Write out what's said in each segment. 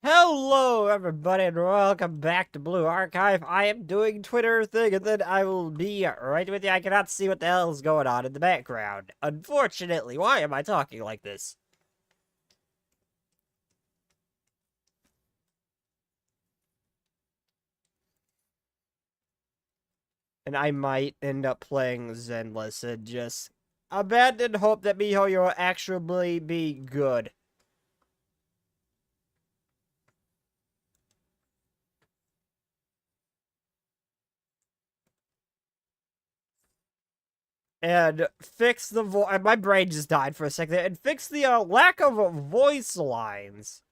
Hello, everybody, and welcome back to Blue Archive. I am doing Twitter thing, and then I will be right with you. I cannot see what the hell is going on in the background. Unfortunately, why am I talking like this? And I might end up playing Zenless and just abandon hope that MiHoYo will actually be good. And fix the my brain just died for a second. And fix the lack of voice lines.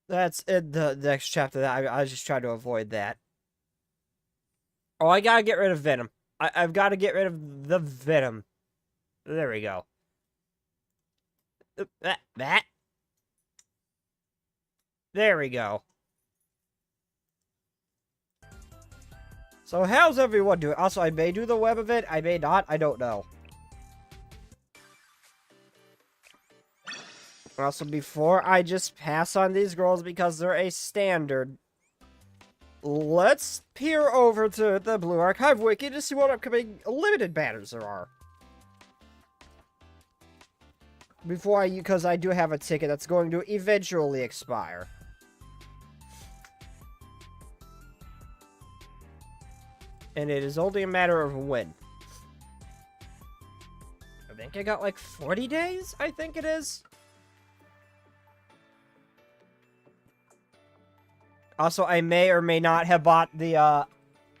That's in the next chapter. I was just trying to avoid that. Oh, I gotta get rid of Venom. I've got to get rid of the Venom. There we go. That. There we go. So how's everyone doing? Also, I may do the web event. I may not. I don't know. Also, before I just pass on these girls because they're a standard, let's peer over to the Blue Archive wiki to see what upcoming limited banners there are. Because I do have a ticket that's going to eventually expire. And it is only a matter of when. I think I got like 40 days, I think it is. Also, I may or may not have bought the,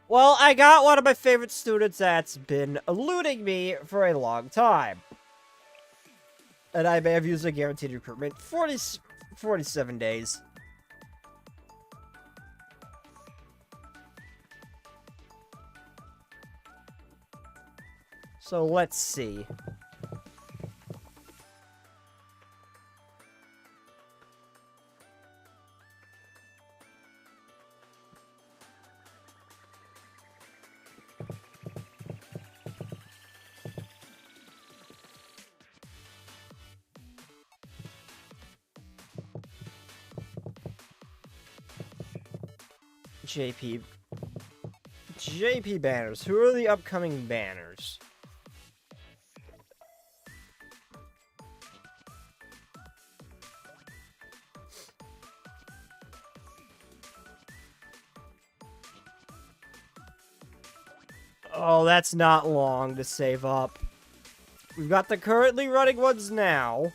well, I got one of my favorite students that's been eluding me for a long time. And I may have used a guaranteed recruitment. 47 days. So, let's see. JP banners. Who are the upcoming banners? Oh, that's not long to save up. We've got the currently running ones now.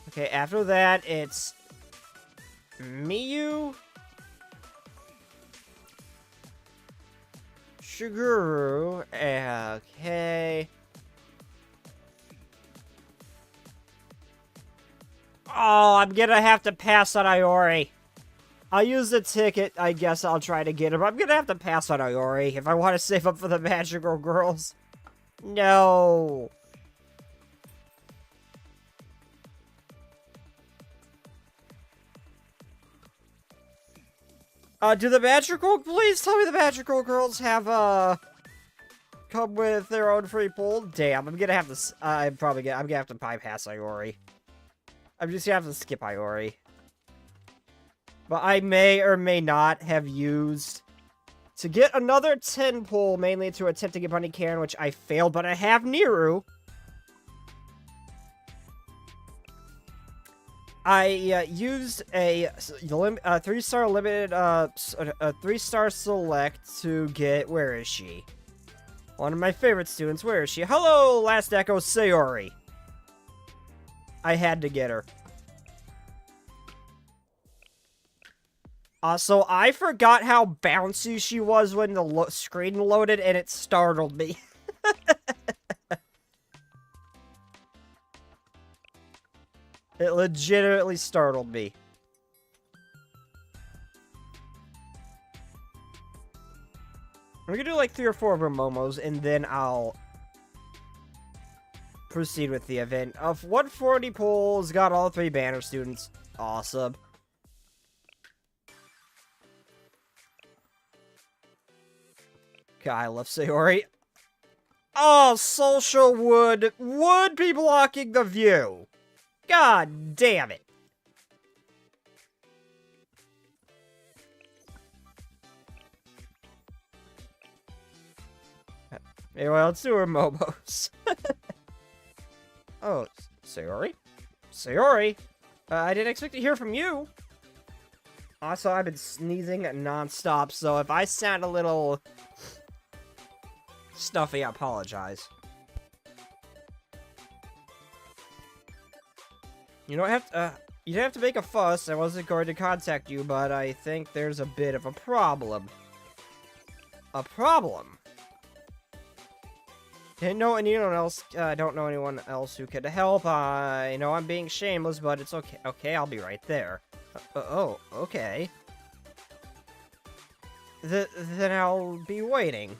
Okay, after that, it's Miyu, Shiguru, okay. Oh, I'm gonna have to pass on Iori. I'll use the ticket, I guess I'll try to get him. I'm gonna have to pass on Iori if I want to save up for the magical girls. No. Do the magical, please tell me the magical girls have, come with their own free pool? Damn, I'm gonna have to, I'm gonna have to bypass Iori. I'm just gonna have to skip Iori. But I may or may not have used to get another 10 pull, mainly to attempt to get Bunny Karen, which I failed, but I have Niru. I used a 3-star limited, a 3-star select to get, where is she? One of my favorite students, where is she? Hello, Last Echo Sayori. I had to get her. So I forgot how bouncy she was when the screen loaded, and it startled me. It legitimately startled me. I'm gonna do like 3 or 4 Momos, and then I'll proceed with the event. Of 140 pulls, got all 3 banner students. Awesome. God, I love Sayori. Oh, social would be blocking the view. God damn it. Anyway, let's do our Momos. Oh, Sayori? Sayori? I didn't expect to hear from you. Also, I've been sneezing non-stop, so if I sound a little stuffy, I apologize. You don't have to, you didn't have to make a fuss. I wasn't going to contact you, but I think there's a bit of a problem. A problem? Didn't know anyone else, don't know anyone else who could help. I know I'm being shameless, but it's okay. Okay, I'll be right there. Oh, okay. Then I'll be waiting.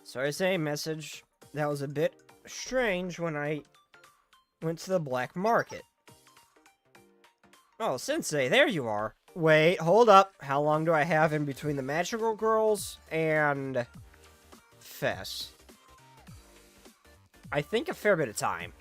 Sorry to say, message. That was a bit strange when I went to the black market. Oh, Sensei, there you are. Wait, hold up. How long do I have in between the Magical Girls and Fess? I think a fair bit of time.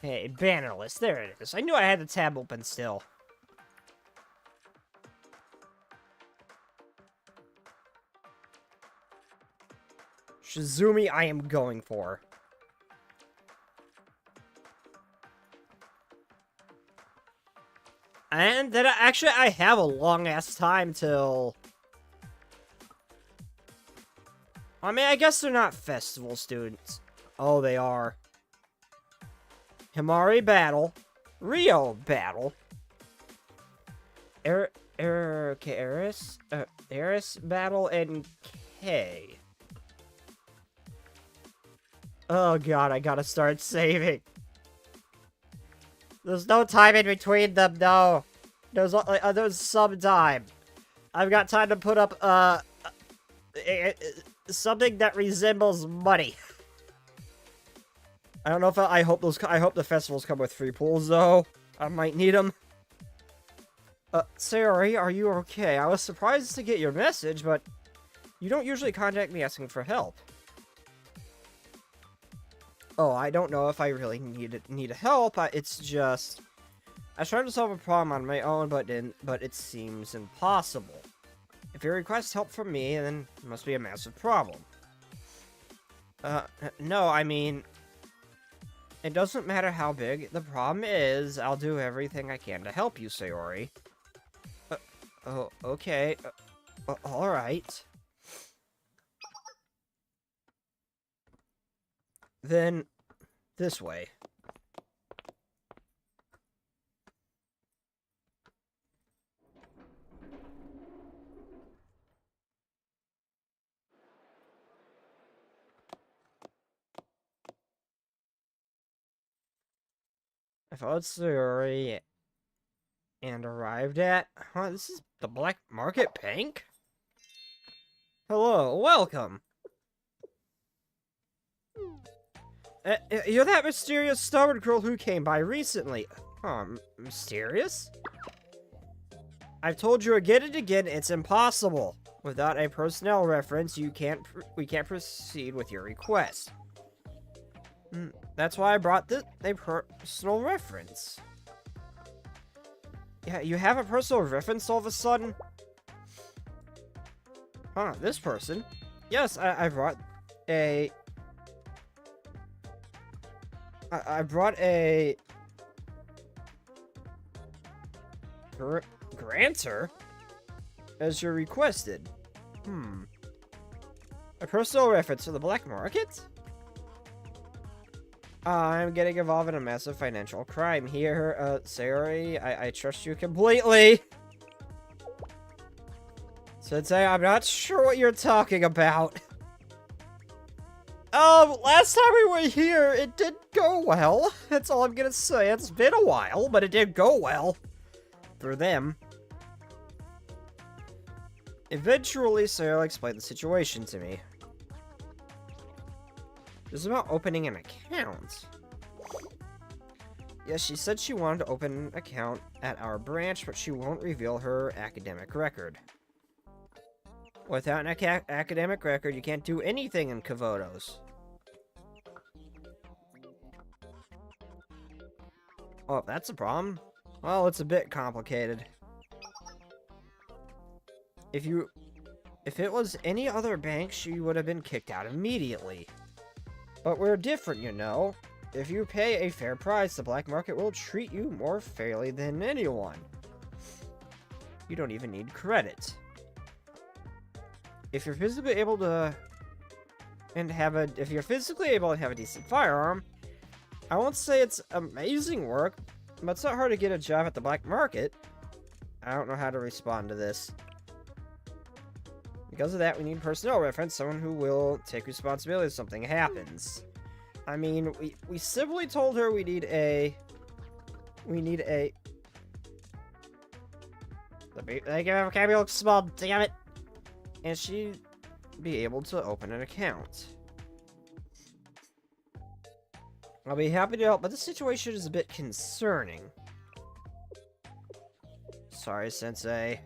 Hey, banner list, there it is. I knew I had the tab open still. Shizumi, I am going for. And then, actually, I have a long-ass time till... I mean, I guess they're not festival students. Oh, they are. Himari battle, Rio battle, Eris battle, and K. Oh god, I gotta start saving. There's no time in between them, no. There's some time. I've got time to put up, something that resembles money. I don't know if I hope the festivals come with free pools, though. I might need them. Sayori, are you okay? I was surprised to get your message, but you don't usually contact me asking for help. Oh, I don't know if I really need help. It's just... I tried to solve a problem on my own, but it seems impossible. If you request help from me, then it must be a massive problem. No, I mean... It doesn't matter how big the problem is, I'll do everything I can to help you, Sayori. Oh, okay. Alright. Then, this way. I followed Sayori and arrived at... Huh, this is the Black Market Bank? Hello, welcome. You're that mysterious stubborn girl who came by recently. Huh, mysterious? I've told you again and again, it's impossible. Without a personnel reference, we can't proceed with your request. That's why I brought a personal reference. Yeah, you have a personal reference all of a sudden? Huh, this person? Yes, I brought a... I brought a... Grantor? As you requested. A personal reference to the black market? I'm getting involved in a massive financial crime here, Sayori. I trust you completely. Sensei, I'm not sure what you're talking about. Last time we were here, it did go well. That's all I'm gonna say. It's been a while, but it did go well. For them. Eventually, Sarah explained the situation to me. It was about opening an account. Yes, she said she wanted to open an account at our branch, but she won't reveal her academic record. Without an academic record, you can't do anything in Kavotos. Oh, that's a problem. Well, it's a bit complicated. If it was any other bank, she would have been kicked out immediately. But we're different, you know. If you pay a fair price, the black market will treat you more fairly than anyone. You don't even need credit. If you're physically able to have a decent firearm, I won't say it's amazing work, but it's not hard to get a job at the black market. I don't know how to respond to this. Because of that, we need personnel reference, someone who will take responsibility if something happens. I mean, we simply told her we need a... They can look small, damn it! And she'd be able to open an account. I'll be happy to help, but the situation is a bit concerning. Sorry, Sensei.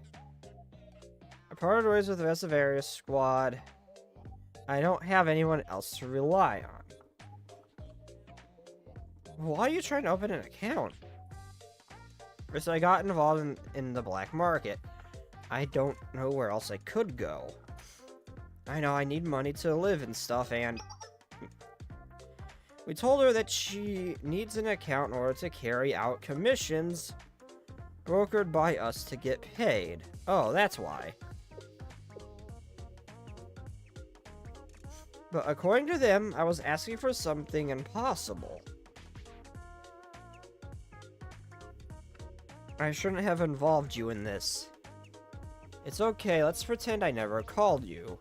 I parted ways with the rest of Arius squad. I don't have anyone else to rely on. Why are you trying to open an account? First, I got involved in the black market. I don't know where else I could go. I know I need money to live and stuff, and... We told her that she needs an account in order to carry out commissions brokered by us to get paid. Oh, that's why. But according to them, I was asking for something impossible. I shouldn't have involved you in this. It's okay, let's pretend I never called you.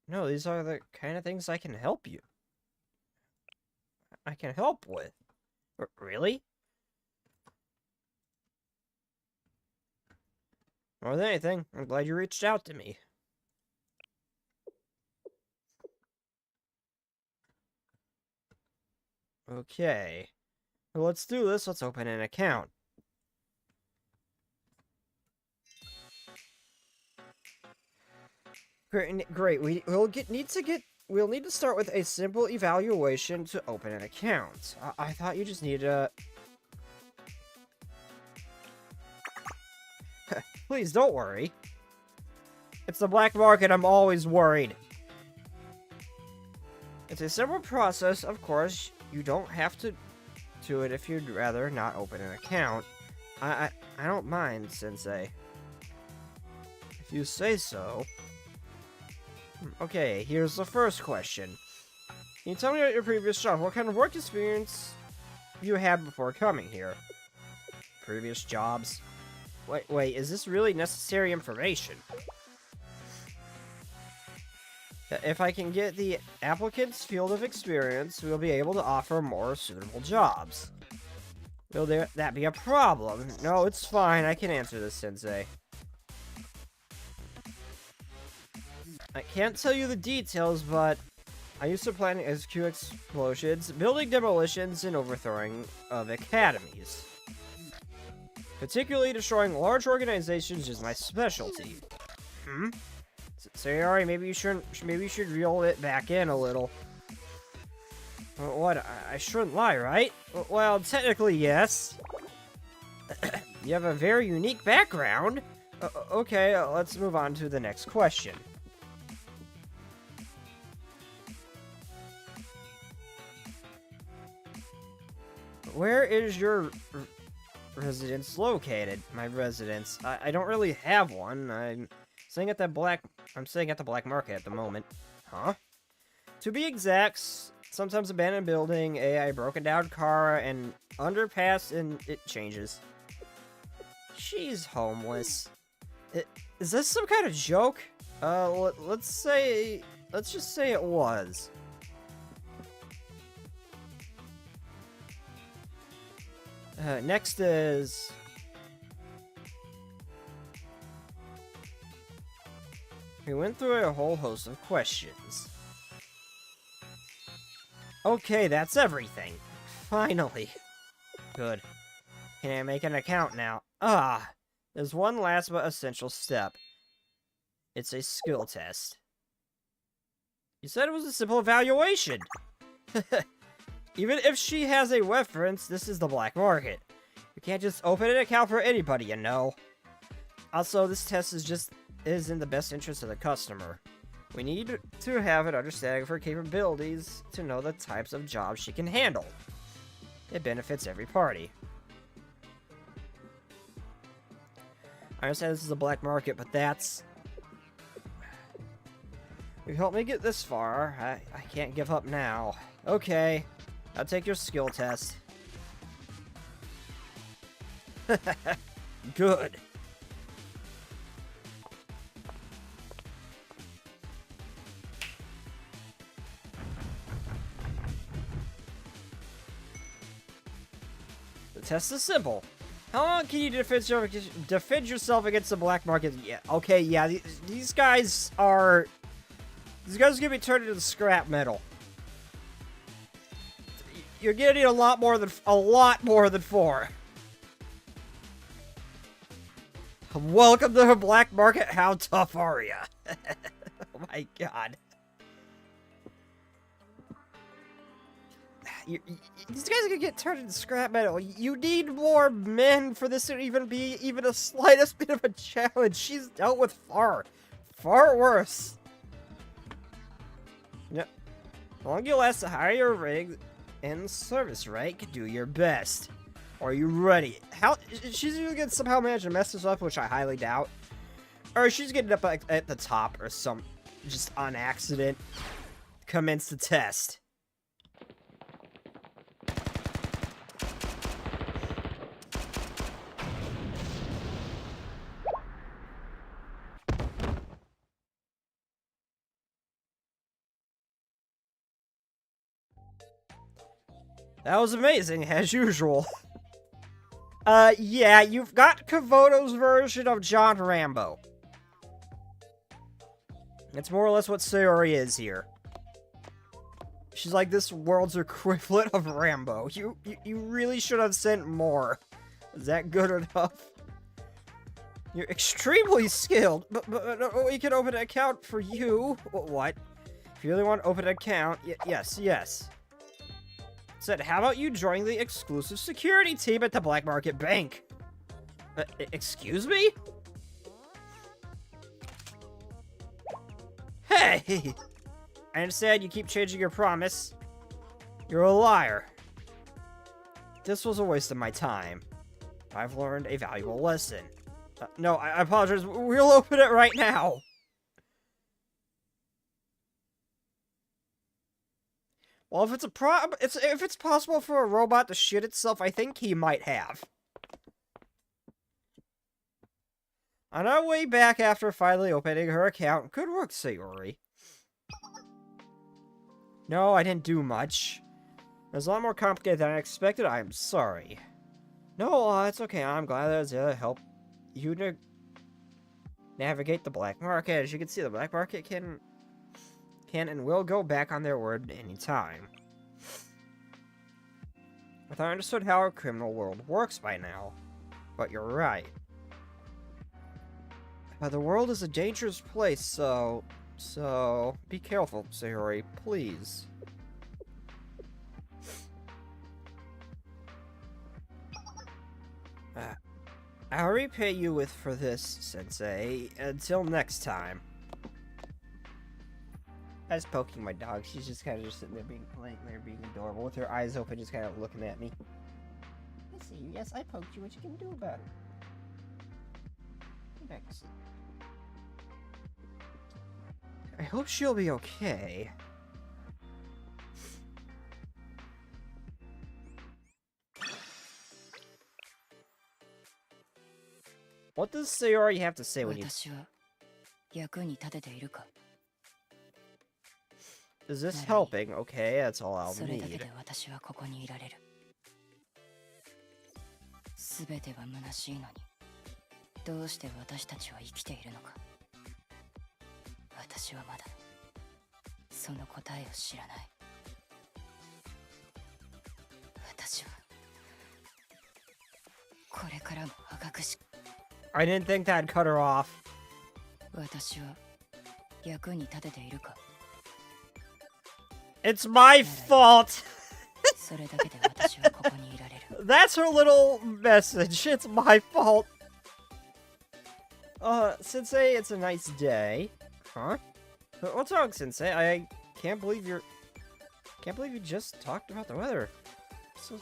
No, these are the kind of things I can help you. I can help with. Really? More than anything, I'm glad you reached out to me. Okay. Well, let's do this. Let's open an account. Great. We'll need to start with a simple evaluation to open an account. I thought you just needed a... Please, don't worry. It's the black market, I'm always worried. It's a simple process, of course. You don't have to do it if you'd rather not open an account. I don't mind, Sensei. If you say so. Okay, here's the first question. Can you tell me about your previous job? What kind of work experience you had before coming here? Previous jobs? Wait, is this really necessary information? If I can get the applicant's field of experience, we'll be able to offer more suitable jobs. Will that be a problem? No, it's fine. I can answer this, Sensei. I can't tell you the details, but I used to plan SQ explosions, building demolitions, and overthrowing of academies. Particularly destroying large organizations is my specialty. Sayori, maybe you should reel it back in a little. What? I shouldn't lie, right? Well, technically, yes. You have a very unique background. Okay, let's move on to the next question. Where is your residence located? My residence. I don't really have one. I'm I'm staying at the black market at the moment. Huh? To be exact, sometimes abandoned building, AI broken down car, and underpass, and it changes. She's homeless. Is this some kind of joke? Let's just say it was. Next is... We went through a whole host of questions. Okay, that's everything. Finally. Good. Can I make an account now? There's one last but essential step. It's a skill test. You said it was a simple evaluation! Even if she has a reference, this is the black market. You can't just open an account for anybody, you know. Also, this test is in the best interest of the customer. We need to have an understanding of her capabilities to know the types of jobs she can handle. It benefits every party. I understand this is a black market, but that's... You helped me get this far. I can't give up now. Okay, I'll take your skill test. Good. The test is simple. How long can you defend yourself against the black market? Yeah, okay, yeah, these guys are... These guys are gonna be turned into scrap metal. You're gonna need a lot more than 4. Welcome to the black market. How tough are ya? Oh my god. These guys are gonna get turned into scrap metal. You need more men for this to even be a slightest bit of a challenge. She's dealt with far worse. No, the longer you last, the higher your rig and service rank. Do your best. Are you ready? She's either gonna somehow manage to mess this up, which I highly doubt, or she's getting up at the top or just on accident. Commence the test. That was amazing, as usual. Yeah, you've got Kavoto's version of John Rambo. It's more or less what Sayori is here. She's like this world's equivalent of Rambo. You really should have sent more. Is that good enough? You're extremely skilled, but we can open an account for you. What? If you really want to open an account, yes. Said, how about you join the exclusive security team at the Black Market Bank? Excuse me? Hey! I understand you keep changing your promise. You're a liar. This was a waste of my time. I've learned a valuable lesson. No, I apologize. We'll open it right now. Well, if it's possible for a robot to shit itself, I think he might have. On our way back after finally opening her account, good work, Sayori. No, I didn't do much. It was a lot more complicated than I expected. I'm sorry. No, it's okay. I'm glad I was able to help you to navigate the black market. As you can see, the black market can and will go back on their word anytime. I thought I understood how our criminal world works by now. But you're right. The world is a dangerous place, so be careful, Sayori, please. I'll repay you for this, Sensei. Until next time. I was poking my dog. She's just kind of just sitting there being adorable with her eyes open, just kind of looking at me. I see. Yes, I poked you. What you can do about it? Go back to sleep. I hope she'll be okay. What does Sayori have to say when you... Is this helping? Okay, that's all I'll need. I didn't think that'd cut her off. It's my fault! That's her little message. It's my fault. Sensei, it's a nice day. Huh? What's wrong, Sensei? I can't believe you just talked about the weather. So...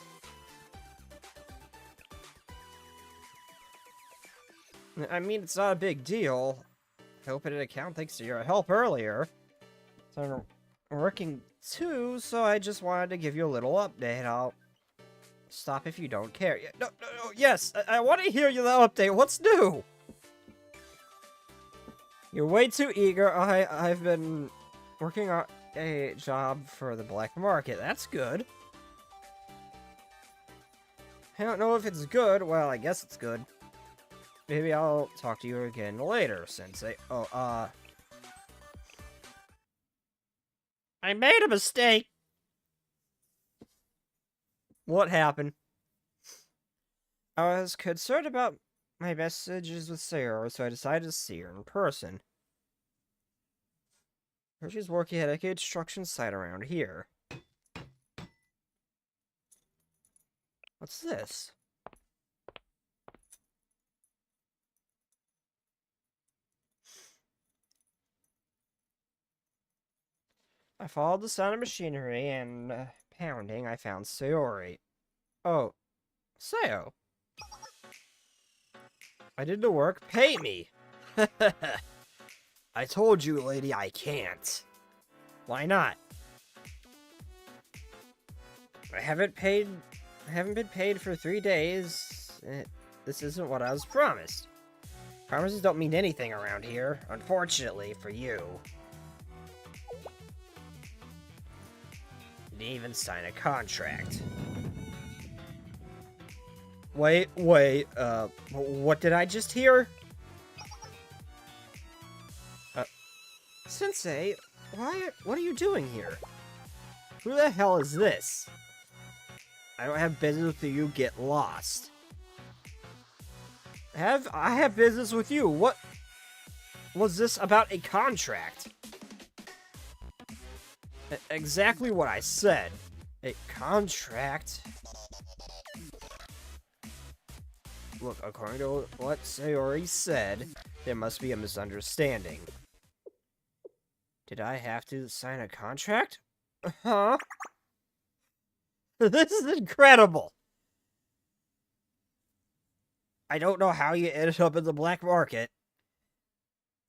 I mean, it's not a big deal. I opened an account thanks to your help earlier. So I'm working too, so I just wanted to give you a little update. I'll stop if you don't care. No, yes, I want to hear you the update. What's new? You're way too eager. I've been working on a job for the black market. That's good. I don't know if it's good. Well, I guess it's good. Maybe I'll talk to you again later, Sensei. Oh, I made a mistake! What happened? I was concerned about my messages with Sayori, so I decided to see her in person. She's working at a construction site around here. What's this? I followed the sound of machinery and pounding. I found Sayori. Oh, Sayo. I did the work. Pay me. I told you, lady, I can't. Why not? I haven't been paid for 3 days. This isn't what I was promised. Promises don't mean anything around here, unfortunately for you. Didn't even sign a contract. Wait, what did I just hear? Sensei, what are you doing here? Who the hell is this? I don't have business with you, get lost. I have business with you. What was this about a contract? Exactly what I said. A contract? Look, according to what Sayori said, there must be a misunderstanding. Did I have to sign a contract? Huh? This is incredible! I don't know how you ended up in the black market,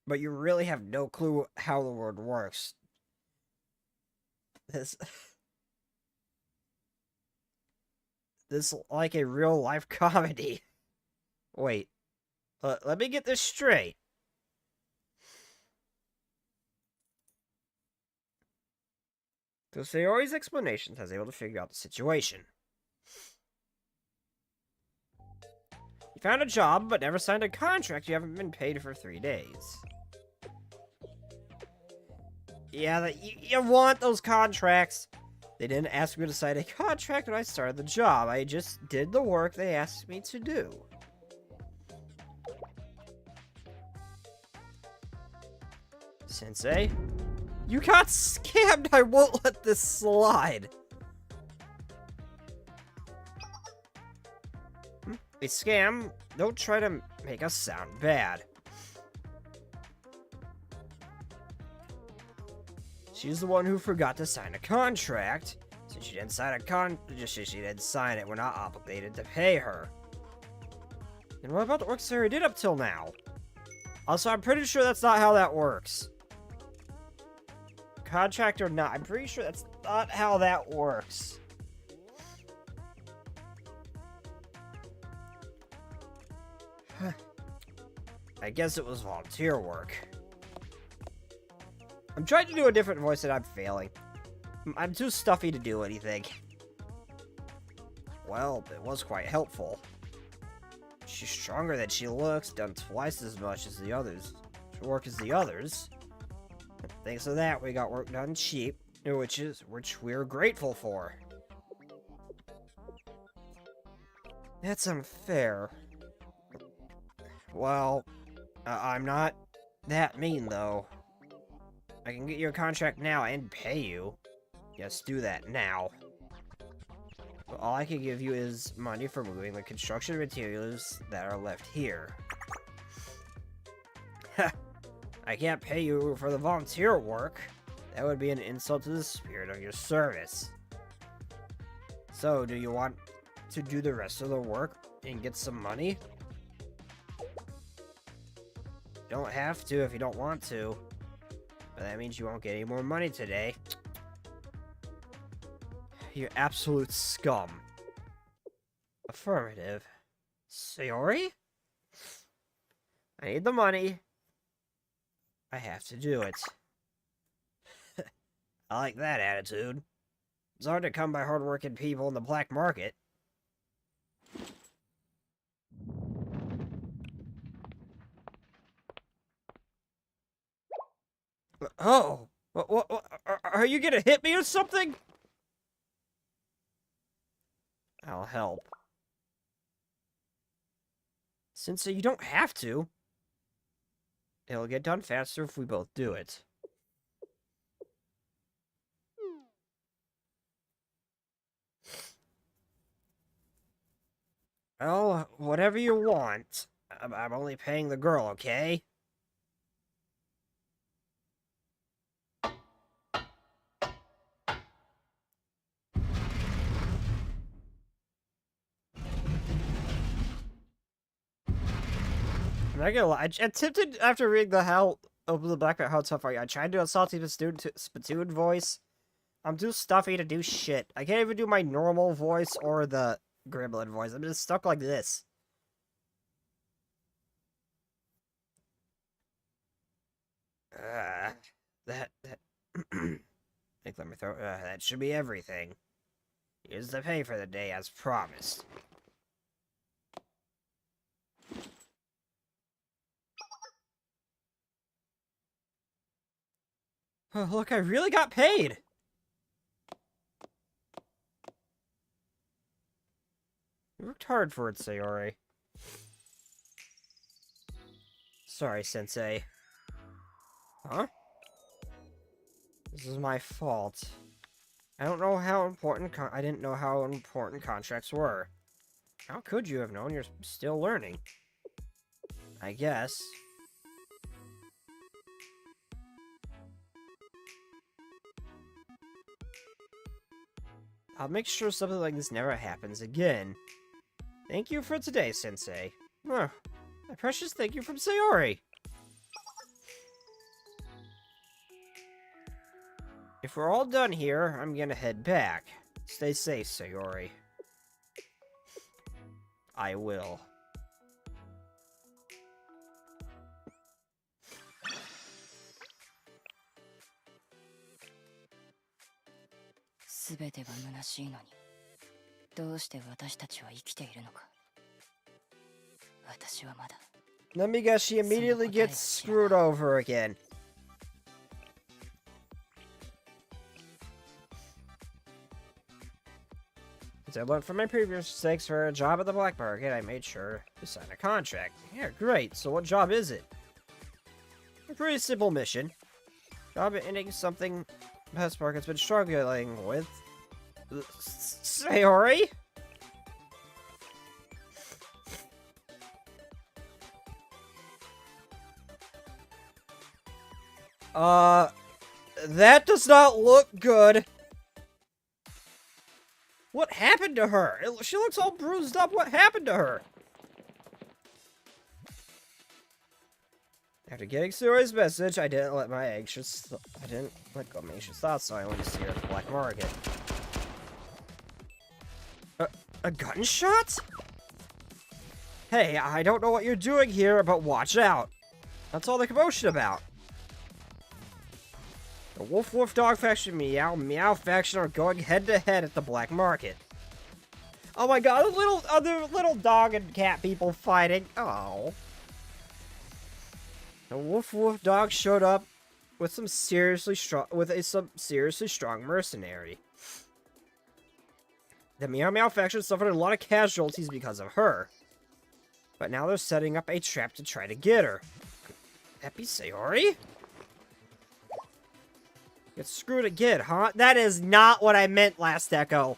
but you really have no clue how the world works. This like a real life comedy. Wait, let me get this straight. So Sayori's explanations has able to figure out the situation. You found a job, but never signed a contract. You haven't been paid for 3 days. Yeah, you want those contracts. They didn't ask me to sign a contract when I started the job. I just did the work they asked me to do. Sensei? You got scammed! I won't let this slide! A scam? Don't try to make us sound bad. She's the one who forgot to sign a contract. Since she didn't sign it, we're not obligated to pay her. And what about the work Sarah did up till now? Also, I'm pretty sure that's not how that works. contract or not. I'm pretty sure that's not how that works. I guess it was volunteer work. I'm trying to do a different voice and I'm failing. I'm too stuffy to do anything. Well, it was quite helpful. She's stronger than she looks, done twice as much as the others. Work as the others. Thanks to that, we got work done cheap, which we're grateful for. That's unfair. Well, I'm not that mean, though. I can get your contract now and pay you. Yes, do that now. But all I can give you is money for moving the construction materials that are left here. I can't pay you for the volunteer work. That would be an insult to the spirit of your service. So, do you want to do the rest of the work and get some money? Don't have to if you don't want to. But that means you won't get any more money today. You're absolute scum. Affirmative. Sayori? I need the money. I have to do it. I like that attitude. It's hard to come by hardworking people in the black market. Oh! What, are you gonna hit me or something? I'll help. Sensei, you don't have to. It'll get done faster if we both do it. Well, whatever you want. I'm only paying the girl, okay? I'm not gonna lie, I attempted, after reading the Black Belt, how tough are you? I tried to do a salty spittoon voice. I'm too stuffy to do shit. I can't even do my normal voice or the gremlin voice. I'm just stuck like this. That should be everything. Here's the pay for the day as promised. Oh, look, I really got paid! You worked hard for it, Sayori. Sorry, Sensei. Huh? This is my fault. I didn't know how important contracts were. How could you have known? You're still learning. I guess. I'll make sure something like this never happens again. Thank you for today, Sensei. Oh, a precious thank you from Sayori. If we're all done here, I'm gonna head back. Stay safe, Sayori. I will. Let me guess, she immediately gets screwed over again. As I learned from my previous mistakes for a job at the black market, I made sure to sign a contract. Yeah, great. So what job is it? A pretty simple mission. Job ending something Pest Market's been struggling with. Sayori? That does not look good. What happened to her? She looks all bruised up. What happened to her? After getting Sayori's message, I didn't let go my anxious thoughts, so I went to see her at the black market. A gunshot? Hey, I don't know what you're doing here, but watch out. That's all the commotion about. The Wolf Wolf Dog faction, Meow Meow faction are going head to head at the black market. Oh my god, other little dog and cat people fighting. Oh. The Wolf Wolf Dog showed up with some seriously strong mercenary. The Meow Meow faction suffered a lot of casualties because of her. But now they're setting up a trap to try to get her. Could that be Sayori? Get screwed again, huh? That is not what I meant, Last Echo.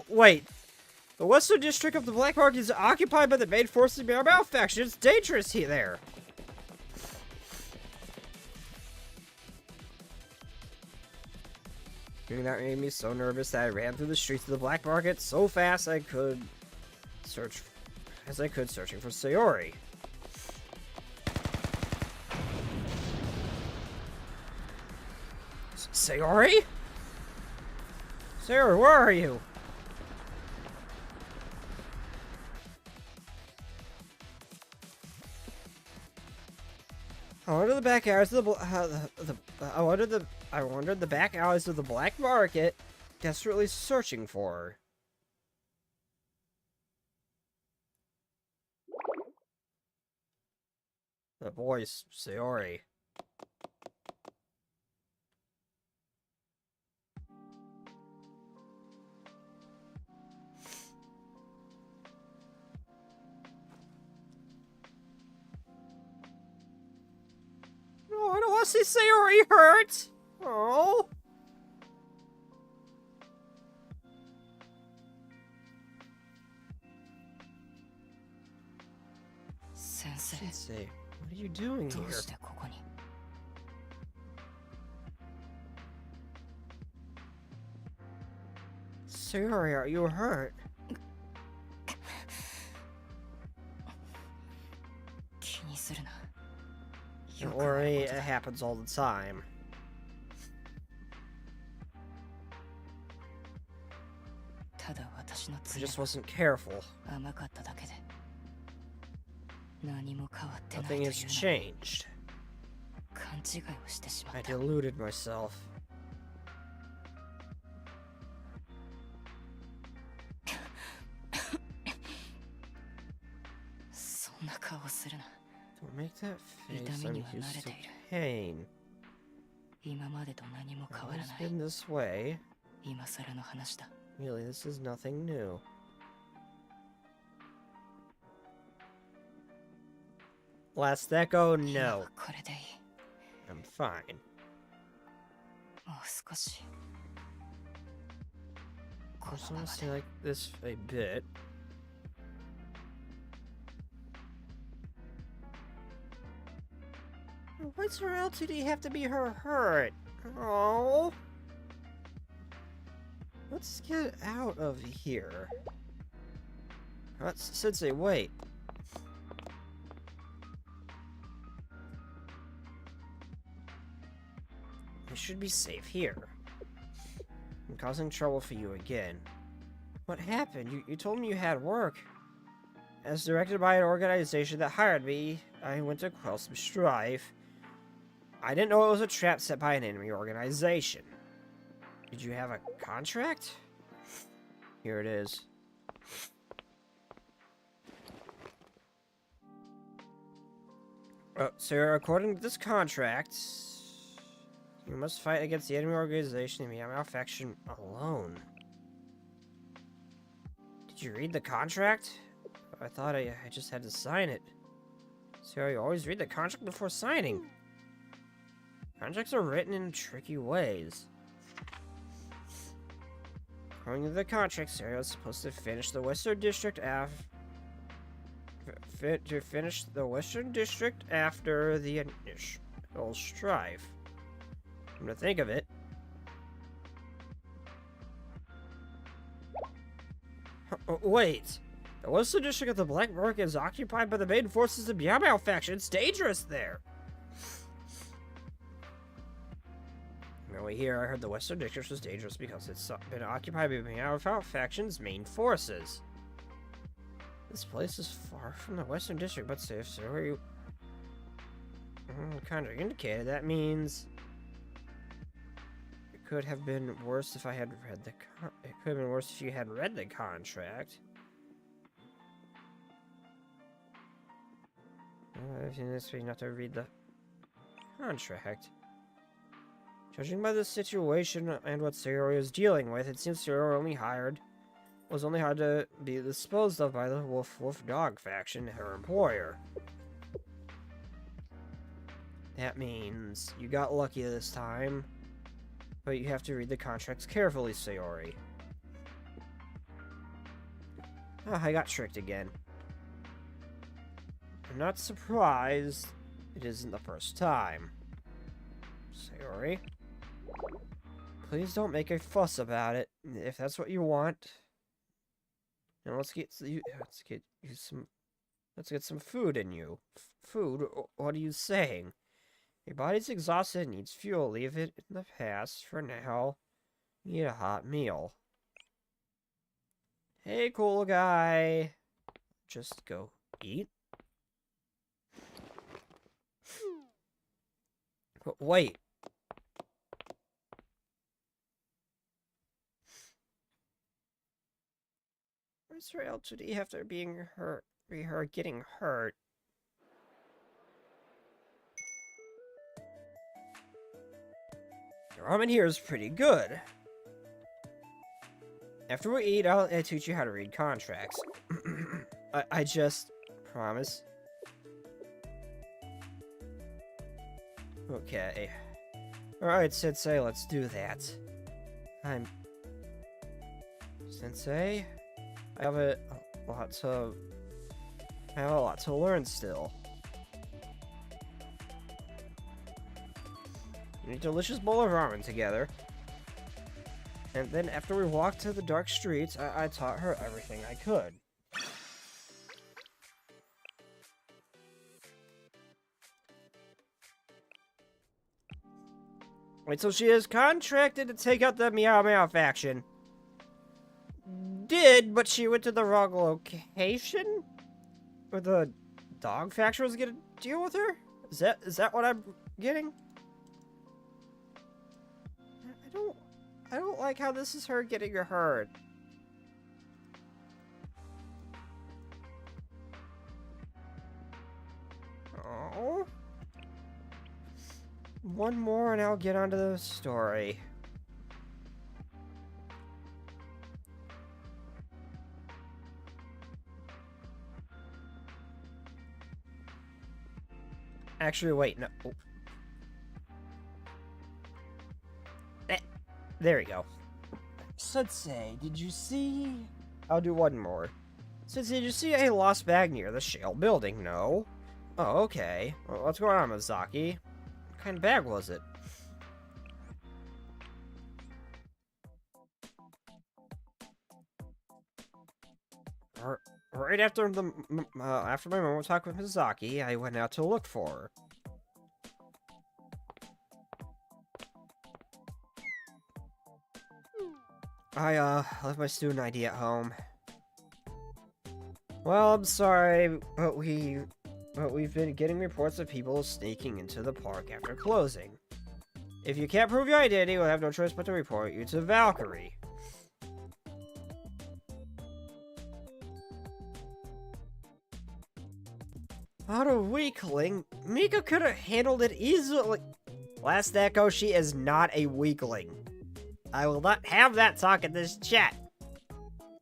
Wait. The western district of the Black Market is occupied by the main forces of the Meow Meow faction. It's dangerous here there. Hearing that made me so nervous that I ran through the streets of the Black Market so fast I could searching for Sayori. Sayori? Sayori, where are you? I wonder the back alleys of the back alleys of the black market, desperately searching for her. The voice, Sayori. Oh, I don't want to see Sayori hurt. Oh. Sensei, what are you doing here? Sayori, are you hurt? Don't worry, it happens all the time. I just wasn't careful. Nothing has changed. I deluded myself. Don't make that face. I'm used to pain. It's been this way. Really, this is nothing new. Last Echo, no. I'm fine. I just want to stay like this a bit. Why's her LTD have to be her hurt? Oh. Let's get out of here. Sensei, wait. I should be safe here. I'm causing trouble for you again. What happened? You told me you had work. As directed by an organization that hired me, I went to quell some strife. I didn't know it was a trap set by an enemy organization. Did you have a contract? Here it is. Sir, according to this contract, you must fight against the enemy organization and the Meow Meow faction alone. Did you read the contract? I thought I just had to sign it. Sir, you always read the contract before signing. Contracts are written in tricky ways. According to the contract, Sarah was supposed to finish the Western District after the initial strife. Come to think of it. Wait. The western district of the Black Market is occupied by the main forces of the Meow Meow faction. It's dangerous there. Over here, I heard the western district was dangerous because it's been occupied by the Meow Meow faction's main forces. This place is far from the western district, but safe. So are you? Kind of indicated. That means it could have been worse if I had read the. It could have been worse if you had read the contract. I've seen this way not to read the contract. Judging by the situation and what Sayori is dealing with, it seems Sayori was only hired to be disposed of by the Wolf Dog faction, her employer. That means you got lucky this time, but you have to read the contracts carefully, Sayori. Ah, I got tricked again. I'm not surprised it isn't the first time. Sayori, please don't make a fuss about it. If that's what you want, then let's get some food in you. Food? What are you saying? Your body's exhausted and needs fuel. Leave it in the past for now. Eat a hot meal. Hey, cool guy. Just go eat. But wait. Where's her LTD after being hurt? Her getting hurt. The ramen here is pretty good. After we eat, I'll teach you how to read contracts. I just promise. Okay. Alright, Sensei, let's do that. Sensei? I have a lot to learn still. We eat a delicious bowl of ramen together. And then after we walked to the dark streets, I taught her everything I could. Wait, so she is contracted to take out the Meow Meow faction. But she went to the wrong location? Where the dog faction was gonna deal with her? Is that what I'm getting? I don't like how this is her getting hurt. Oh. One more and I'll get onto the story. Actually, wait, no. Oh. There we go. Sensei, did you see? I'll do one more. Sensei, did you see a lost bag near the shale building? No? Oh, okay. Well, what's going on, Mizaki? What kind of bag was it? Right after my moment talk with Mizaki, I went out to look for her. I left my student ID at home. Well, I'm sorry, but we've been getting reports of people sneaking into the park after closing. If you can't prove your identity, we'll have no choice but to report you to Valkyrie. What a weakling. Mika could have handled it easily. Last echo, she is not a weakling. I will not have that talk in this chat.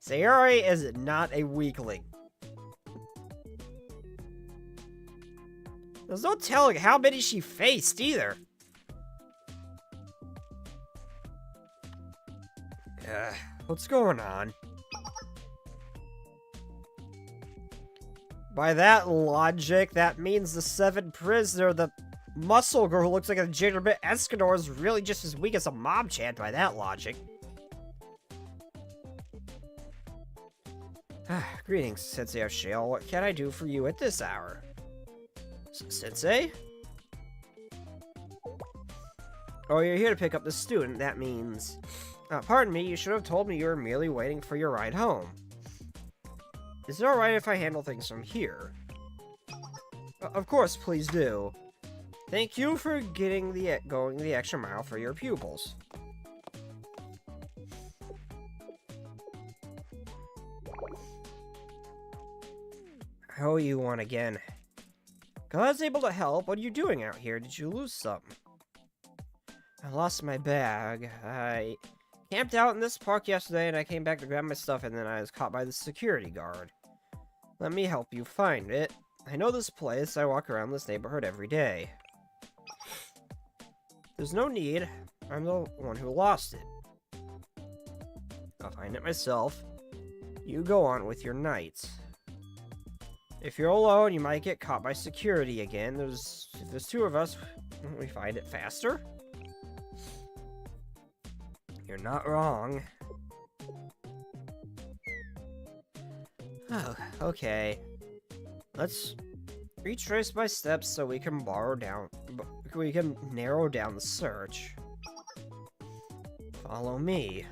Sayori is not a weakling. There's no telling how many she faced either. What's going on? By that logic, that means the 7th prisoner, the muscle girl who looks like a gingerbread Escanor, is really just as weak as a mob chant by that logic. Greetings, Sensei of Shale. What can I do for you at this hour? Sensei? Oh, you're here to pick up the student. That means... pardon me, you should have told me you were merely waiting for your ride home. Is it alright if I handle things from here? Of course, please do. Thank you for going the extra mile for your pupils. I owe you one again. Glad I was able to help. What are you doing out here? Did you lose something? I lost my bag. I camped out in this park yesterday and I came back to grab my stuff and then I was caught by the security guard. Let me help you find it. I know this place. I walk around this neighborhood every day. There's no need. I'm the one who lost it. I'll find it myself. You go on with your night. If you're alone, you might get caught by security again. If there's two of us, won't we find it faster? You're not wrong. Oh, okay. Let's retrace my steps so we can narrow down the search. Follow me.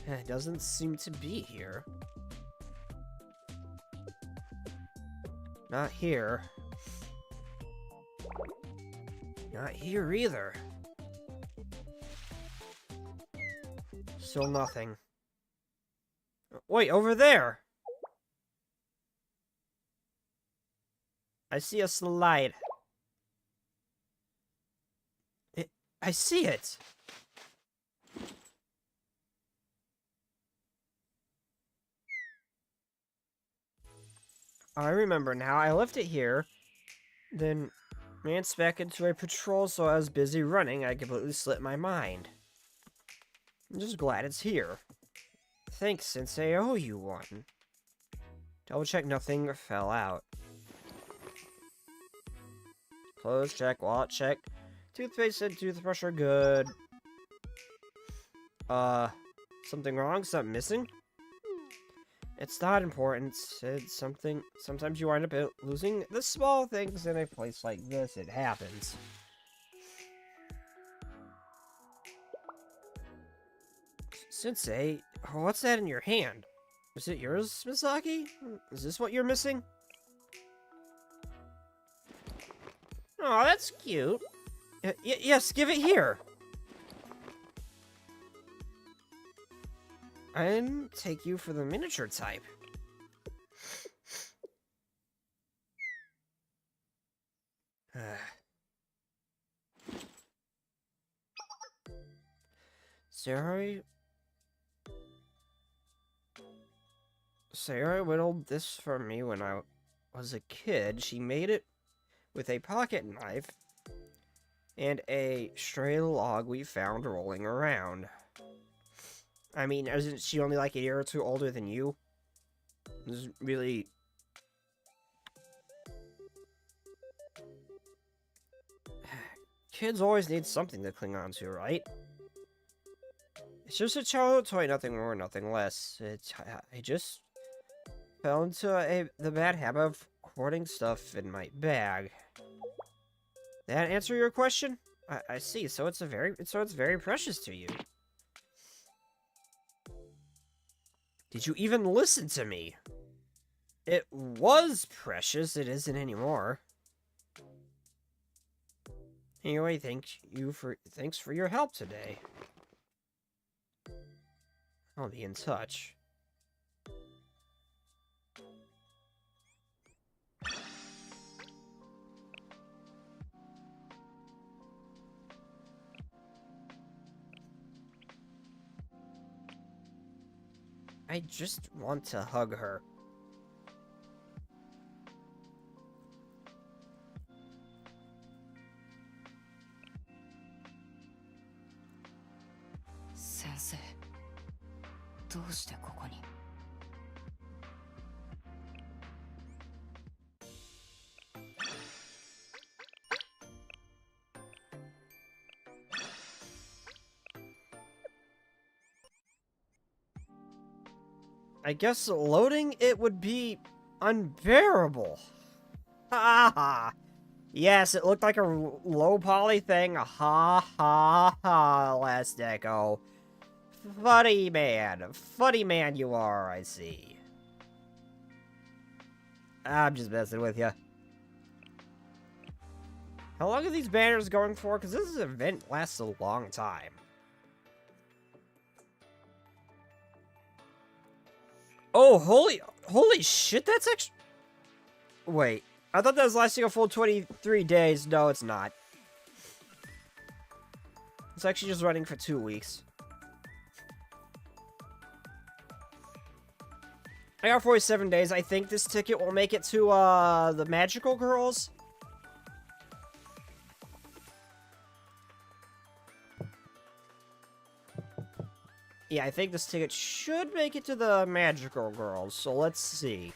It doesn't seem to be here. Not here. Not here either. Still nothing. Wait, over there! I see a slide. I see it! I remember now. I left it here, then ran back into a patrol, so I was busy running. I completely slipped my mind. I'm just glad it's here. Thanks, Sensei. I owe you one. Double check nothing fell out. Clothes check, wallet check. Toothpaste and toothbrush are good. Something wrong? Something missing? It's not important. It's something. Sometimes you wind up losing the small things in a place like this. It happens. Sensei, what's that in your hand? Is it yours, Misaki? Is this what you're missing? Oh, that's cute. Yes, give it here. And take you for the miniature type. Sarah whittled this for me when I was a kid. She made it with a pocket knife and a stray log we found rolling around. I mean, isn't she only like a year or two older than you? This is really... Kids always need something to cling on to, right? It's just a childhood toy, nothing more, nothing less. I just fell into the bad habit of hoarding stuff in my bag. That answer your question? I see. So it's very precious to you. Did you even listen to me? It was precious. It isn't anymore. Anyway, thanks for your help today. I'll be in touch. I just want to hug her. Sensei, どうしてここに? I guess loading it would be unbearable. Ha ha. Yes, it looked like a low poly thing. Ha ha ha, Last Echo. Funny man you are, I see. I'm just messing with you. How long are these banners going for? Because this event lasts a long time. Oh, holy shit, that's actually... Wait, I thought that was lasting a full 23 days. No, it's not. It's actually just running for 2 weeks. I got 47 days. I think this ticket will make it to, the Magical Girls. Yeah, I think this ticket should make it to the Magical Girls, so let's see.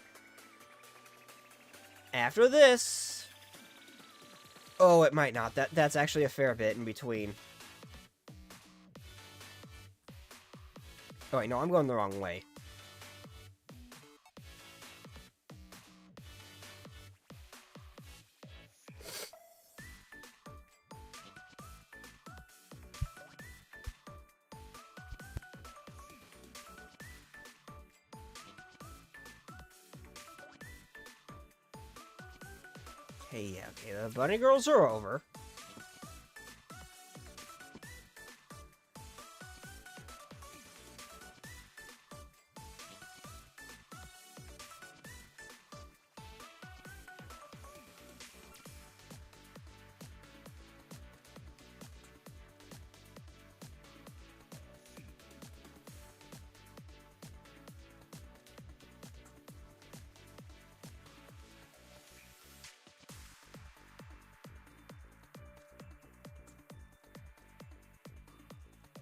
After this... Oh, it might not. That's actually a fair bit in between. Oh, wait, no, I'm going the wrong way. Okay, yeah, okay, the bunny girls are over.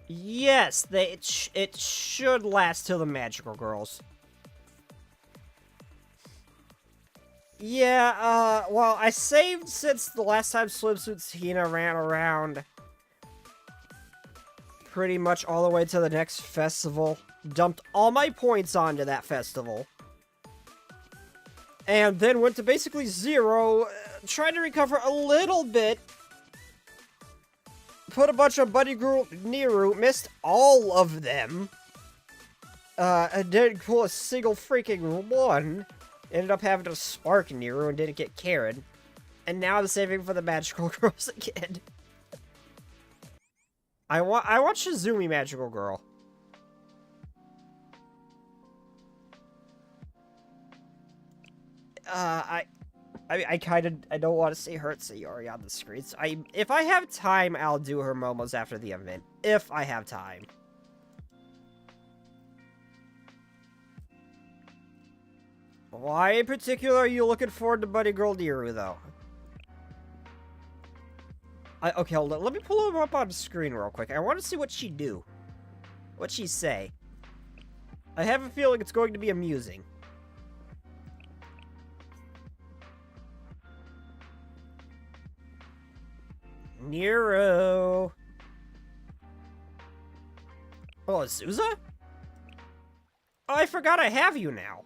Yes, it should last till the Magical Girls. Yeah, well, I saved since the last time Swimsuit Hina ran around pretty much all the way to the next festival. Dumped all my points onto that festival. And then went to basically 0, tried to recover a little bit. Put a bunch of Buddy Girl Niru, missed all of them. And didn't pull a single freaking one. Ended up having to spark Niru and didn't get Karen. And now I'm saving for the Magical Girls again. I want Shizumi Magical Girl. I don't want to see her at Sayori on the screens. If I have time, I'll do her momos after the event. If I have time. Why in particular are you looking forward to Buddy Girl Niru, though? Okay, hold on. Let me pull her up on the screen real quick. I want to see what she do. What she say. I have a feeling it's going to be amusing. Nero. Oh, Azusa? Oh, I forgot I have you now.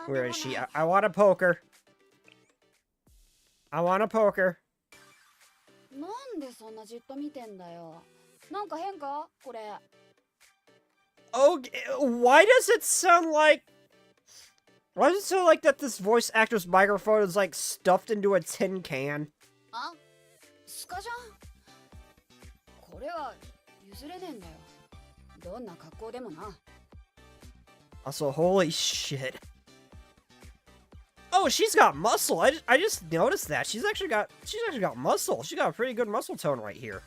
Where is she? I want to poke her. I want to poke her. Okay, why does it sound like... Why does it sound like that this voice actor's microphone is like stuffed into a tin can? Also, holy shit. Oh, she's got muscle. I just noticed that. She's actually got muscle. She got a pretty good muscle tone right here.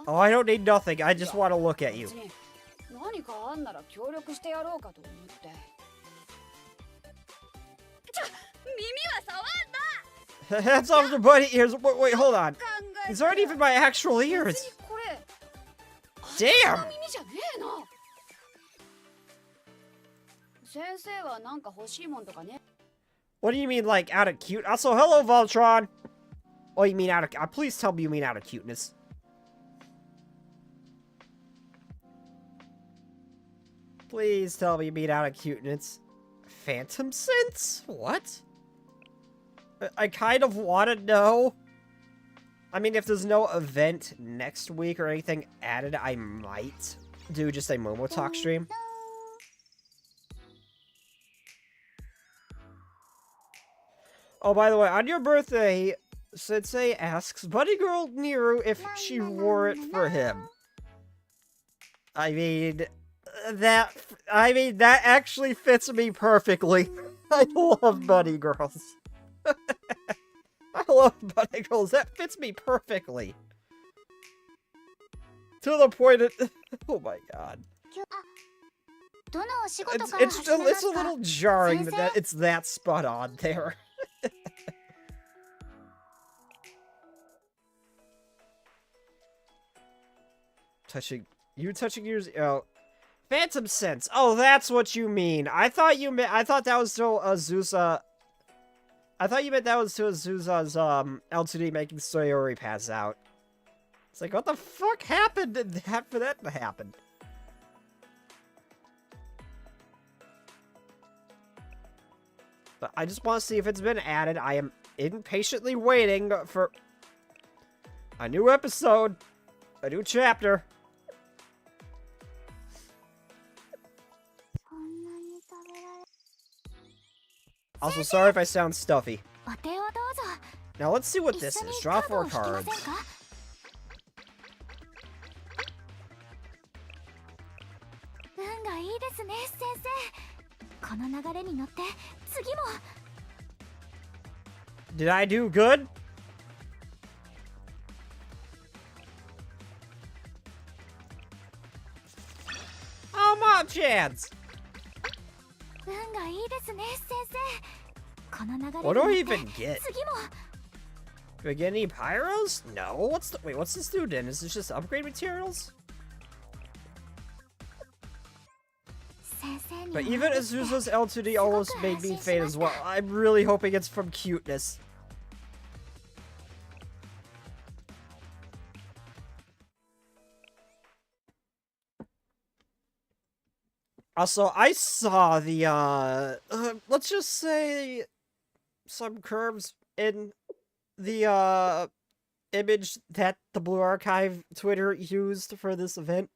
Oh, I don't need nothing. I just want to look at you. That's off the bunny ears. Wait, hold on. These aren't even my actual ears. Damn! What do you mean, like, out of cute? Also, hello, Voltron! Oh, you mean out of... please tell me you mean out of cuteness. Please tell me you mean out of cuteness. Phantom sense? What? I kind of want to know. I mean, if there's no event next week or anything added, I might do just a Momo Talk stream. Oh, by the way, on your birthday, Sensei asks Bunny Girl Niru if she wore it for him. I mean, that actually fits me perfectly. I love Bunny Girls. I love Bunny Girls. That fits me perfectly. To the point it... oh my god. It's a little jarring that it's that spot on there. touching yours. Oh, Phantom Sense. Oh, that's what you mean. I thought that was still Azusa. I thought you meant that was to Azusa's LTD making Sayori pass out. It's like, what the fuck happened for that to happen? But I just want to see if it's been added. I am impatiently waiting for a new episode, a new chapter. Also, sorry if I sound stuffy. Now let's see what this is. Draw 4 cards. Did I do good? Oh, Mom Chance! What do I even get? Do I get any pyros? No. What's this dude in? Is this just upgrade materials? But even Azusa's L2D almost made me faint as well. I'm really hoping it's from cuteness. Also, I saw the, let's just say, some curves in the, image that the Blue Archive Twitter used for this event.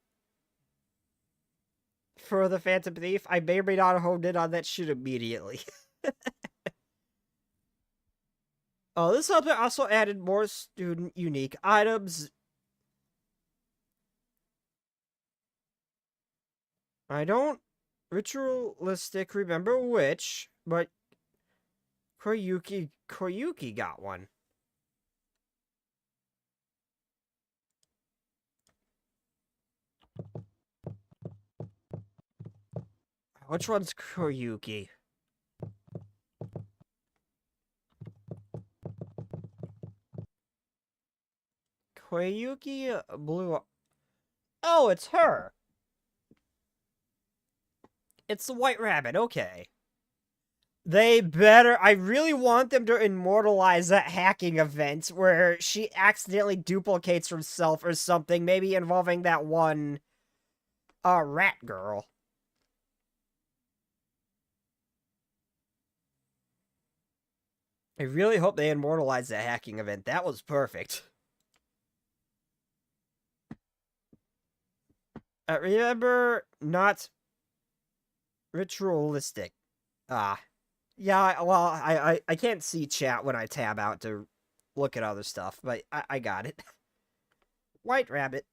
For the Phantom Thief. I may or may not have honed in on that shit immediately. Oh, this update also added more student unique items. I don't ritualistic remember which, but Koyuki got one. Which one's Koyuki? Koyuki Blue... Oh, it's her! It's the White Rabbit, okay. They better... I really want them to immortalize that hacking event where she accidentally duplicates herself or something, maybe involving that one... rat girl. I really hope they immortalize that hacking event. That was perfect. Remember, not ritualistic. Yeah, well, I can't see chat when I tab out to look at other stuff, but I got it. White Rabbit.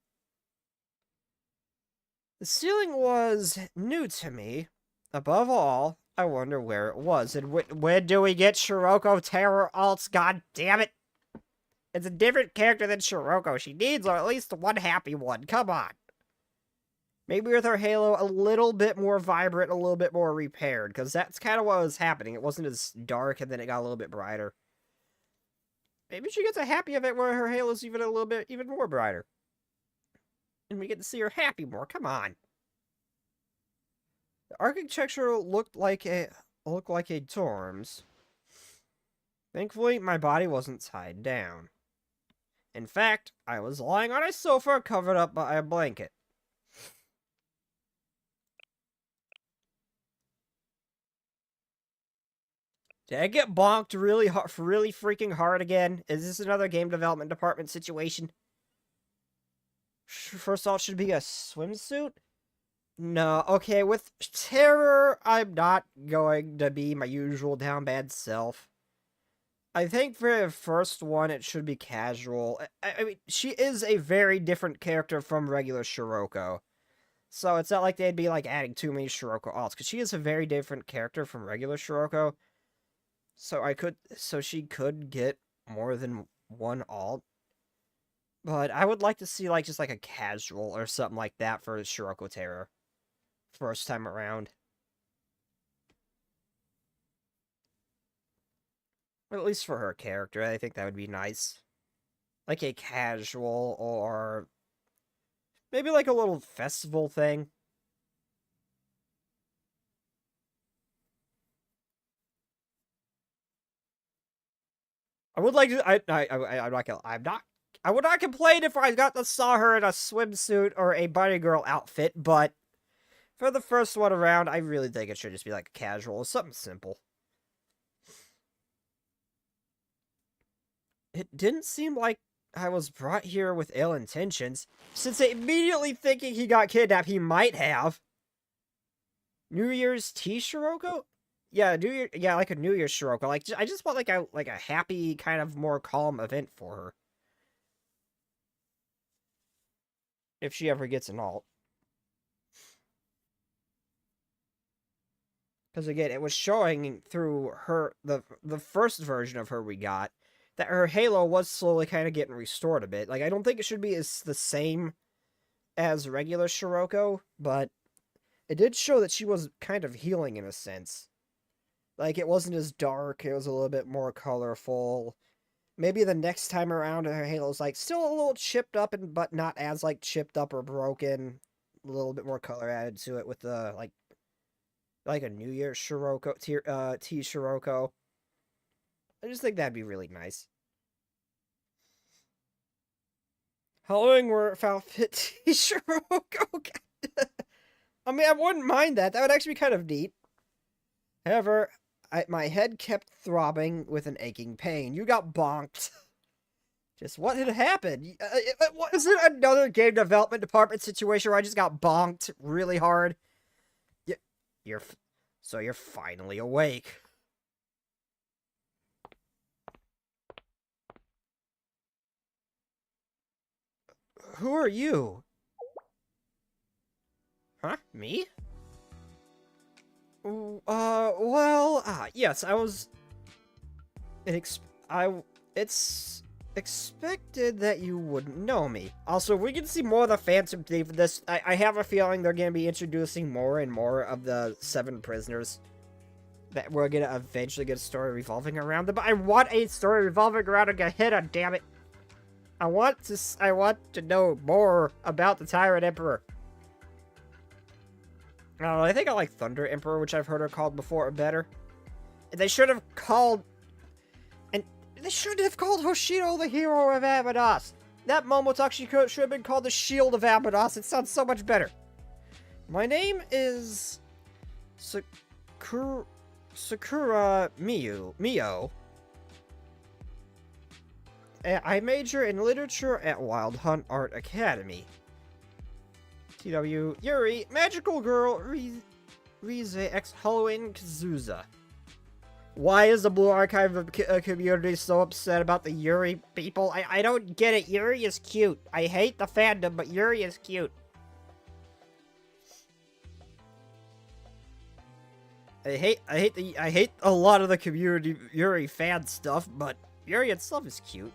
The ceiling was new to me. Above all, I wonder where it was. And when do we get Shiroko Terror Alts? God damn it! It's a different character than Shiroko. She needs at least one happy one. Come on. Maybe with her halo a little bit more vibrant, a little bit more repaired. Because that's kind of what was happening. It wasn't as dark and then it got a little bit brighter. Maybe she gets a happy event where her halo's even a little bit, even more brighter. And we get to see her happy more. Come on. The architecture looked like a dorms. Thankfully, my body wasn't tied down. In fact, I was lying on a sofa covered up by a blanket. Did I get bonked really freaking hard again? Is this another game development department situation? First off, should be a swimsuit? No, okay, with Terror, I'm not going to be my usual down bad self. I think for the first one, it should be casual. I mean, she is a very different character from regular Shiroko. So it's not like they'd be, like, adding too many Shiroko alts, because she is a very different character from regular Shiroko. So she could get more than one alt. But I would like to see, like, just, like, a casual or something like that for Shiroko Terror. First time around. At least for her character, I think that would be nice. Like a casual or maybe like a little festival thing. I would like to. I would not complain if I got to saw her in a swimsuit or a bunny girl outfit, but for the first one around, I really think it should just be like a casual, something simple. It didn't seem like I was brought here with ill intentions, since immediately thinking he got kidnapped, he might have. New Year's tea Shiroko? Yeah, like a New Year's Shiroko. Like, I just want like a happy, kind of more calm event for her. If she ever gets an alt. Because again, it was showing through her the first version of her we got that her halo was slowly kind of getting restored a bit. Like, I don't think it should be as the same as regular Shiroko, but it did show that she was kind of healing in a sense. Like, it wasn't as dark, it was a little bit more colorful. Maybe the next time around her halo's like still a little chipped up but not as like chipped up or broken. A little bit more color added to it with the like a New Year's Shiroko T Shiroko. I just think that'd be really nice. Halloween were outfit T Shiroko. I mean, I wouldn't mind that. That would actually be kind of neat. However, my head kept throbbing with an aching pain. You got bonked. Just what had happened? Was it another game development department situation where I just got bonked really hard? So you're finally awake. Who are you? Huh? Me? Yes, I was... It's expected that you wouldn't know me. Also, we can see more of the Phantom Thief in this. I have a feeling they're going to be introducing more and more of the 7 prisoners. That we're going to eventually get a story revolving around them. But I want a story revolving around a Gehenna, damn it. I want to know more about the Tyrant Emperor. I don't know, I think I like Thunder Emperor, which I've heard her called before, better. And they should have called... And they should have called Hoshido the hero of Abydos. That Momotachi should have been called the Shield of Abydos. It sounds so much better. My name is... Sakura Mio. I major in literature at Wild Hunt Art Academy. TW Yuri, Magical Girl, Rize X Halloween Kazuza. Why is the Blue Archive community so upset about the Yuri people? I don't get it. Yuri is cute. I hate the fandom, but Yuri is cute. I hate a lot of the community Yuri fan stuff, but Yuri itself is cute.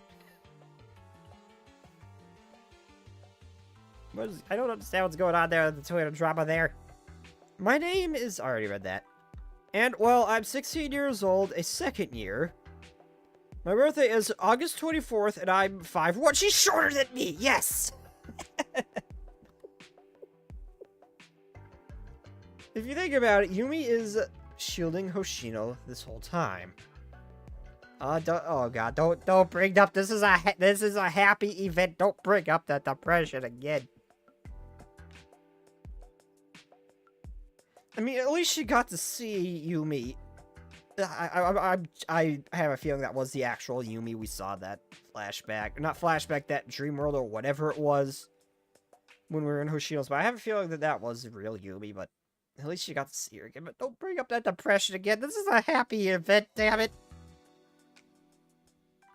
I don't understand what's going on there, the Twitter drama there. My name is... I already read that. And, well, I'm 16 years old, a second year. My birthday is August 24th, and I'm 5'1". She's shorter than me! Yes! If you think about it, Yumi is shielding Hoshino this whole time. Oh god, don't bring up, this is a happy event, don't bring up the depression again. I mean, at least she got to see Yumi. I have a feeling that was the actual Yumi we saw that flashback. Not flashback, that dream world or whatever it was when we were in Hoshino's. But I have a feeling that that was the real Yumi, but at least she got to see her again. But don't bring up that depression again. This is a happy event, damn it.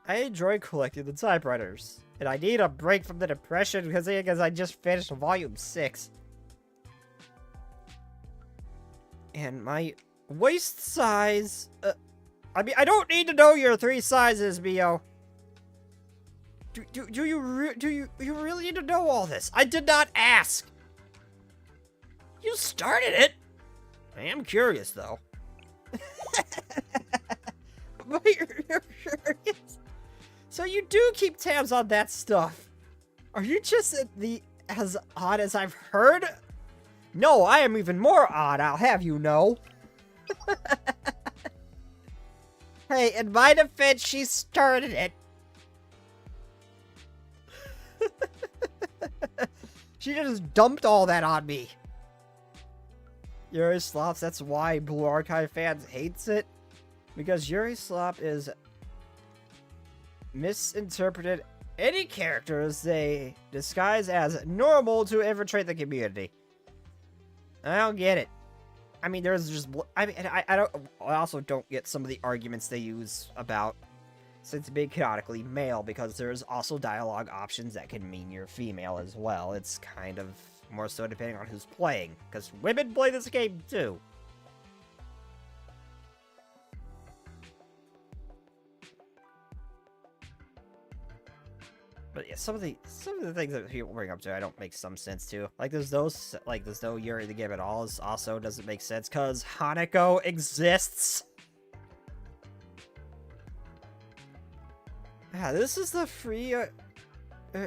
I enjoy collecting the typewriters. And I need a break from the depression because I just finished volume 6. And my waist size... I mean, I don't need to know your 3 sizes, Mio. Do you really need to know all this? I did not ask. You started it. I am curious, though. But you're curious. So you do keep tabs on that stuff. Are you just as odd as I've heard? No, I am even more odd, I'll have you know. Hey, in my defense, she started it. She just dumped all that on me. Yuri Slops, that's why Blue Archive fans hates it. Because Yuri Slop is misinterpreted any characters they disguise as normal to infiltrate the community. I don't get it. I mean, there's just... I also don't get some of the arguments they use about since being canonically male, because there's also dialogue options that can mean you're female as well. It's kind of more so depending on who's playing, because women play this game too. But yeah, some of the things that people bring up to, I don't make some sense to. Like there's no Yuri the game at all. This also doesn't make sense because Hanako exists. Yeah, this is the free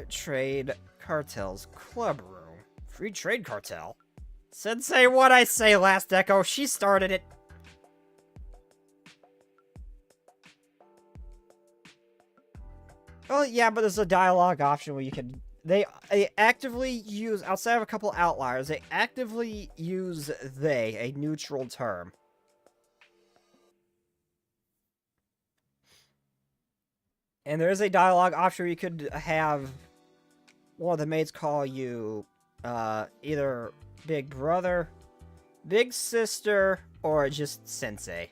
trade cartel's club room. Free trade cartel. Sensei, what I say last echo? She started it. Oh, yeah, but there's a dialogue option where you can... They actively use, outside of a couple outliers, they actively use they, a neutral term. And there is a dialogue option where you could have one of the maids call you either Big Brother, Big Sister, or just Sensei.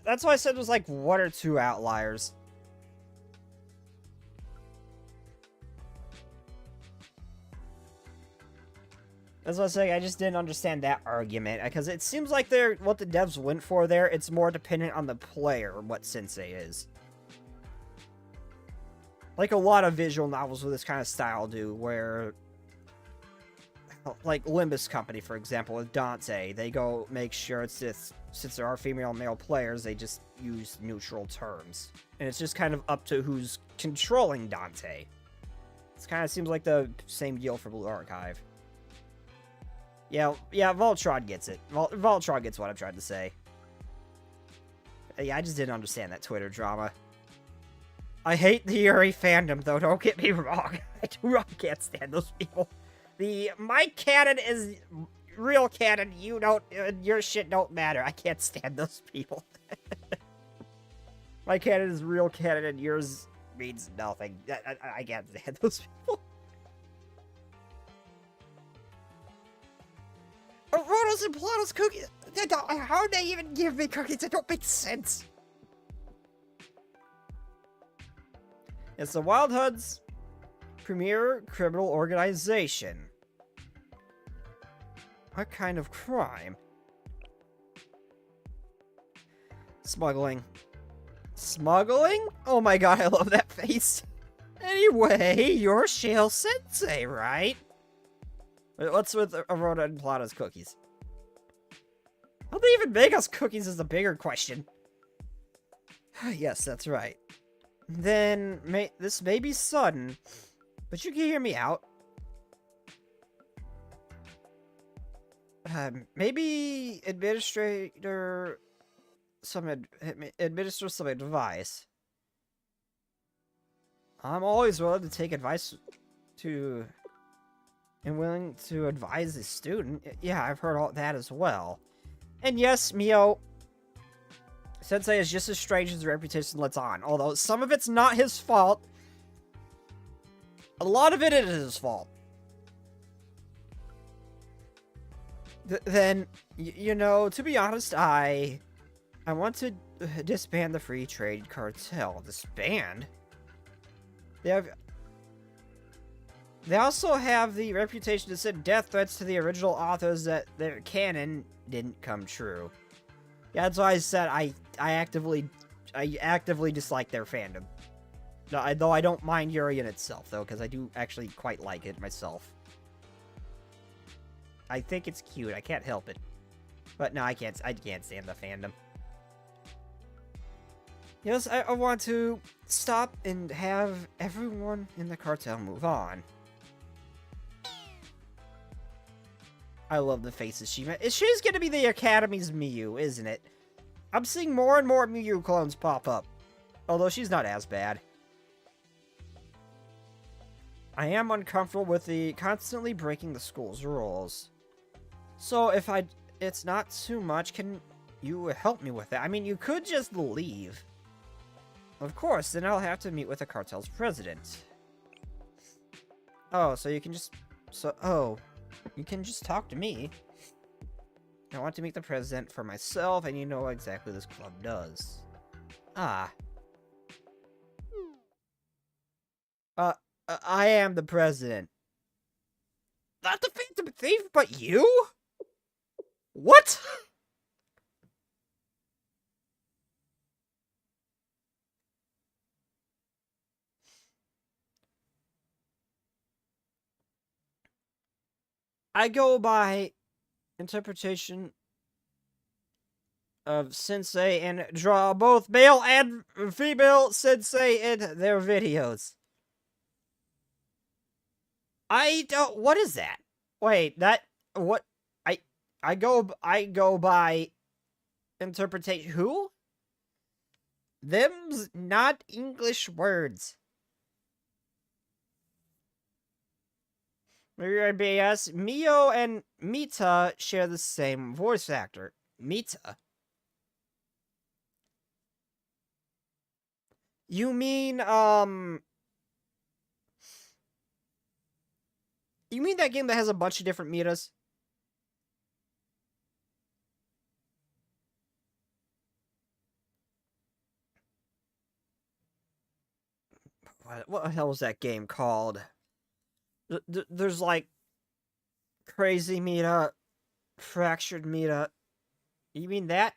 That's why I said it was like 1 or 2 outliers. That's what I was saying, I just didn't understand that argument, because it seems like what the devs went for there, it's more dependent on the player, what Sensei is. Like a lot of visual novels with this kind of style do, where... Like Limbus Company, for example, with Dante, they go make sure it's just, since there are female and male players, they just use neutral terms. And it's just kind of up to who's controlling Dante. It kind of seems like the same deal for Blue Archive. Yeah, Voltron gets it. Voltron gets what I'm trying to say. Yeah, I just didn't understand that Twitter drama. I hate the Yuri fandom, though, don't get me wrong. I can't stand those people. My canon is real canon, your shit don't matter. I can't stand those people. My canon is real canon and yours means nothing. I can't stand those people. Rotos and Plato's cookies, how they even give me cookies? That don't make sense. It's the Wild Hunt's premier criminal organization. What kind of crime? Smuggling. Smuggling? Oh my god, I love that face. Anyway, you're Shale Sensei, right? What's with Aurora and Plata's cookies? How'd they even make us cookies is the bigger question. Yes, that's right. Then, this may be sudden, but you can hear me out. Maybe administer some advice. I'm always willing to take advice and willing to advise a student. Yeah, I've heard all that as well. And yes, Mio, Sensei is just as strange as the reputation lets on. Although some of it's not his fault, a lot of it is his fault. Then, you know, to be honest, I want to disband the free trade cartel. Disband? They also have the reputation to send death threats to the original authors that their canon didn't come true. Yeah, that's why I said I actively dislike their fandom. Though I don't mind Yuri in itself, though, because I do actually quite like it myself. I think it's cute. I can't help it. But no, I can't stand the fandom. Yes, I want to stop and have everyone in the cartel move on. I love the faces she made. She's gonna be the Academy's Miyu, isn't it? I'm seeing more and more Miyu clones pop up. Although she's not as bad. I am uncomfortable with the constantly breaking the school's rules. So if it's not too much, can you help me with it? I mean, you could just leave. Of course, then I'll have to meet with the cartel's president. Oh, so you can just... you can just talk to me. I want to meet the president for myself, and you know exactly what this club does. Ah. I am the president. Not the Phantom Thief, but you? What? I go by interpretation of Sensei and draw both male and female Sensei in their videos. I don't... What is that? Wait, what... I go by interpretation... Who? Them's not English words. Yes, Mio and Mita share the same voice actor. Mita? You mean, You mean that game that has a bunch of different Mitas? What the hell was that game called? There's like Crazy Mita, Fractured Mita. You mean that?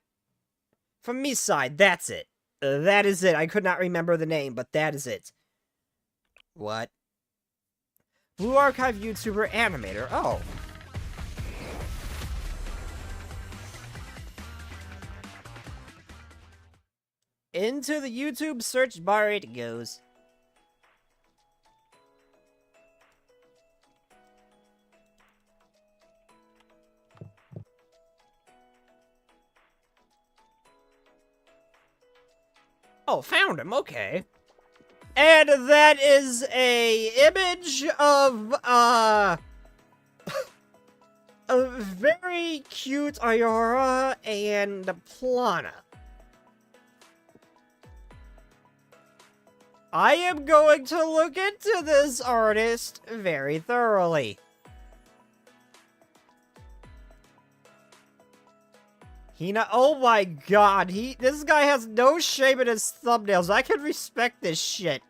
From me side, that's it. That is it. I could not remember the name, but that is it. What? Blue Archive YouTuber Animator. Oh. Into the YouTube search bar it goes. Oh, found him, okay. And that is a image of, a very cute Ayora and Plana. I am going to look into this artist very thoroughly. Oh my god, this guy has no shame in his thumbnails. I can respect this shit.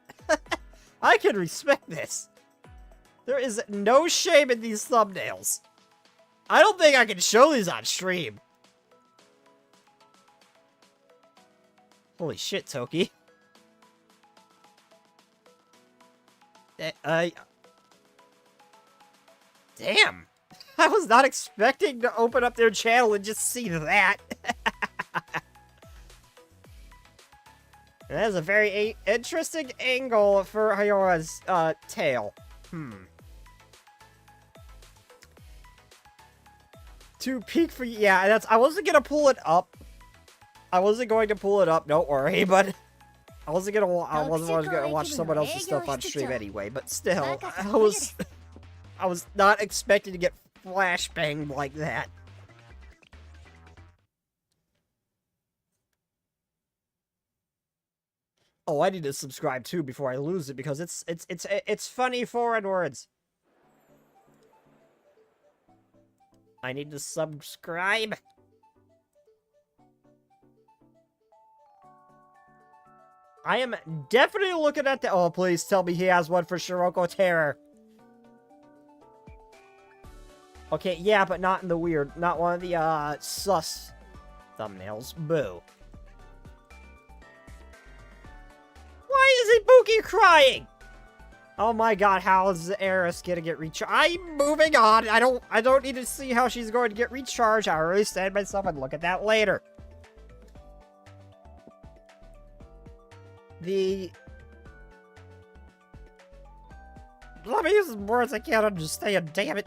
I can respect this. There is no shame in these thumbnails. I don't think I can show these on stream. Holy shit, Toki. Damn. I was not expecting to open up their channel and just see that. That is a very interesting angle for Hayora's tail. To peek for yeah, I wasn't gonna pull it up. I wasn't going to pull it up, don't worry, but I wasn't gonna watch someone else's stuff on stream anyway, but still, I was not expecting to get flashbanged like that. Oh, I need to subscribe too before I lose it because it's funny foreign words. I need to subscribe. I am definitely looking at the- oh, please tell me he has one for Shiroko Terror. Okay, yeah, but not in the weird, not one of the, sus thumbnails. Boo. Why is Ibuki crying? Oh my god, how is Eris gonna get recharged? I'm moving on. I don't need to see how she's going to get recharged. I'll really stand myself and look at that later. Let me use words I can't understand, damn it.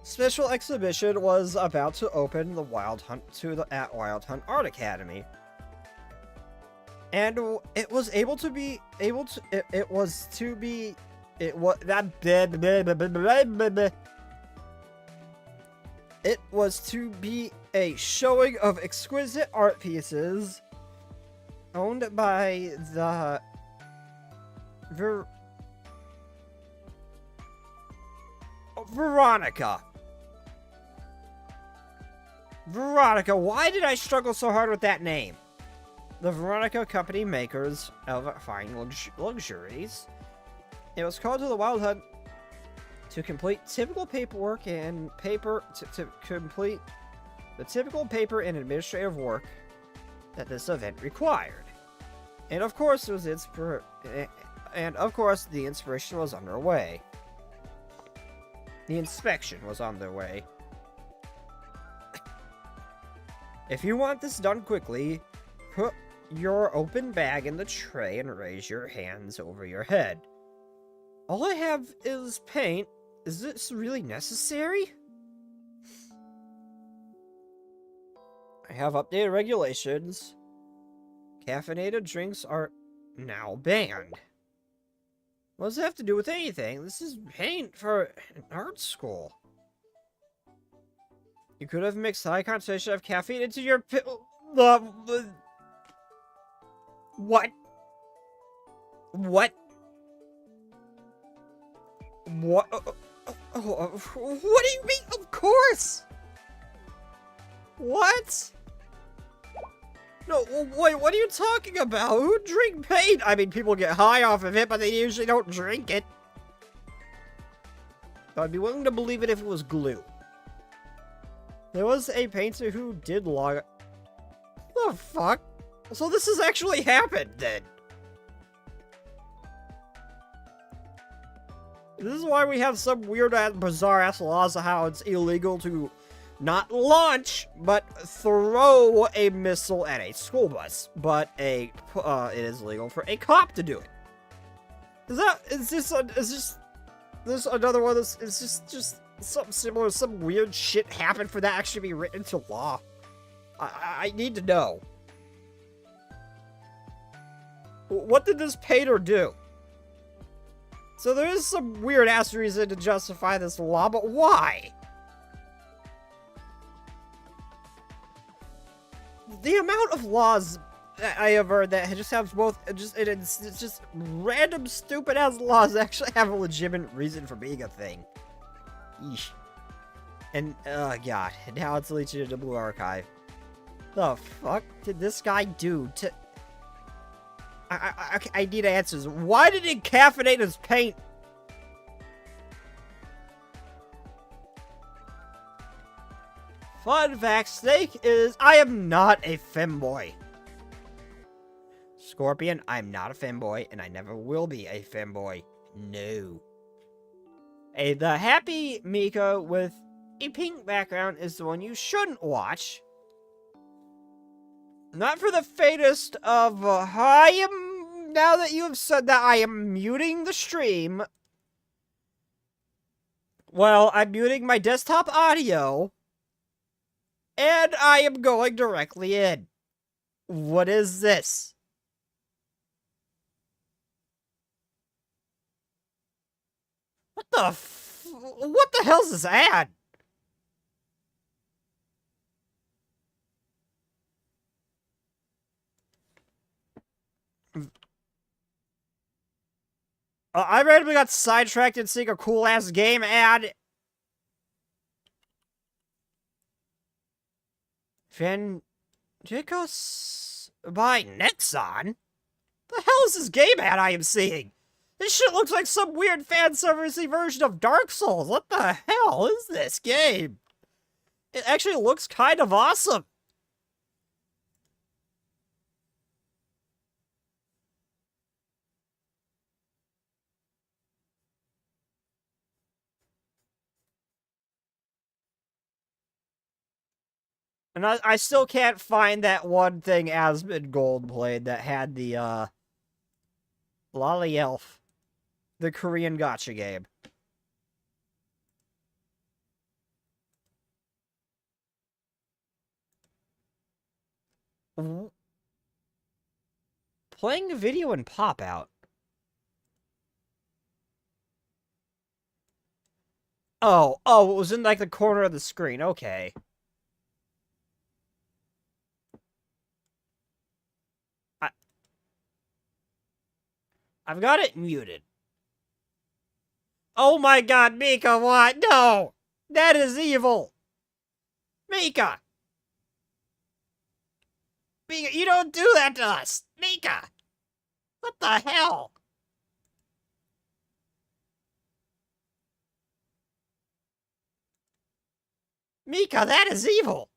Special exhibition was about to open the Wild Hunt at Wild Hunt Art Academy. And it was to be a showing of exquisite art pieces owned by the Veronica, why did I struggle so hard with that name? The Veronica Company, makers of fine luxuries. It was called to the Wild Hunt to complete typical paperwork and to complete the typical paper and administrative work that this event required. And of course, the inspiration was underway. The inspection was on the way. If you want this done quickly, put your open bag in the tray and raise your hands over your head. All I have is paint. Is this really necessary? I have updated regulations. Caffeinated drinks are now banned. What does it have to do with anything? This is paint for an art school. You could have mixed high concentration of caffeine into your what? What? What? What do you mean? Of course! What? No, wait, what are you talking about? Who drink paint? I mean, people get high off of it, but they usually don't drink it. I'd be willing to believe it if it was glue. There was a painter who did log... The fuck? So this has actually happened, then. This is why we have some weird-ass, bizarre-ass laws of how it's illegal to not launch, but throw a missile at a school bus. But it is legal for a cop to do it. Is this another one? Is just something similar? Some weird shit happened for that actually be written into law? I need to know. What did this painter do? So there is some weird-ass reason to justify this law, but why? The amount of laws that I have heard that just have both, it's just random stupid-ass laws that actually have a legitimate reason for being a thing. Eesh. And, god, now it's leeching into Blue Archive. The fuck did this guy do to... I need answers. Why did he caffeinate his paint? Fun fact, Snake is... I am not a femboy. Scorpion, I'm not a femboy, and I never will be a femboy. No. The Happy Mika with A pink background is the one you shouldn't watch. Not for the faintest of, now that you have said that, I am muting the stream. Well, I'm muting my desktop audio. And I am going directly in. What is this? What the hell's this ad? I randomly got sidetracked and seeing a cool-ass game ad. Vangicos by Nexon? The hell is this game ad I am seeing? This shit looks like some weird fan servicey version of Dark Souls. What the hell is this game? It actually looks kind of awesome. And I still can't find that one thing Asmongold played that had the, Lolly Elf. The Korean gacha game. Playing a video and pop out. Oh, it was in, like, the corner of the screen. Okay. I've got it muted. Oh my god, Mika, what? No! That is evil! Mika! Mika, you don't do that to us! Mika! What the hell? Mika, that is evil!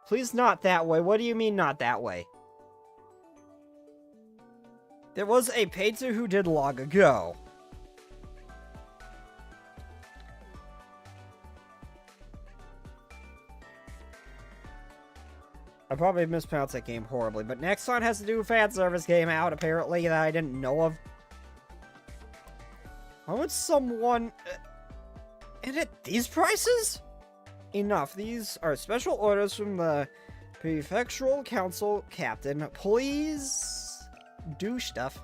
Please not that way. What do you mean not that way? There was a painter who did long ago. I probably mispronounced that game horribly, but Nexon has a new fan service game out, apparently, that I didn't know of. Why would someone... and at these prices? Enough. These are special orders from the Prefectural Council Captain. Please do stuff.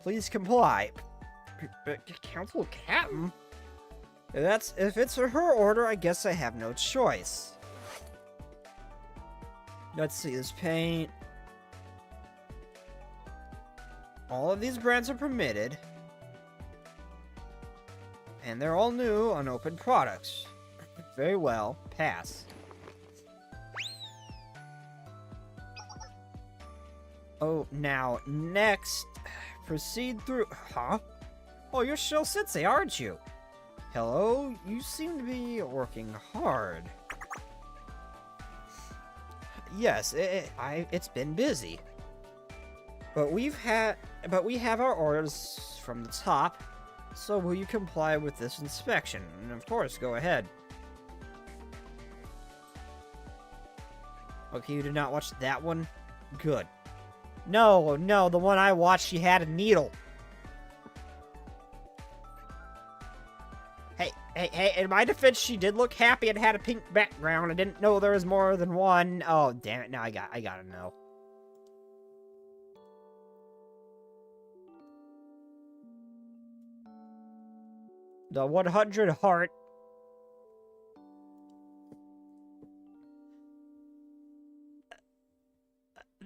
Please comply. Council Captain? If it's her order, I guess I have no choice. Let's see this paint. All of these brands are permitted. And they're all new, unopened products. Very well. Pass. Oh, now, next, proceed through... Huh? Oh, you're Shell Sensei, aren't you? Hello? You seem to be working hard. Yes, it's been busy. But we have our orders from the top, so will you comply with this inspection? And of course, go ahead. Okay, you did not watch that one? Good. No, the one I watched, she had a needle. Hey, in my defense, she did look happy and had a pink background. I didn't know there was more than one. Oh, damn it, now I gotta know. The 100 heart.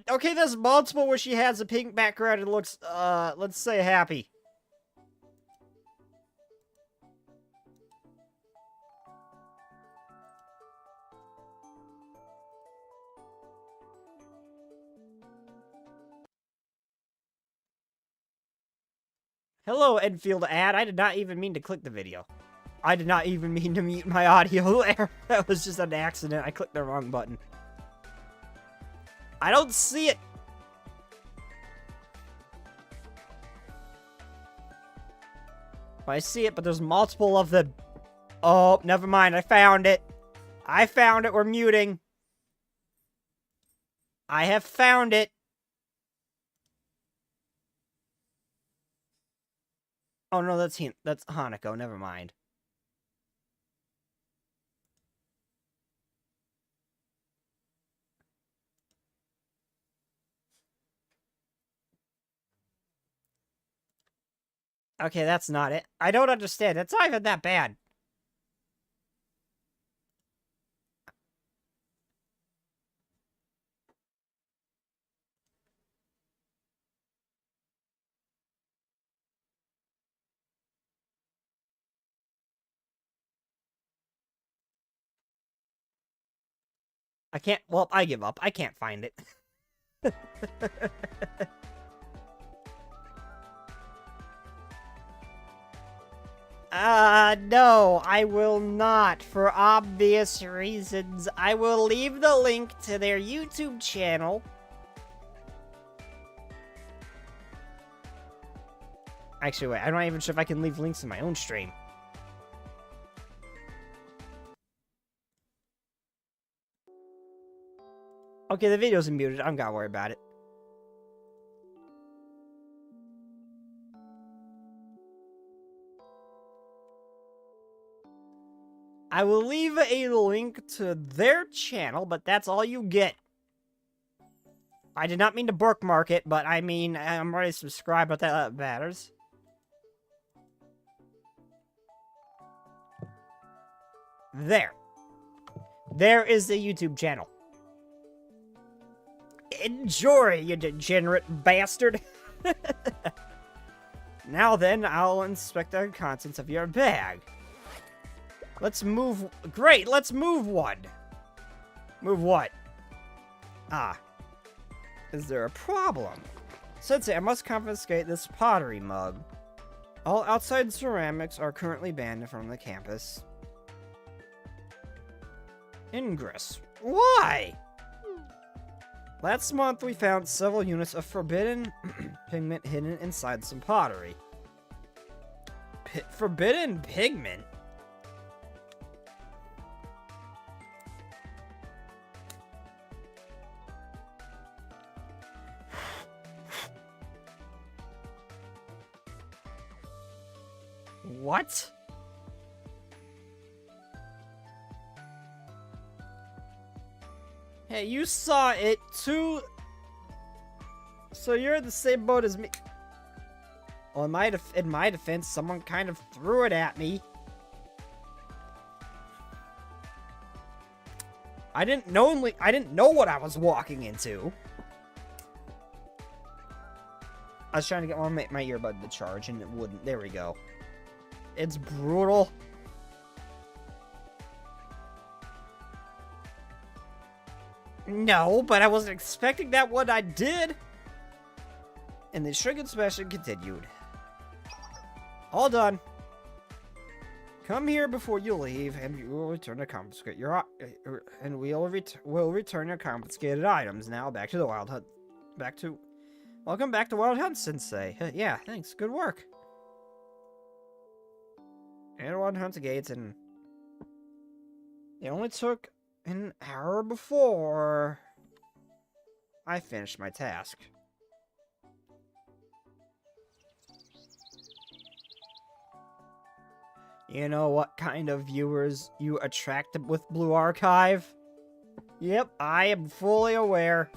Okay, there's multiple where she has a pink background and looks, let's say happy. Hello, Enfield ad. I did not even mean to click the video. I did not even mean to mute my audio there. That was just an accident. I clicked the wrong button. I don't see it. I see it, but there's multiple of the... Oh, never mind. I found it. I found it. We're muting. I have found it. Oh, no, that's Hanako. Never mind. Okay, that's not it. I don't understand. It's not even that bad. I can't... Well, I give up. I can't find it. No, I will not, for obvious reasons. I will leave the link to their YouTube channel. Actually, wait, I'm not even sure if I can leave links in my own stream. Okay, the video's muted. I'm gonna worry about it. I will leave a link to their channel, but that's all you get. I did not mean to bookmark it, but I mean, I'm already subscribed, but that matters. There. There is the YouTube channel. Enjoy, you degenerate bastard. Now then, I'll inspect the contents of your bag. Let's move... Great, let's move one. Move what? Ah. Is there a problem? Sensei, I must confiscate this pottery mug. All outside ceramics are currently banned from the campus. Ingress. Why? Last month, we found several units of forbidden pigment hidden inside some pottery. Forbidden pigment? What? Hey, you saw it too. So you're in the same boat as me. Well, in my defense, someone kind of threw it at me. I didn't know what I was walking into. I was trying to get my earbud to charge and it wouldn't. There we go. It's brutal. No, but I wasn't expecting that when I did. And the shrink inspection continued. All done. Come here before you leave, and you will return to confiscate your and we'll return your confiscated items. Now back to the Wild Hunt. Welcome back to Wild Hunt, Sensei. Yeah, thanks. Good work. And Wild Hunt gates, and it only took an hour before I finished my task. You know what kind of viewers you attract with Blue Archive? Yep, I am fully aware.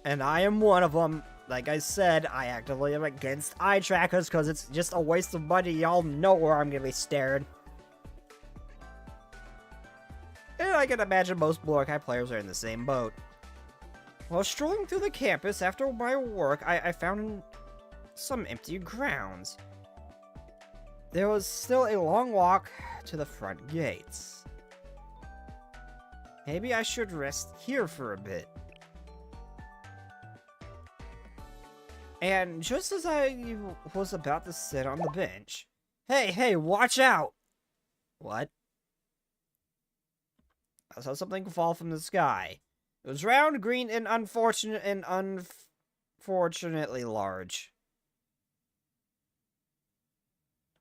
And I am one of them. Like I said, I actively am against eye trackers because it's just a waste of money. Y'all know where I'm gonna be staring. And I can imagine most Blue Archive players are in the same boat. While strolling through the campus after my work, I found some empty grounds. There was still a long walk to the front gates. Maybe I should rest here for a bit. And just as I was about to sit on the bench... Hey, watch out! What? I saw something fall from the sky. It was round, green, and unfortunately large.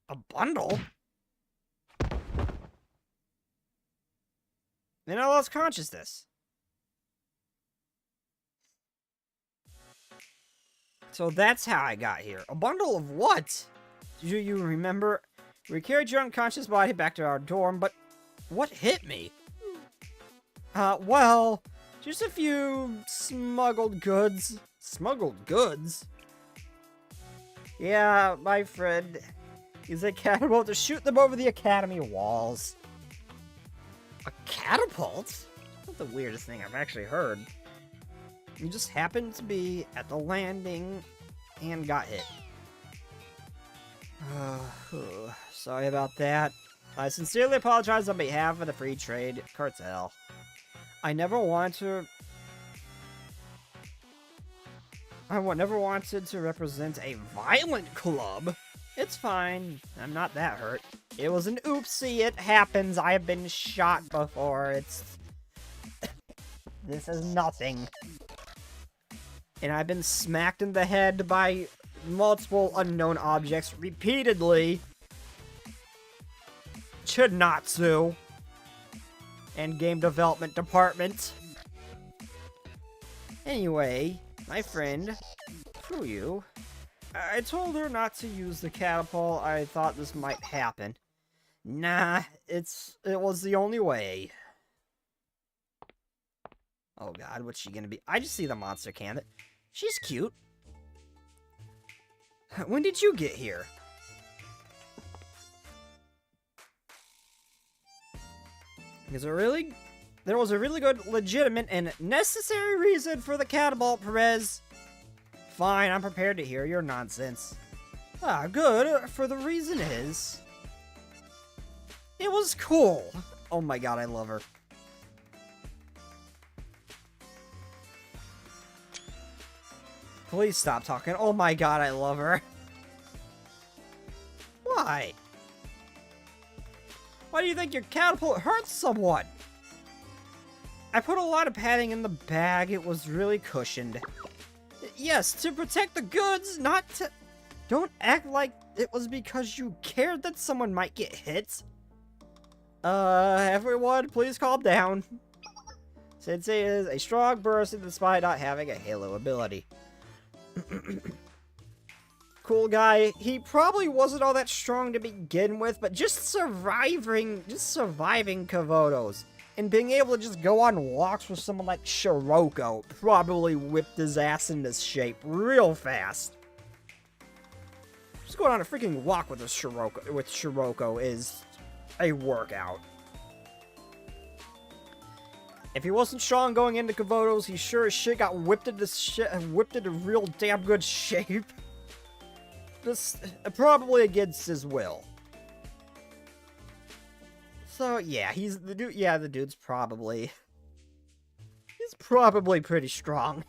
A bundle? Then I lost consciousness. So that's how I got here. A bundle of what? Do you remember? We carried your unconscious body back to our dorm, but what hit me? Well, just a few smuggled goods. Smuggled goods? Yeah, my friend. He's a catapult to shoot them over the academy walls. A catapult? That's the weirdest thing I've actually heard. You just happened to be at the landing and got hit. Sorry about that. I sincerely apologize on behalf of the Free Trade Cartel. I never wanted to represent a violent club. It's fine. I'm not that hurt. It was an oopsie. It happens. I've been shot before. This is nothing. And I've been smacked in the head by multiple unknown objects repeatedly. Chinatsu. And game development department. Anyway, my friend, Fuyu, I told her not to use the catapult. I thought this might happen. Nah, it was the only way. Oh god, what's she gonna be? I just see the monster can. She's cute. When did you get here? There was a really good, legitimate, and necessary reason for the catapult, Perez. Fine, I'm prepared to hear your nonsense. Good, for the reason is... it was cool. Oh my god, I love her. Please stop talking. Oh my god, I love her. Why? Why do you think your catapult hurts someone? I put a lot of padding in the bag. It was really cushioned. Yes, to protect the goods, not to... Don't act like it was because you cared that someone might get hit. Everyone, please calm down. Sensei is a strong person despite not having a Halo ability. Cool guy. He probably wasn't all that strong to begin with, but just surviving Kavotos and being able to just go on walks with someone like Shiroko probably whipped his ass into shape real fast. Just going on a freaking walk with Shiroko is a workout. If he wasn't strong going into Kavotos, he sure as shit got whipped into real damn good shape. Just probably against his will. So yeah, the dude's probably pretty strong.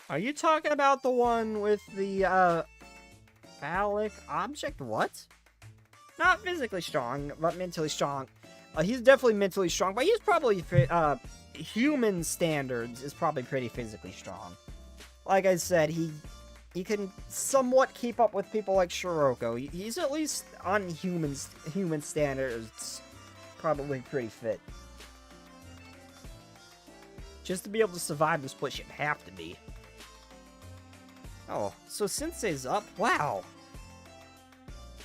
Are you talking about the one with the phallic object? What? Not physically strong, but mentally strong. He's definitely mentally strong, but he's probably, human standards, is probably pretty physically strong. Like I said, he can somewhat keep up with people like Shiroko. He's at least on human standards, probably pretty fit. Just to be able to survive the split, you'd have to be. Oh, so Sensei's up? Wow.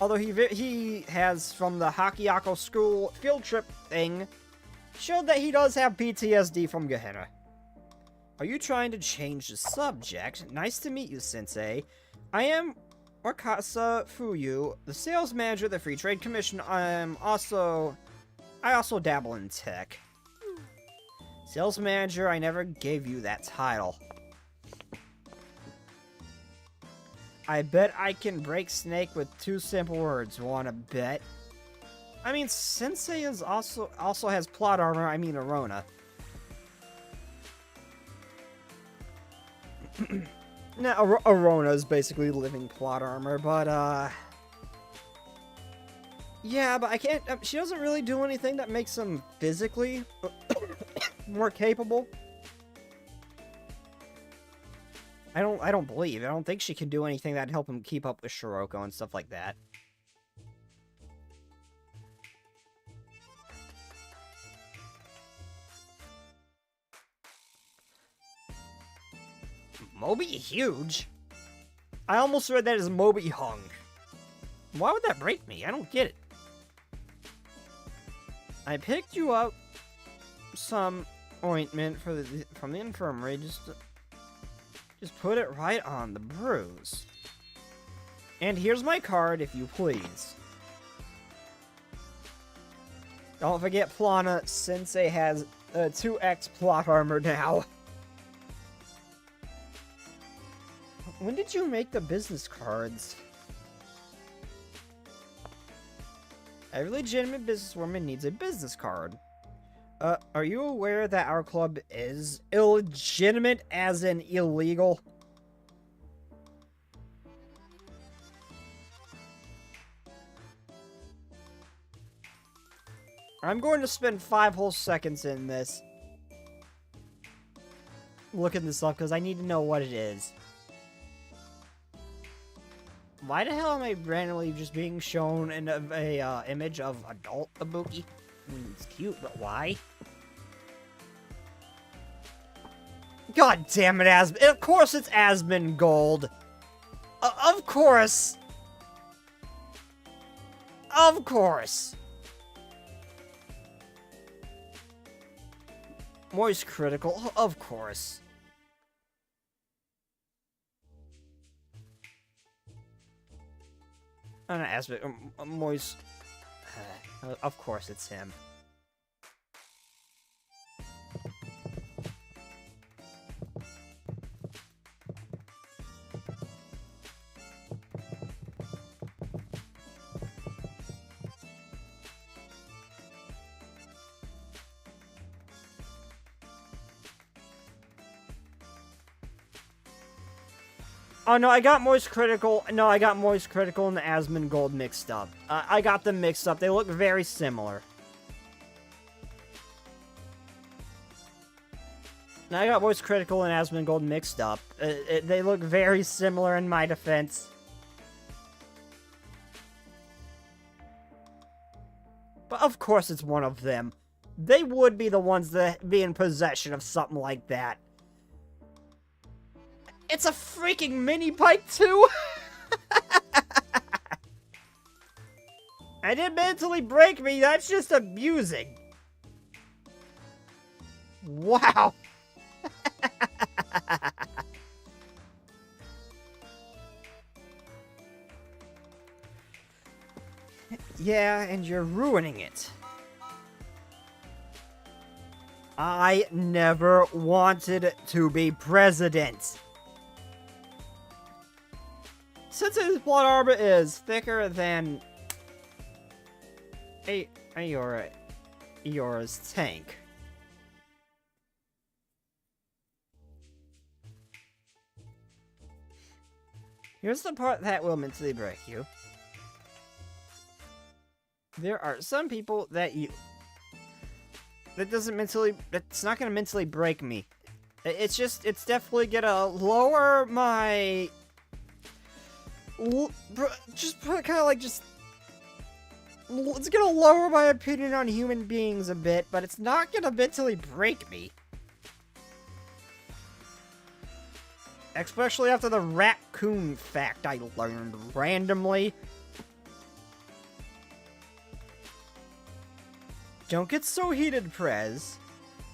Although he has, from the Hakiyako school field trip thing, showed that he does have PTSD from Gehenna. Are you trying to change the subject? Nice to meet you, Sensei. I am Wakasa Fuyu, the sales manager of the Free Trade Commission. I also dabble in tech. Sales manager, I never gave you that title. I bet I can break Snake with 2 simple words. Wanna bet? I mean, Sensei is also has plot armor. I mean, Arona. Now, Arona's basically living plot armor, but, yeah, but I can't... she doesn't really do anything that makes him physically more capable. I don't believe. I don't think she can do anything that'd help him keep up with Shiroko and stuff like that. Moby huge? I almost read that as Moby hung. Why would that break me? I don't get it. I picked you up some ointment from the infirmary. Just put it right on the bruise. And here's my card, if you please. Don't forget, Plana Sensei has 2x plot armor now. When did you make the business cards? Every legitimate businesswoman needs a business card. Are you aware that our club is illegitimate as in illegal? I'm going to spend 5 whole seconds in this. Looking this up, because I need to know what it is. Why the hell am I randomly just being shown in a image of adult Ibuki? I mean, it's cute, but why? God damn it, Asmon. Of course it's Asmongold. Of course. Of course. Moist critical, of course. I'm not Asmon, Moist. Of course it's him. Oh no, I got Moist Critical. No, I got Moist Critical and the Asmongold mixed up. I got them mixed up. They look very similar. Now, I got Moist Critical and Asmongold mixed up. They look very similar in my defense. But of course it's one of them. They would be the ones that be in possession of something like that. It's a freaking mini bike too! I didn't mentally break me, that's just abusing. Wow. Yeah, and you're ruining it. I never wanted to be president. Since his plot armor is thicker than Eora's tank. Here's the part that will mentally break you. There are some people that's not gonna mentally break me. It's definitely gonna lower my... it's gonna lower my opinion on human beings a bit, but it's not gonna mentally break me. Especially after the raccoon fact I learned randomly. Don't get so heated, Prez.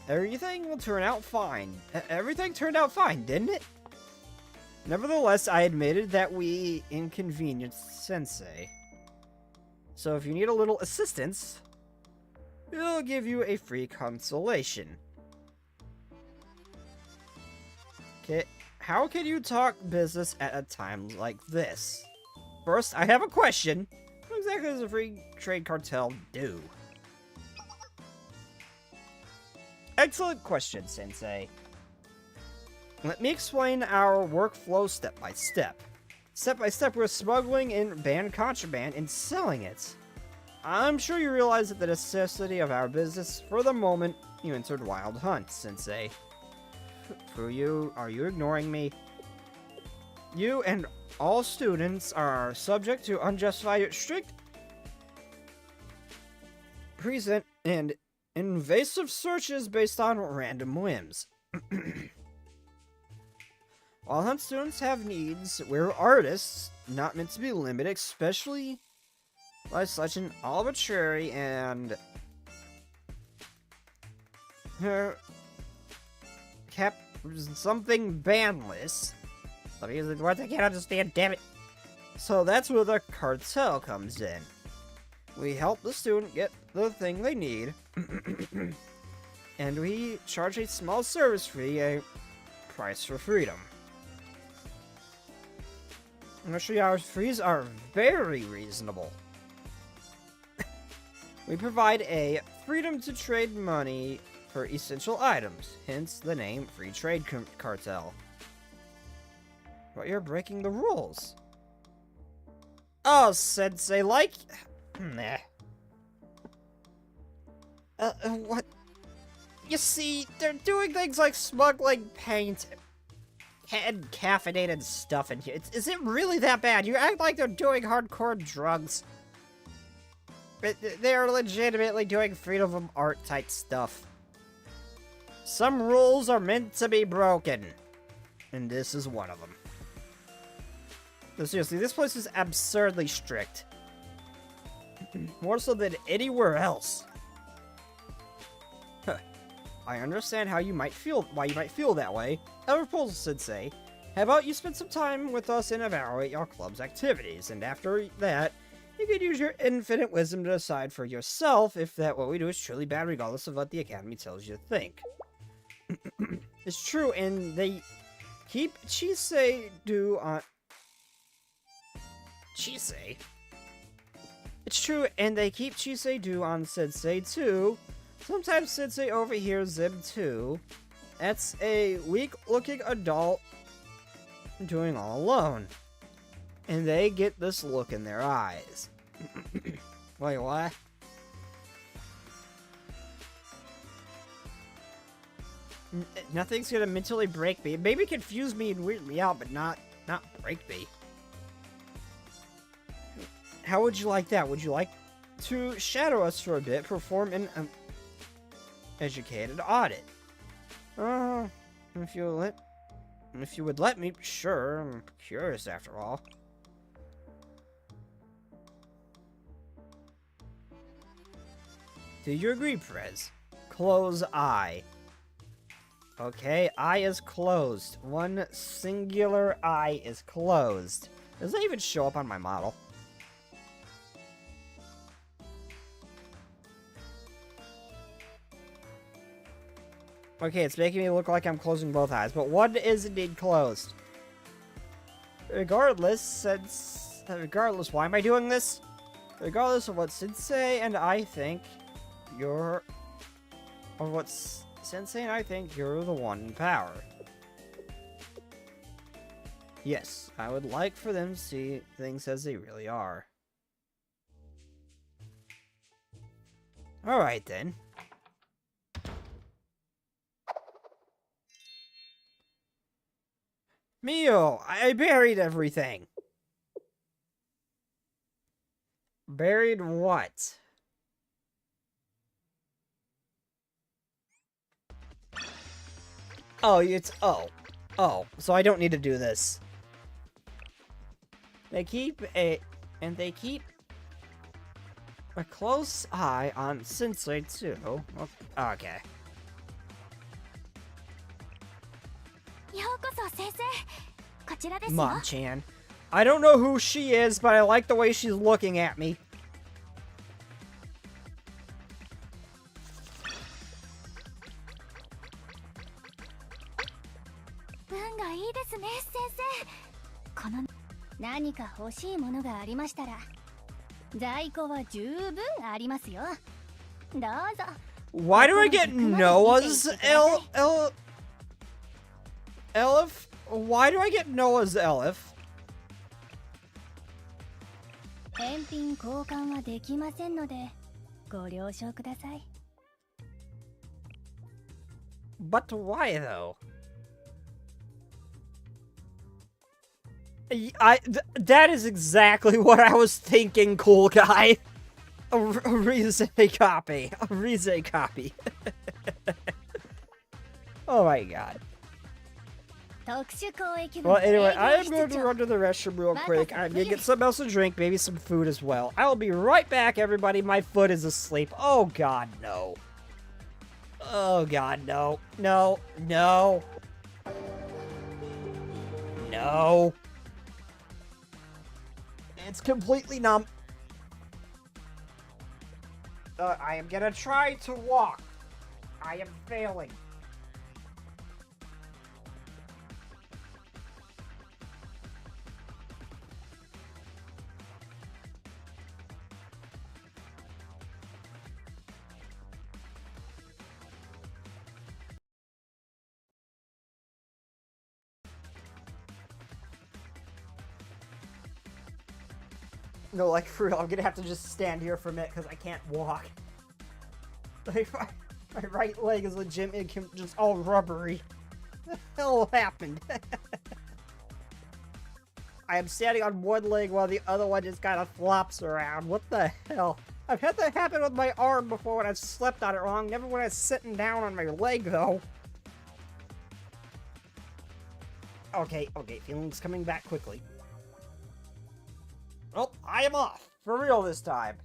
Everything will turn out fine. Everything turned out fine, didn't it? Nevertheless, I admitted that we inconvenienced Sensei. So if you need a little assistance, we'll give you a free consolation. Okay, how can you talk business at a time like this? First, I have a question. What exactly does a free trade cartel do? Excellent question, Sensei. Let me explain our workflow step by step. Step by step, we're smuggling in banned contraband and selling it. I'm sure you realize that the necessity of our business. For the moment, you entered Wild Hunt, Sensei. Are you ignoring me? You and all students are subject to unjustified, strict, present, and invasive searches based on random whims. While Hunt students have needs, we're artists, not meant to be limited, especially by such an arbitrary and something bandless. Let me use the words I can't understand, damn it. So that's where the cartel comes in. We help the student get the thing they need, and we charge a small service fee, a price for freedom. Actually, our fees are very reasonable. We provide a freedom to trade money for essential items, hence the name Free Trade Cartel. But you're breaking the rules. Oh, Sensei, like... Nah. What? You see, they're doing things like smuggling paint and caffeinated stuff in here. Is it really that bad? You act like they're doing hardcore drugs. But they're legitimately doing freedom of art type stuff. Some rules are meant to be broken. And this is one of them. No, seriously, this place is absurdly strict. More so than anywhere else. I understand why you might feel that way. However, proposal Sensei, how about you spend some time with us and evaluate your club's activities, and after that, you can use your infinite wisdom to decide for yourself if that what we do is truly bad, regardless of what the Academy tells you to think. It's true, and they keep Chisei do on... Chisei? It's true, and they keep Chisei do on Sensei too. Sometimes Sensei overhears them too. That's a weak-looking adult doing all alone. And they get this look in their eyes. Wait, what? Nothing's gonna mentally break me. Maybe confuse me and weird me out, but not break me. How would you like that? Would you like to shadow us for a bit, perform an educated audit? If you would let me, sure. I'm curious after all. Do you agree, Prez? Close eye. Okay, eye is closed. One singular eye is closed. Does that even show up on my model? Okay, it's making me look like I'm closing both eyes, but one is indeed closed. Regardless, why am I doing this? Regardless of what Sensei and I think, you're the one in power. Yes, I would like for them to see things as they really are. Alright then. Mio, I buried everything. Buried what? Oh, oh, so I don't need to do this. They keep a close eye on Sensei too. Okay. Mom-chan. I don't know who she is, but I like the way she's looking at me. Why do I get Noah's Elif? Why do I get Noah's Elif? 返品交換はできませんのでご了承ください。 But why though? That is exactly what I was thinking, cool guy. A Rize copy. A Rize copy. Oh my god. Well, anyway, I am going to run to the restroom real quick. I'm going to get something else to drink, maybe some food as well. I will be right back, everybody. My foot is asleep. Oh god, no. Oh god, no. No. No. No. It's completely numb. I am gonna try to walk. I am failing. No, like, for real, I'm gonna have to just stand here for a minute because I can't walk. Like, my right leg is legit just all rubbery. What the hell happened? I am standing on one leg while the other one just kind of flops around. What the hell? I've had that happen with my arm before when I've slept on it wrong. Never when I was sitting down on my leg, though. Okay, feeling's coming back quickly. Oh, I am off. For real this time.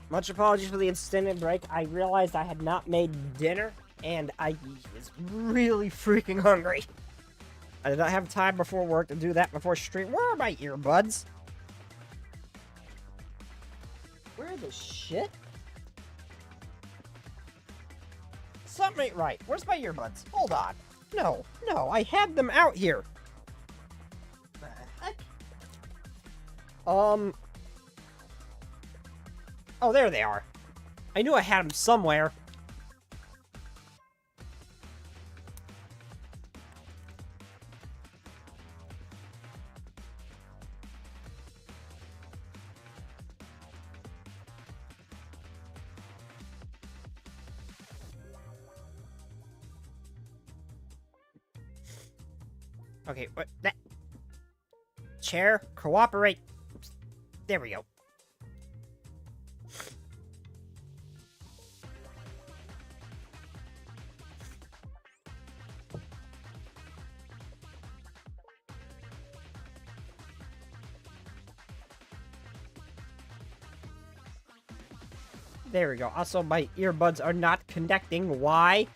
Much apologies for the extended break. I realized I had not made dinner, and I was really freaking hungry. I did not have time before work to do that before stream. Where are my earbuds? Where the shit? Something ain't right. Where's my earbuds? Hold on. No, I had them out here. The heck? Oh, there they are. I knew I had them somewhere. Okay, what? That chair, cooperate. Oops. There we go. There we go. Also, my earbuds are not connecting. Why?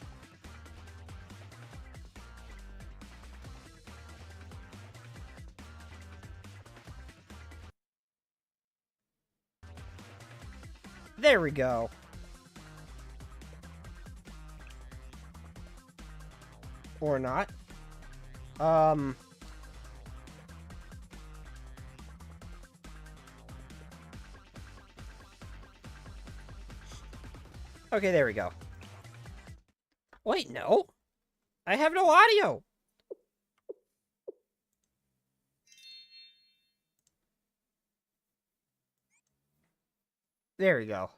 There we go. Or not. Okay, there we go. Wait, no. I have no audio. There we go.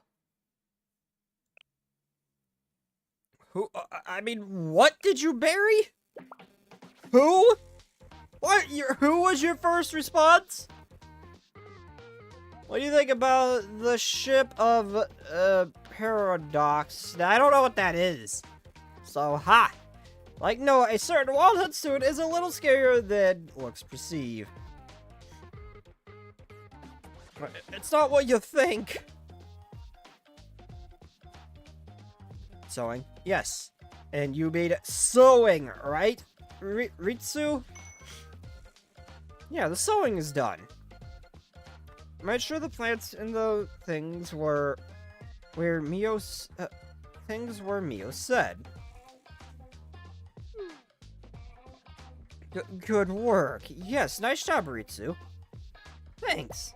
Who? I mean, what did you bury? Who? What? Who was your first response? What do you think about the ship of Paradox? Now, I don't know what that is. So, ha! Like, no, a certain Wild Hunt suit is a little scarier than looks perceived. But it's not what you think. Sewing. Yes. And you made sewing, right? Ritsu? Yeah, the sewing is done. Made sure the plants and the things were where Mio said. Good work. Yes, nice job, Ritsu. Thanks.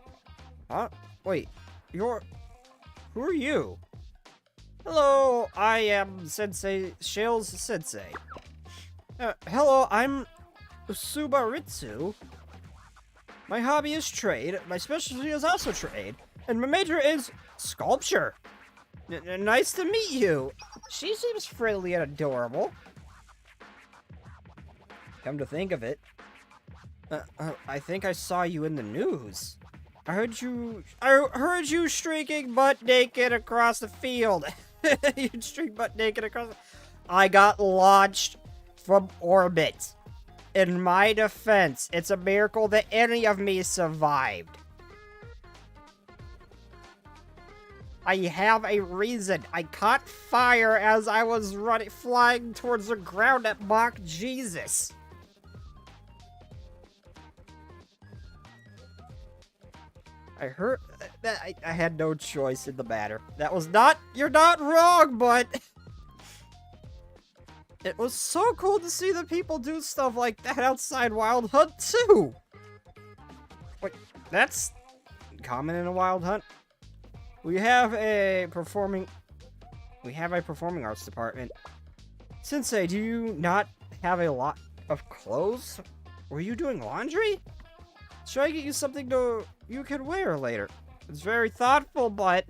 Huh? Wait, who are you? Hello, I am Sensei, Shale's Sensei. Hello, I'm Subaritsu. My hobby is trade, my specialty is also trade, and my major is sculpture. Nice to meet you. She seems friendly and adorable. Come to think of it, I think I saw you in the news. I heard you streaking butt naked across the field. You streak butt naked across. I got launched from orbit. In my defense, it's a miracle that any of me survived. I have a reason. I caught fire as I was flying towards the ground at Mach Jesus. I heard that I had no choice in the matter. That was not, you're not wrong, but it was so cool to see the people do stuff like that outside Wild Hunt too. Wait, that's common in a Wild Hunt. We have a performing arts department. Sensei, do you not have a lot of clothes? Were you doing laundry? Should I get you something you can wear later? It's very thoughtful, but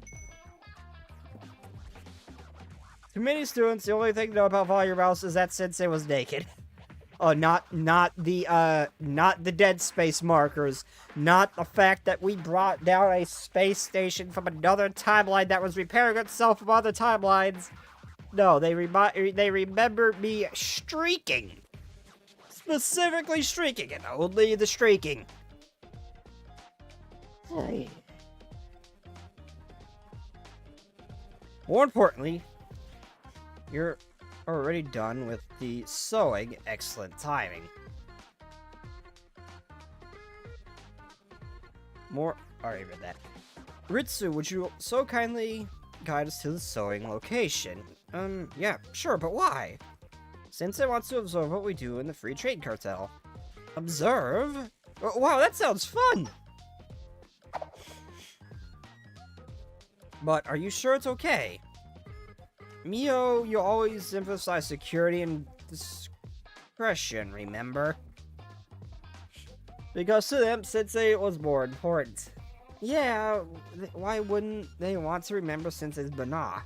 to many students, the only thing to know about Volume Mouse is that Sensei was naked. Oh, not the dead space markers, not the fact that we brought down a space station from another timeline that was repairing itself from other timelines. No, they remember me streaking. Specifically streaking, and only the streaking. More importantly, you're already done with the sewing. Excellent timing. Already read that. Ritsu, would you so kindly guide us to the sewing location? Yeah, sure, but why? Sensei wants to observe what we do in the free trade cartel. Observe? Oh, wow, that sounds fun! But are you sure it's okay? Mio, you always emphasize security and discretion, remember? Because to them, Sensei was more important. Yeah, why wouldn't they want to remember Sensei's Bana?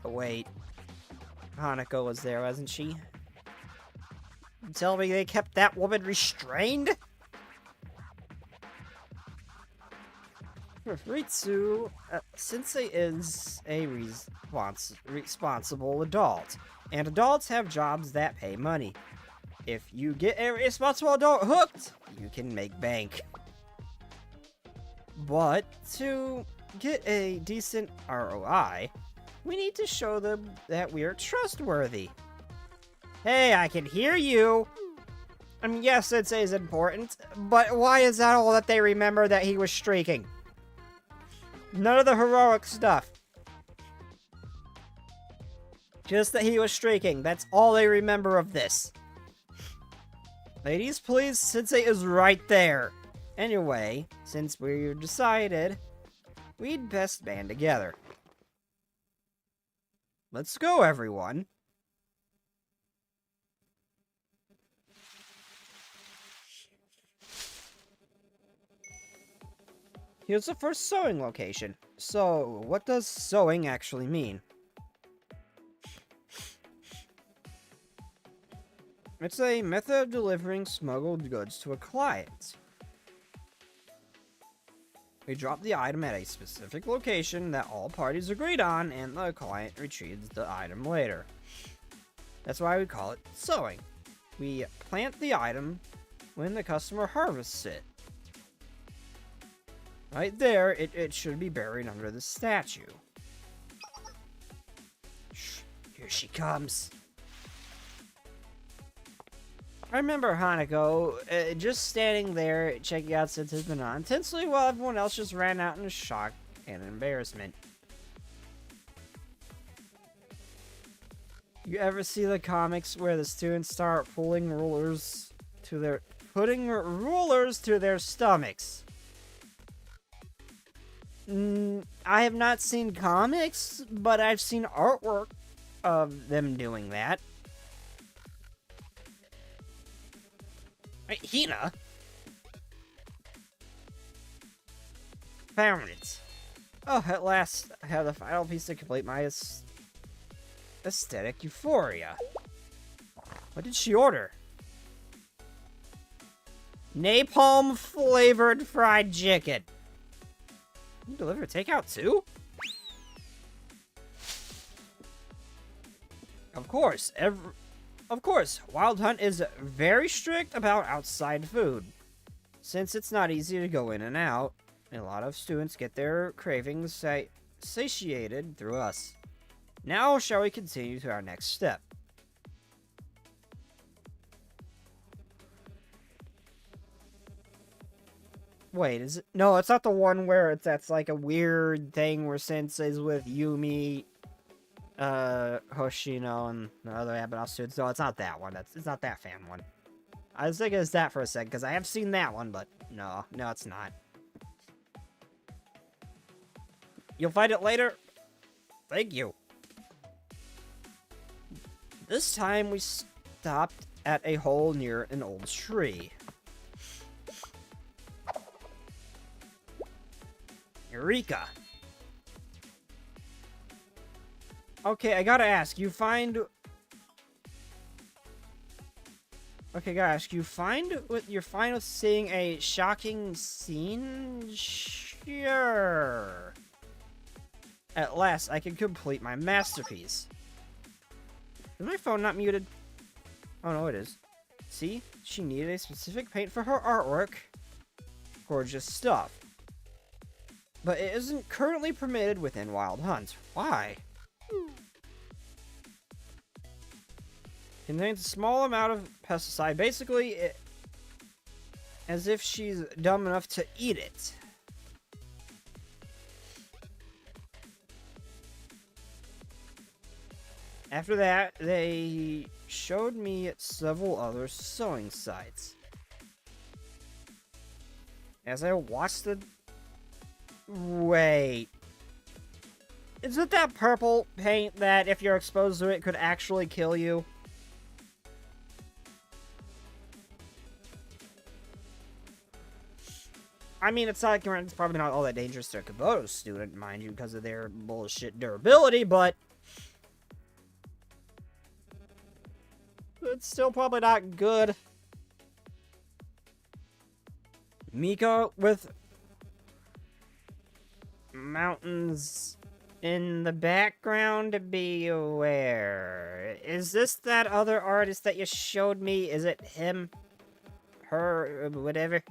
Wait. Hanako was there, wasn't she? You tell me they kept that woman restrained? For Ritsu, Sensei is a responsible adult, and adults have jobs that pay money. If you get a responsible adult hooked, you can make bank. But to get a decent ROI, we need to show them that we are trustworthy. Hey, I can hear you! I mean, yes, Sensei is important, but why is that all that they remember that he was streaking? None of the heroic stuff. Just that he was streaking. That's all they remember of this. Ladies, please, Sensei is right there. Anyway, since we're decided, we'd best band together. Let's go, everyone. Here's the first sewing location. So, what does sewing actually mean? It's a method of delivering smuggled goods to a client. We drop the item at a specific location that all parties agreed on, and the client retrieves the item later. That's why we call it sewing. We plant the item when the customer harvests it. Right there, it should be buried under the statue. Shh, here she comes. I remember Hanako just standing there checking out Sensei's banana intensely while everyone else just ran out in shock and embarrassment. You ever see the comics where the students start putting rulers to their stomachs? I have not seen comics, but I've seen artwork of them doing that. Hina? Found it. Oh, at last, I have the final piece to complete my aesthetic euphoria. What did she order? Napalm flavored fried chicken. You deliver takeout too? Of course, Wild Hunt is very strict about outside food. Since it's not easy to go in and out, a lot of students get their cravings satiated through us. Now, shall we continue to our next step? Wait, is it? No, it's not the one where that's like a weird thing where Sensei's with Yumi, Hoshino, and the other Abigail students. No, it's not that one. It's not that fan one. I was thinking it's that for a second, because I have seen that one, but no, it's not. You'll find it later? Thank you. This time we stopped at a hole near an old tree. Eureka! Okay, I gotta ask, you find with your final seeing a shocking scene? Sure. At last, I can complete my masterpiece. Is my phone not muted? Oh no, it is. See? She needed a specific paint for her artwork. gorgeous stuff. But it isn't currently permitted within Wild Hunt. Why? Contains a small amount of pesticide. Basically, as if she's dumb enough to eat it. After that, they showed me several other sewing sites. As I watched the... Wait. Is it that purple paint that, if you're exposed to it, could actually kill you? I mean, it's probably not all that dangerous to a Komodo student, mind you, because of their bullshit durability, but... it's still probably not good. Miko with mountains in the background, be aware. Is this that other artist that you showed me? Is it him? Her? Whatever.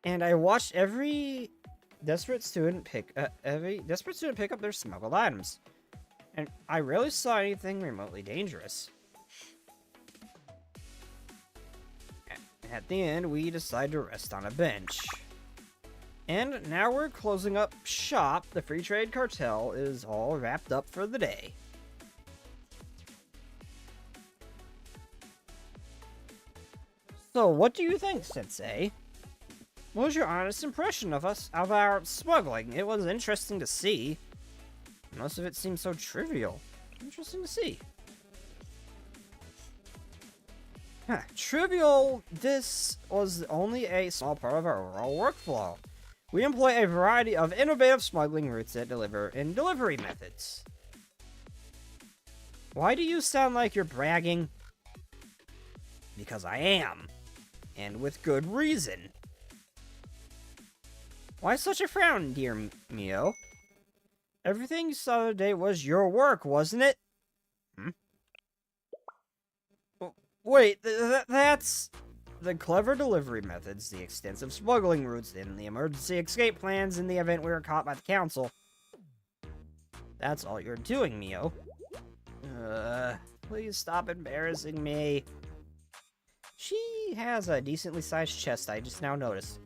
And I watched every desperate student pick up their smuggled items. And I rarely saw anything remotely dangerous. At the end, we decide to rest on a bench. And now we're closing up shop. The free trade cartel is all wrapped up for the day. So, what do you think, Sensei? What was your honest impression of our smuggling? It was interesting to see. Most of it seemed so trivial. Interesting to see. Trivial, this was only a small part of our overall workflow. We employ a variety of innovative smuggling routes that deliver in delivery methods. Why do you sound like you're bragging? Because I am. And with good reason. Why such a frown, dear Mio? Everything you saw the other day was your work, wasn't it? Wait, that's... The clever delivery methods, the extensive smuggling routes, and the emergency escape plans in the event we were caught by the council. That's all you're doing, Mio. Please stop embarrassing me. She has a decently sized chest, I just now noticed.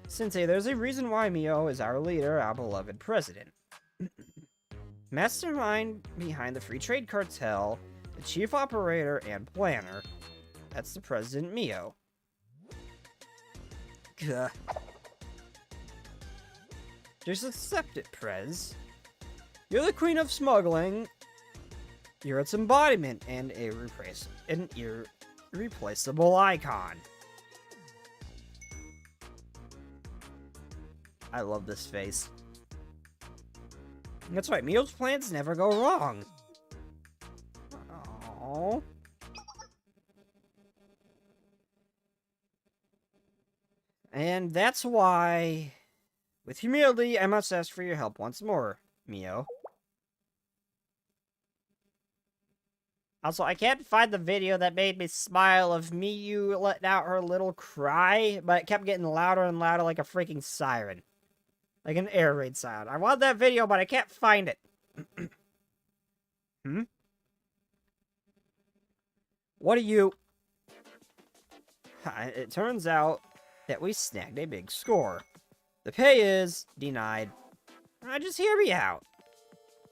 Sensei, there's a reason why Mio is our leader, our beloved president. Mastermind behind the free trade cartel, the chief operator and planner. That's the President Mio. Gah. Just accept it, Prez. You're the queen of smuggling. You're its embodiment and an irreplaceable icon. I love this face. That's right, Mio's plans never go wrong. Aww. And that's why, with humility, I must ask for your help once more, Mio. Also, I can't find the video that made me smile of Miyu letting out her little cry, but it kept getting louder and louder like a freaking siren. Like an air raid sound. I want that video, but I can't find it. What are you... It turns out that we snagged a big score. The pay is denied. Just hear me out.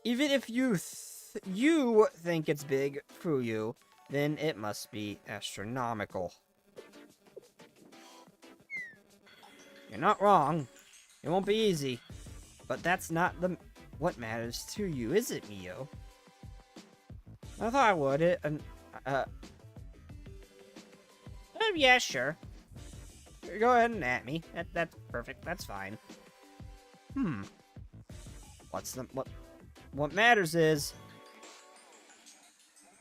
Even if you think it's big for you, then it must be astronomical. You're not wrong. It won't be easy. But that's not what matters to you, is it, Mio? I thought I would. Yeah, sure. Go ahead and at me. That's perfect. That's fine. What matters is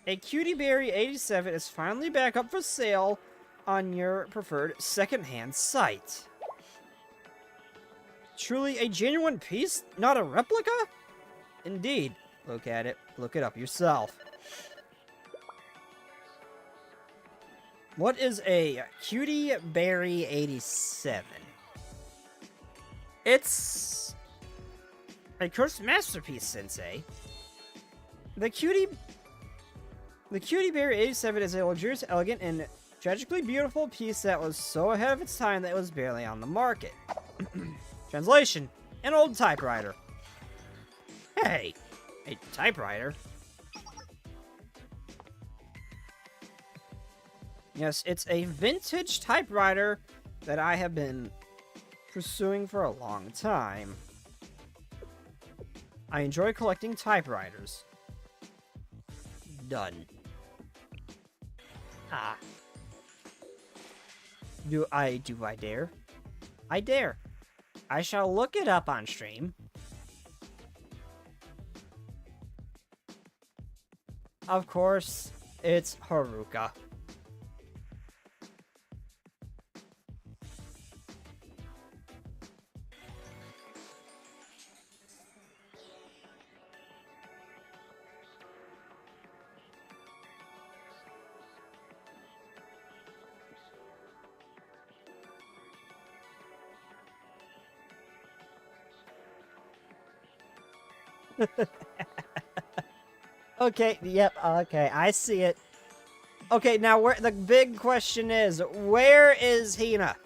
a Cutie Berry 87 is finally back up for sale on your preferred secondhand site. Truly a genuine piece, not a replica? Indeed. Look at it. Look it up yourself. What is a Cutie Berry 87? It's a cursed masterpiece, Sensei. The Cutie Berry 87 is a luxurious, elegant, and tragically beautiful piece that was so ahead of its time that it was barely on the market. Translation: an old typewriter. Hey, a typewriter? Yes, it's a vintage typewriter that I have been pursuing for a long time. I enjoy collecting typewriters. Done. Ah. Do I dare? I dare. I shall look it up on stream. Of course, it's Haruka. Okay, yep, okay, I see it. Okay, now where the big question is, where is Hina?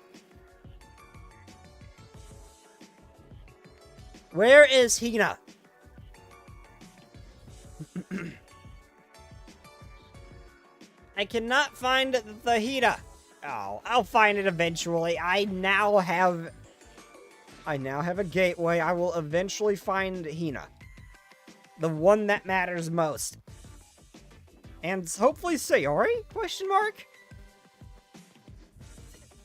Where is Hina? I cannot find the Hina. Oh, I'll find it eventually. I now have a gateway. I will eventually find Hina. The one that matters most. And hopefully Sayori? Question mark?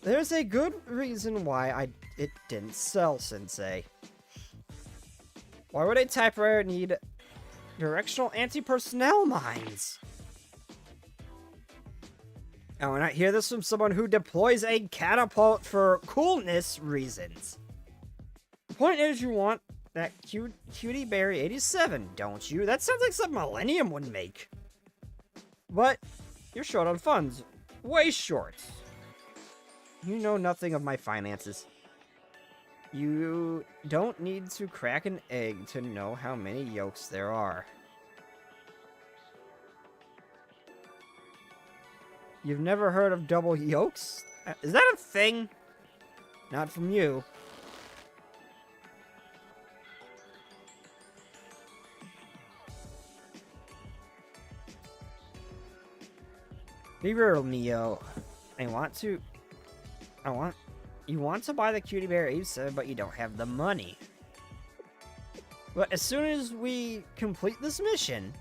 There's a good reason why it didn't sell, Sensei. Why would a typewriter need directional anti-personnel mines? Oh, and I hear this from someone who deploys a catapult for coolness reasons. The point is, you want that Cutie Berry 87, don't you? That sounds like something Millennium would make. But you're short on funds. Way short. You know nothing of my finances. You don't need to crack an egg to know how many yolks there are. You've never heard of double yolks? Is that a thing? Not from you. Be real, Mio. You want to buy the Cutie Bear 87, but you don't have the money. But as soon as we complete this mission,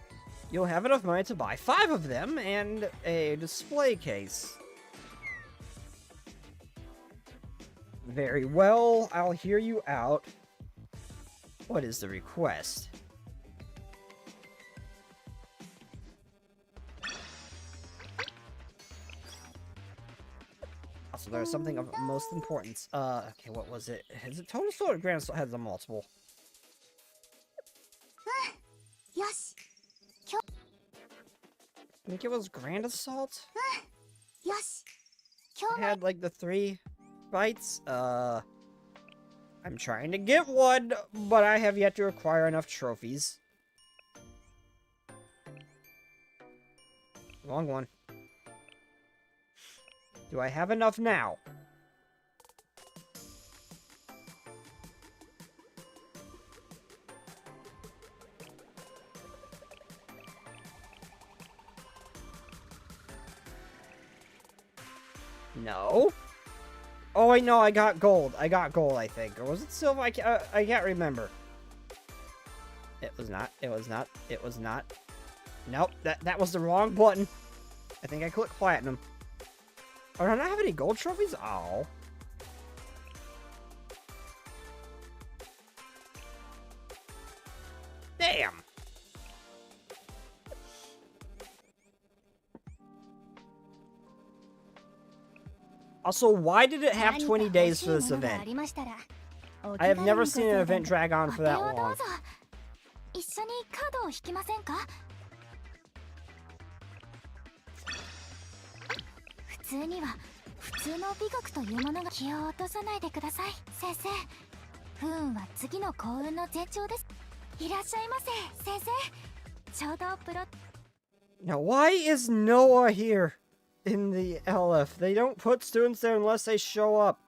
you'll have enough money to buy 5 of them and a display case. Very well, I'll hear you out. What is the request? Also, there's something of most importance. Okay, what was it? Is it total assault or grand assault? Has a multiple. Yes. I think it was grand assault. Yes. It had like the 3 bites. I'm trying to get one, but I have yet to acquire enough trophies. Wrong one. Do I have enough now? No. Oh, wait, no, I got gold. I got gold, I think. Or was it silver? I can't remember. It was not. It was not. It was not. Nope, that was the wrong button. I think I clicked platinum. Oh, do I not have any gold trophies? Oh. Damn. Also, why did it have 20 days for this event? I have never seen an event drag on for that long. 通には普通の美学というものが気を落とさないでください先生。不運は次の幸運の前兆です。いらっしゃいませ先生。ちょうどプロ Now, why is Noah here in the LF? They don't put students there unless they show up.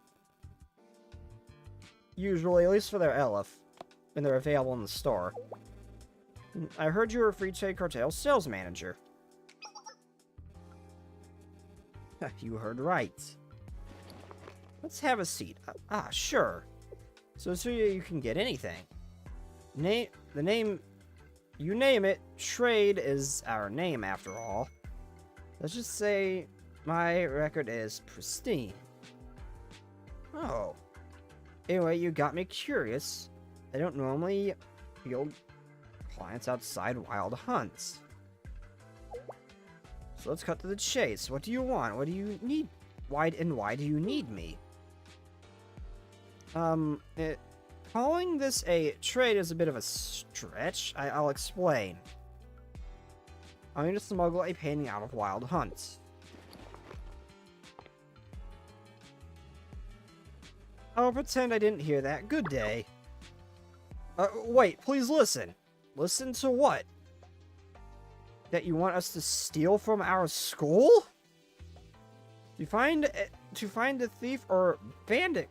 Usually, at least for their LF, when they're available in the store. I heard you were a free trade cartel sales manager. You heard right. Let's have a seat. Sure. So you can get anything. The name... You name it, trade is our name after all. Let's just say my record is pristine. Oh. Anyway, you got me curious. I don't normally field clients outside wild hunts. So let's cut to the chase. What do you want? What do you need? Why do you need me? Calling this a trade is a bit of a stretch. I'll explain. I'm going to smuggle a painting out of wild hunts. I'll pretend I didn't hear that. Good day. Wait, please listen. Listen to what? That you want us to steal from our school? To find the thief or bandit...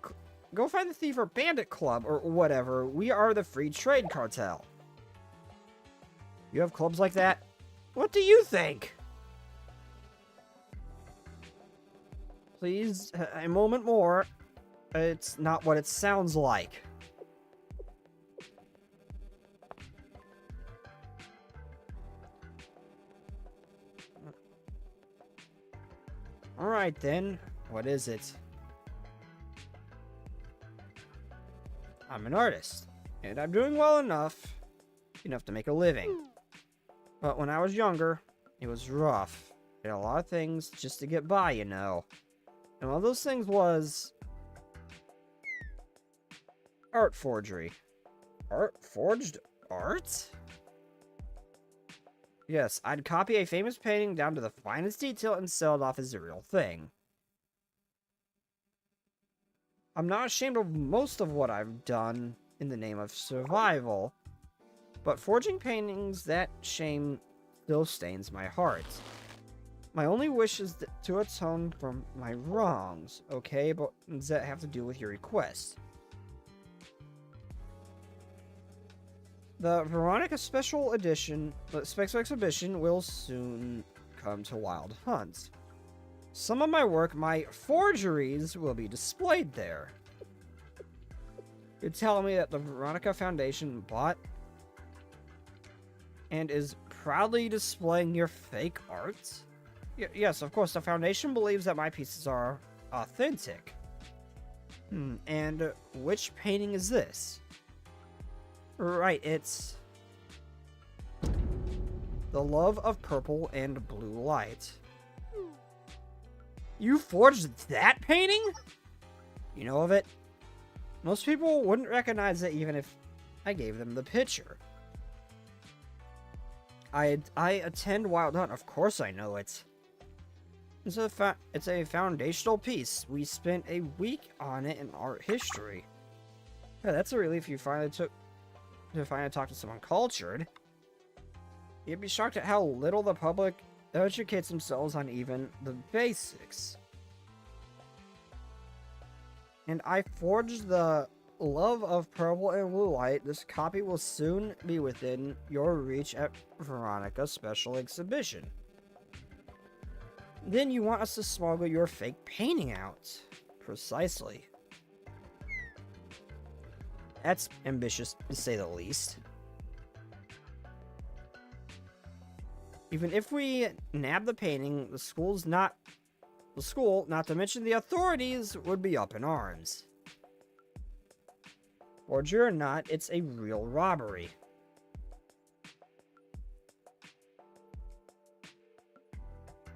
Go find the thief or bandit club or whatever. We are the free trade cartel. You have clubs like that? What do you think? Please, a moment more. It's not what it sounds like. Alright then, what is it? I'm an artist, and I'm doing well enough to make a living. But when I was younger, it was rough. Did a lot of things just to get by, you know. And one of those things was... art forgery. Forged art? Yes, I'd copy a famous painting down to the finest detail and sell it off as a real thing. I'm not ashamed of most of what I've done in the name of survival, but forging paintings, that shame still stains my heart. My only wish is to atone for my wrongs, okay? But does that have to do with your request? The Veronica Special Exhibition will soon come to Wild Hunt. Some of my work, my forgeries, will be displayed there. You're telling me that the Veronica Foundation bought and is proudly displaying your fake art? Yes, of course, the Foundation believes that my pieces are authentic. And which painting is this? Right, it's... The Love of Purple and Blue Light. You forged that painting? You know of it? Most people wouldn't recognize it even if I gave them the picture. I attend Wild Hunt, of course I know it. It's a foundational piece. We spent a week on it in art history. Yeah, that's a relief you finally took to talk to someone cultured. You'd be shocked at how little the public educates themselves on even the basics. And I forged the Love of Purple and Blue Light. This copy will soon be within your reach at Veronica's Special Exhibition. Then you want us to smuggle your fake painting out. Precisely. That's ambitious, to say the least. Even if we nab the painting, the school, not to mention the authorities, would be up in arms. Forgery or not, it's a real robbery.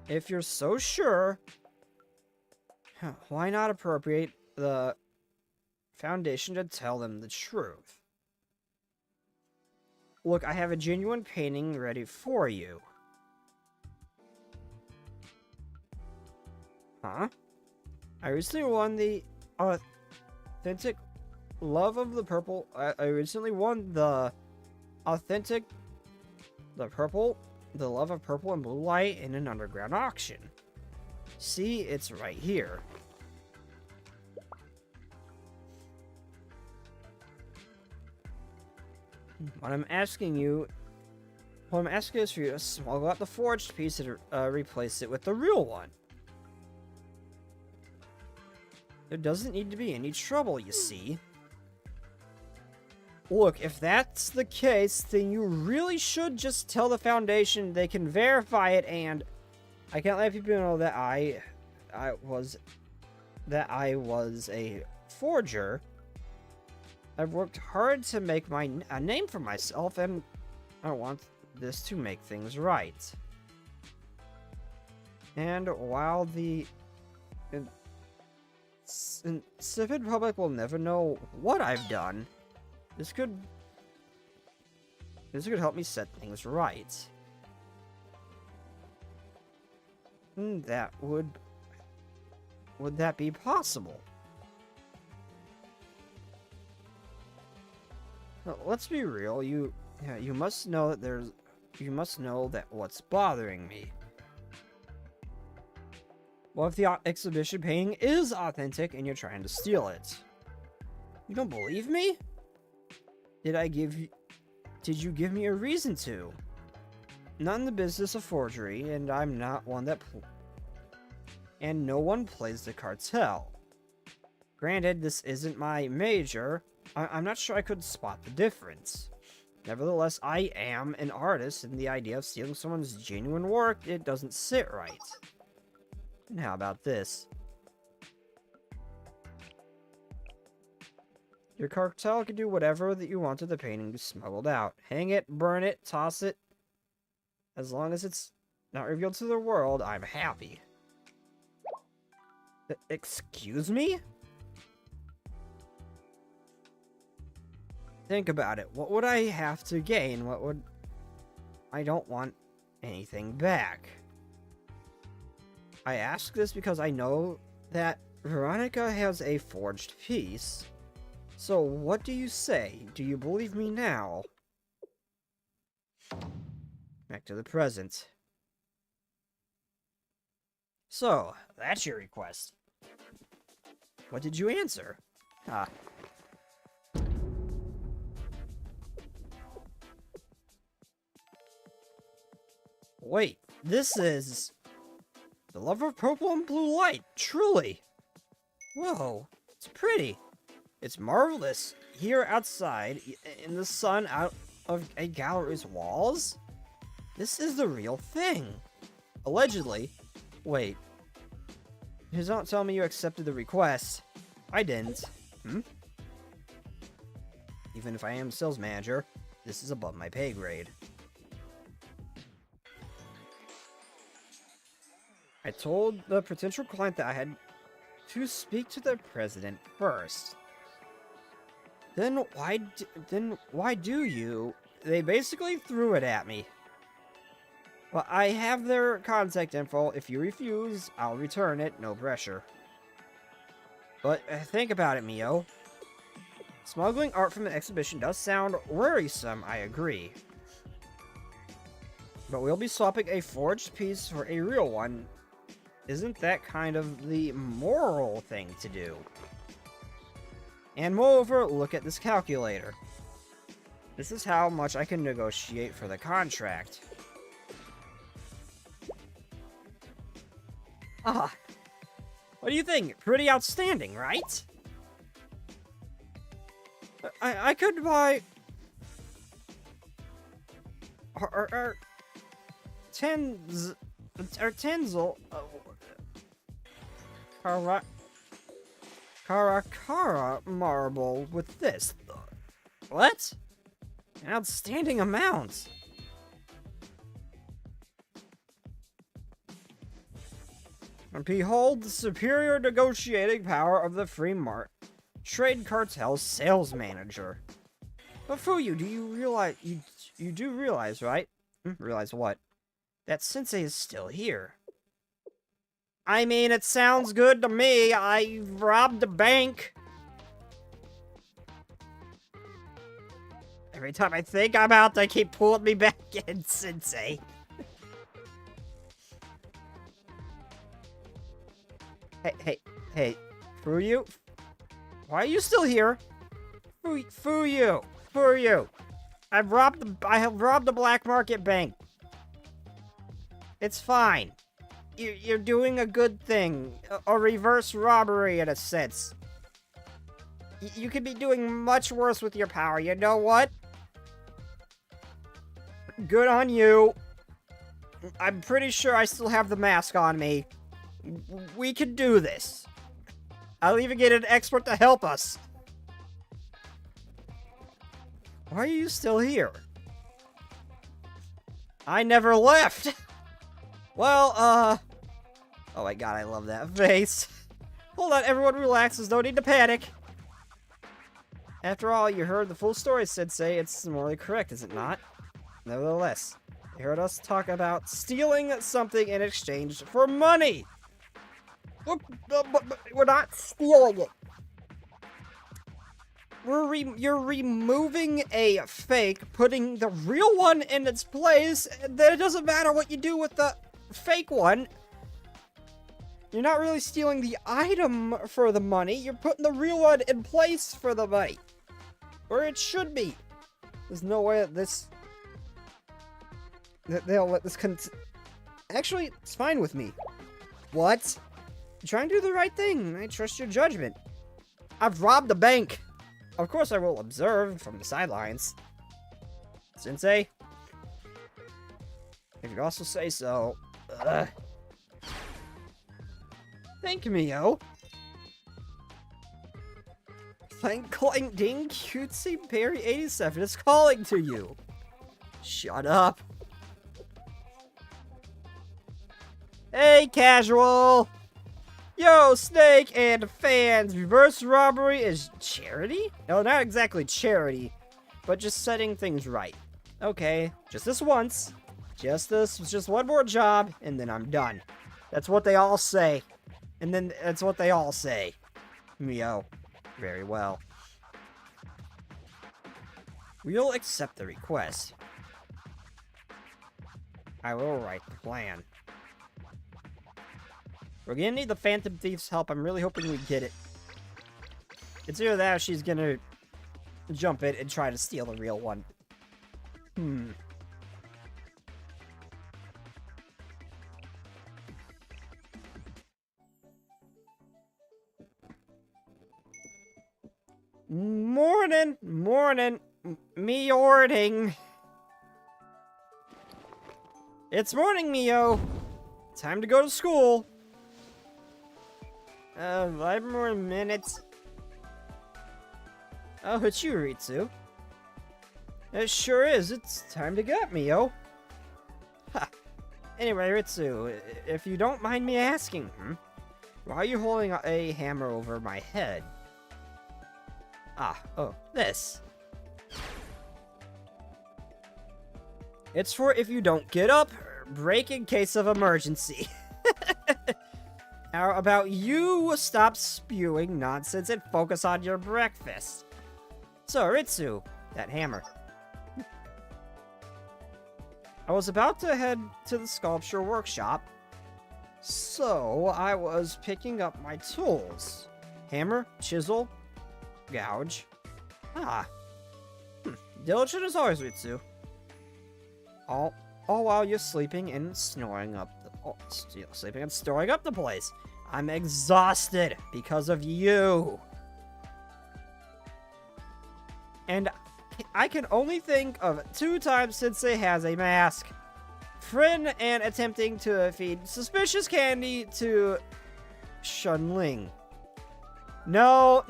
If you're so sure, why not appropriate the Foundation to tell them the truth? Look, I have a genuine painting ready for you. Huh? I recently won the authentic love of the purple. I recently won the authentic, the love of purple and blue light in an underground auction. See, it's right here. What I'm asking is for you to smuggle out the forged piece and replace it with the real one. There doesn't need to be any trouble, you see. Look, if that's the case, then you really should just tell the Foundation they can verify it, and I can't let people know that I was a forger. I've worked hard to make a name for myself, and I want this to make things right. And while the civic public will never know what I've done, this could help me set things right. Would that be possible? Now, let's be real. You must know that what's bothering me. What if the exhibition painting is authentic and you're trying to steal it? You don't believe me? Did you give me a reason to? Not in the business of forgery, and I'm not one that and no one plays the cartel. Granted, this isn't my major. I'm not sure I could spot the difference. Nevertheless, I am an artist, and the idea of stealing someone's genuine work, it doesn't sit right. And how about this? Your cartel can do whatever that you want to the painting smuggled out. Hang it, burn it, toss it. As long as it's not revealed to the world, I'm happy. Excuse me? Think about it. What would I have to gain? I don't want anything back. I ask this because I know that Veronica has a forged piece. So what do you say? Do you believe me now? Back to the present. So, that's your request. What did you answer? Wait, this is the love of purple and blue light, truly. Whoa, it's pretty. It's marvelous. Here outside, in the sun out of a gallery's walls? This is the real thing. Allegedly. Wait. You don't tell me you accepted the request. I didn't. Even if I am sales manager, this is above my pay grade. I told the potential client that I had to speak to the president first. Then why do you? They basically threw it at me. Well, I have their contact info. If you refuse, I'll return it. No pressure. But think about it, Mio. Smuggling art from an exhibition does sound worrisome, I agree. But we'll be swapping a forged piece for a real one. Isn't that kind of the moral thing to do? And moreover, look at this calculator. This is how much I can negotiate for the contract. What do you think? Pretty outstanding, right? I could buy... Tenzel... Karakara marble with this. What? An outstanding amount. And behold the superior negotiating power of the free trade cartel sales manager. But Fuyu, do you realize, you do realize, right? Realize what? That Sensei is still here. I mean, it sounds good to me. I robbed a bank. Every time I think I'm out, they keep pulling me back in, Sensei. Hey, Fuyu? Why are you still here? Fuyu! I have robbed a black market bank. It's fine. You're doing a good thing. A reverse robbery, in a sense. You could be doing much worse with your power. You know what? Good on you. I'm pretty sure I still have the mask on me. We can do this. I'll even get an expert to help us. Why are you still here? I never left. Well, oh my god, I love that face. Hold on, everyone relax. There's no need to panic. After all, you heard the full story, Sensei. It's morally correct, is it not? Nevertheless, you heard us talk about stealing something in exchange for money. Look, we're not stealing it. You're removing a fake, putting the real one in its place, and then it doesn't matter what you do with the fake one. You're not really stealing the item for the money, you're putting the real one in place for the money. Where it should be. There's no way that they'll let this Actually, it's fine with me. What? You're trying to do the right thing. I trust your judgment. I've robbed a bank. Of course I will observe from the sidelines. Sensei? If you also say so. Thank you, Mio. Clank Clank Ding Cutesy Berry 87 is calling to you. Shut up. Hey, casual! Yo, Snake and fans, reverse robbery is charity? No, not exactly charity, but just setting things right. Okay, just this once. Just one more job, and then I'm done. That's what they all say. And then that's what they all say. Mio. Very well. We'll accept the request. I will write the plan. We're gonna need the Phantom Thief's help. I'm really hoping we get it. It's either that or she's gonna jump it and try to steal the real one. Morning. Me-ording. It's morning, Mio. Time to go to school. 5 more minutes. Oh, it's you, Ritsu. It sure is. It's time to get Mio. Ha. Anyway, Ritsu, if you don't mind me asking, why are you holding a hammer over my head? Oh, this. It's for if you don't get up, break in case of emergency. How about you stop spewing nonsense and focus on your breakfast? So, Ritsu, that hammer. I was about to head to the sculpture workshop, so I was picking up my tools. Hammer, chisel, gouge. Diligent as always, Ritsu. All while you're sleeping and snoring up storing up the place. I'm exhausted because of you. And I can only think of 2 times Sensei has a mask. Friend and attempting to feed suspicious candy to Shunling. No,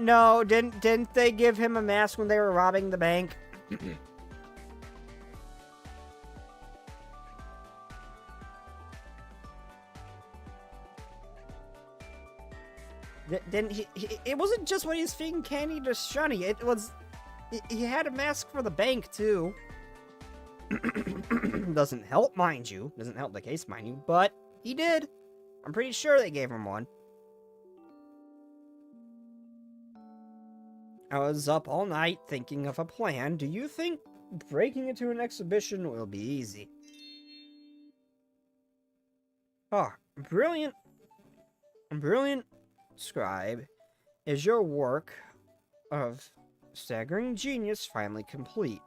didn't they give him a mask when they were robbing the bank? Didn't he? It wasn't just when he was feeding candy to Shunny. It was... He had a mask for the bank, too. Doesn't help, mind you. Doesn't help the case, mind you. But he did. I'm pretty sure they gave him one. I was up all night thinking of a plan. Do you think breaking into an exhibition will be easy? Ah, brilliant. Brilliant, scribe. Is your work of staggering genius finally complete?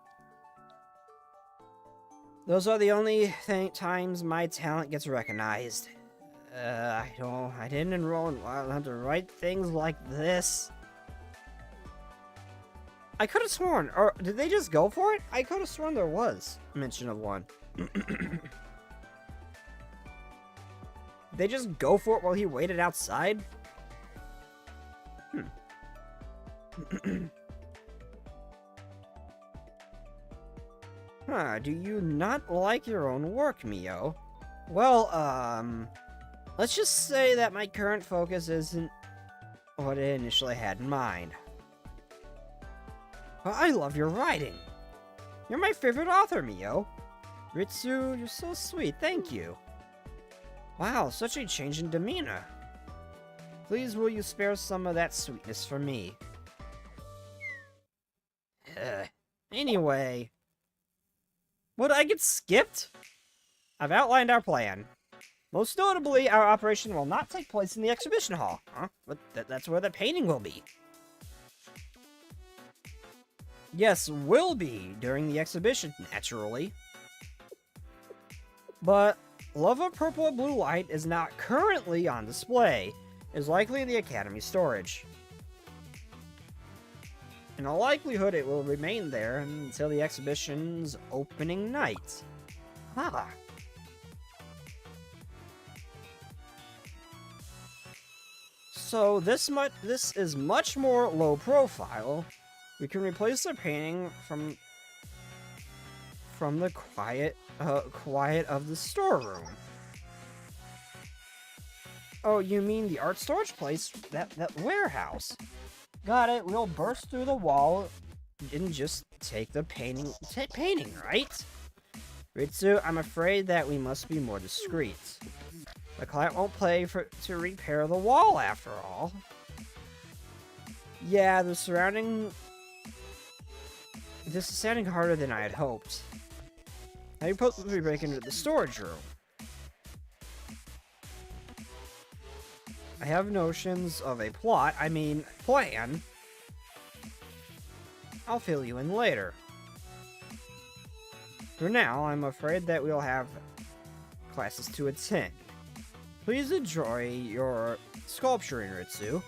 Those are the only times my talent gets recognized. I didn't enroll in Wild Hunt to write things like this. I could have sworn, or did they just go for it? I could have sworn there was mention of one. They just go for it while he waited outside? Huh, do you not like your own work, Mio? Well, let's just say that my current focus isn't what I initially had in mind. Well, I love your writing. You're my favorite author, Mio. Ritsu, you're so sweet, thank you. Wow, such a change in demeanor. Please will you spare some of that sweetness for me? Anyway. Would I get skipped? I've outlined our plan. Most notably, our operation will not take place in the exhibition hall. Huh? But that's where the painting will be. Yes, will be during the exhibition, naturally. But lava purple and blue light is not currently on display. It is likely in the Academy storage. In all likelihood, it will remain there until the exhibition's opening night. Ah. So this is much more low profile. We can replace the painting from the quiet of the storeroom. Oh, you mean the art storage place? That warehouse. Got it. We'll burst through the wall and just take the painting, right? Ritsu, I'm afraid that we must be more discreet. The client won't pay to repair the wall after all. Yeah, this is sounding harder than I had hoped. How you put me break into the storage room? I have notions of a plan. I'll fill you in later. For now, I'm afraid that we'll have classes to attend. Please enjoy your sculpturing, Ritsu.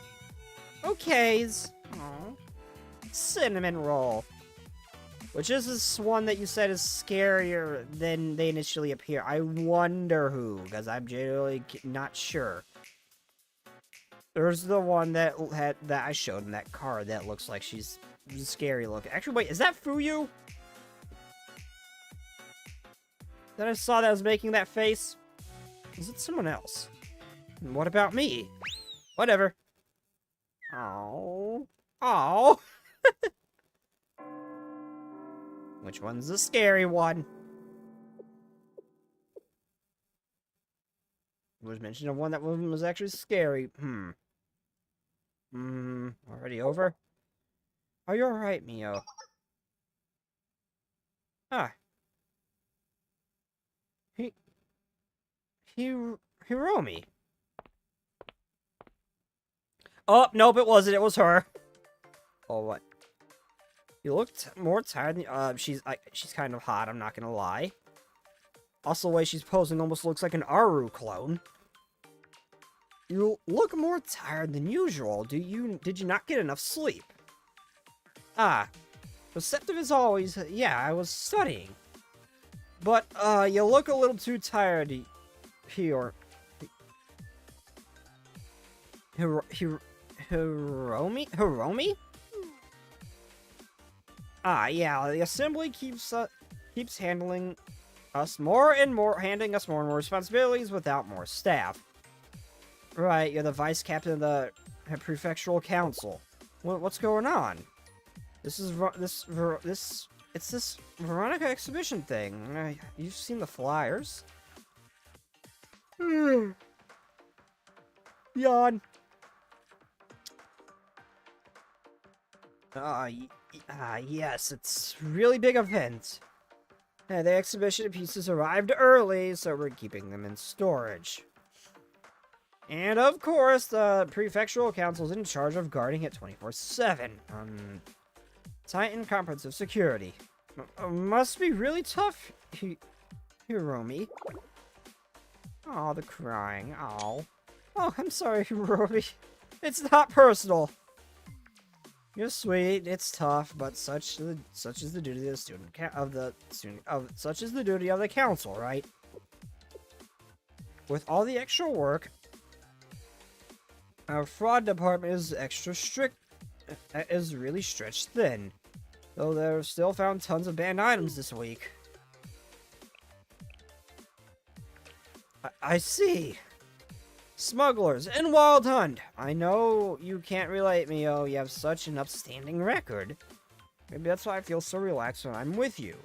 Okays. Aww. Cinnamon roll. Which is this one that you said is scarier than they initially appear? I wonder who, because I'm generally not sure. There's the one that I showed in that card that looks like she's scary looking. Actually, wait, is that Fuyu? That I saw that was making that face? Is it someone else? And what about me? Whatever. Oh. Oh. Which one's the scary one? There was mention of one that was actually scary. Already over? Are you alright, Mio? Ah. Hiromi. Oh, nope, it wasn't. It was her. Oh, what? You looked more tired than... she's kind of hot, I'm not gonna lie. Also, the way she's posing almost looks like an Aru clone. You look more tired than usual. Did you not get enough sleep? Ah. Receptive as always. Yeah, I was studying. But, you look a little too tired, Hiromi? Hiromi? Ah, yeah, the assembly keeps handing us more and more responsibilities without more staff. Right, you're the vice captain of the prefectural council. What's going on? It's this Veronica exhibition thing. You've seen the flyers? Yawn. Yes, it's really big event. The exhibition pieces arrived early, so we're keeping them in storage. And of course, the prefectural council's in charge of guarding it 24/7. Tight and comprehensive security. Must be really tough, Hiromi. Oh, the crying. Oh, I'm sorry, Hiromi. It's not personal. You're sweet. It's tough, but such is the duty of the such is the duty of the council, right? With all the extra work, our fraud department is extra strict. Is really stretched thin. Though they've still found tons of banned items this week. I see. Smugglers and Wild Hunt. I know you can't relate, Mio. You have such an upstanding record. Maybe that's why I feel so relaxed when I'm with you.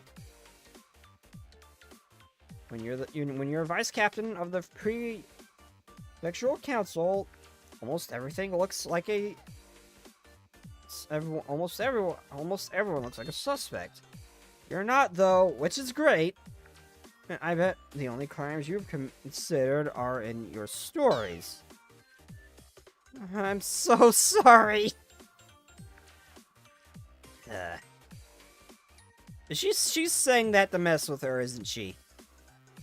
When you're vice captain of the prefectural council, almost everything looks like a almost everyone looks like a suspect. You're not, though, which is great. I bet the only crimes you've considered are in your stories. I'm so sorry. She's saying that to mess with her, isn't she?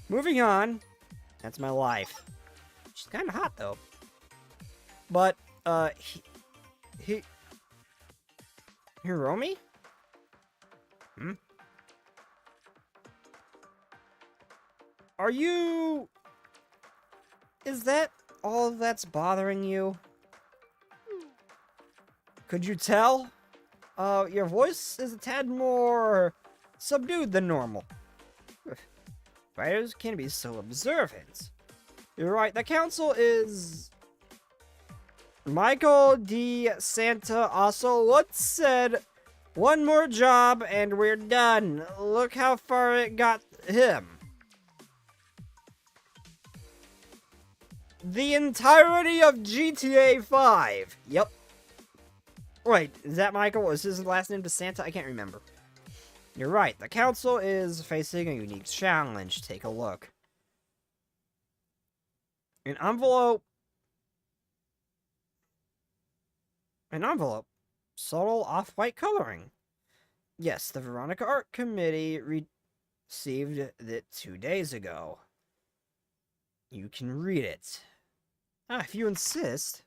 Moving on. That's my life. She's kind of hot, though. But, Hiromi? Are you... Is that all that's bothering you? Could you tell? Your voice is a tad more subdued than normal. Writers can be so observant. You're right, the council is... Michael D. Santa also once said, "One more job and we're done." Look how far it got him. The entirety of GTA 5. Yep. Wait, is that Michael? Was his last name DeSanta? I can't remember. You're right. The council is facing a unique challenge. Take a look. An envelope. Subtle off-white coloring. Yes, the Veronica Art Committee received it 2 days ago. You can read it. If you insist.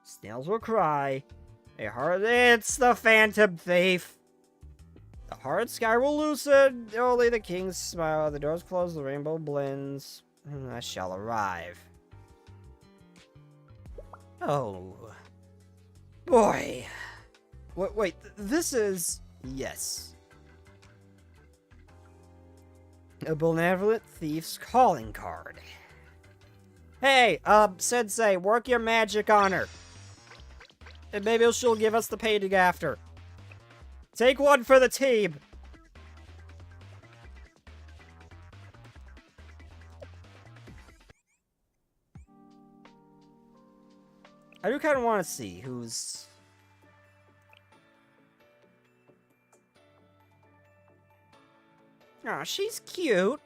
Snails will cry. It's the Phantom Thief. The hard sky will loosen. Only the king's smile. The doors close. The rainbow blends. I shall arrive. Oh. Boy. Wait, this is... Yes. A benevolent thief's calling card. Hey, Sensei, work your magic on her. And maybe she'll give us the painting after. Take one for the team. I do kind of want to see who's... Aw, she's cute.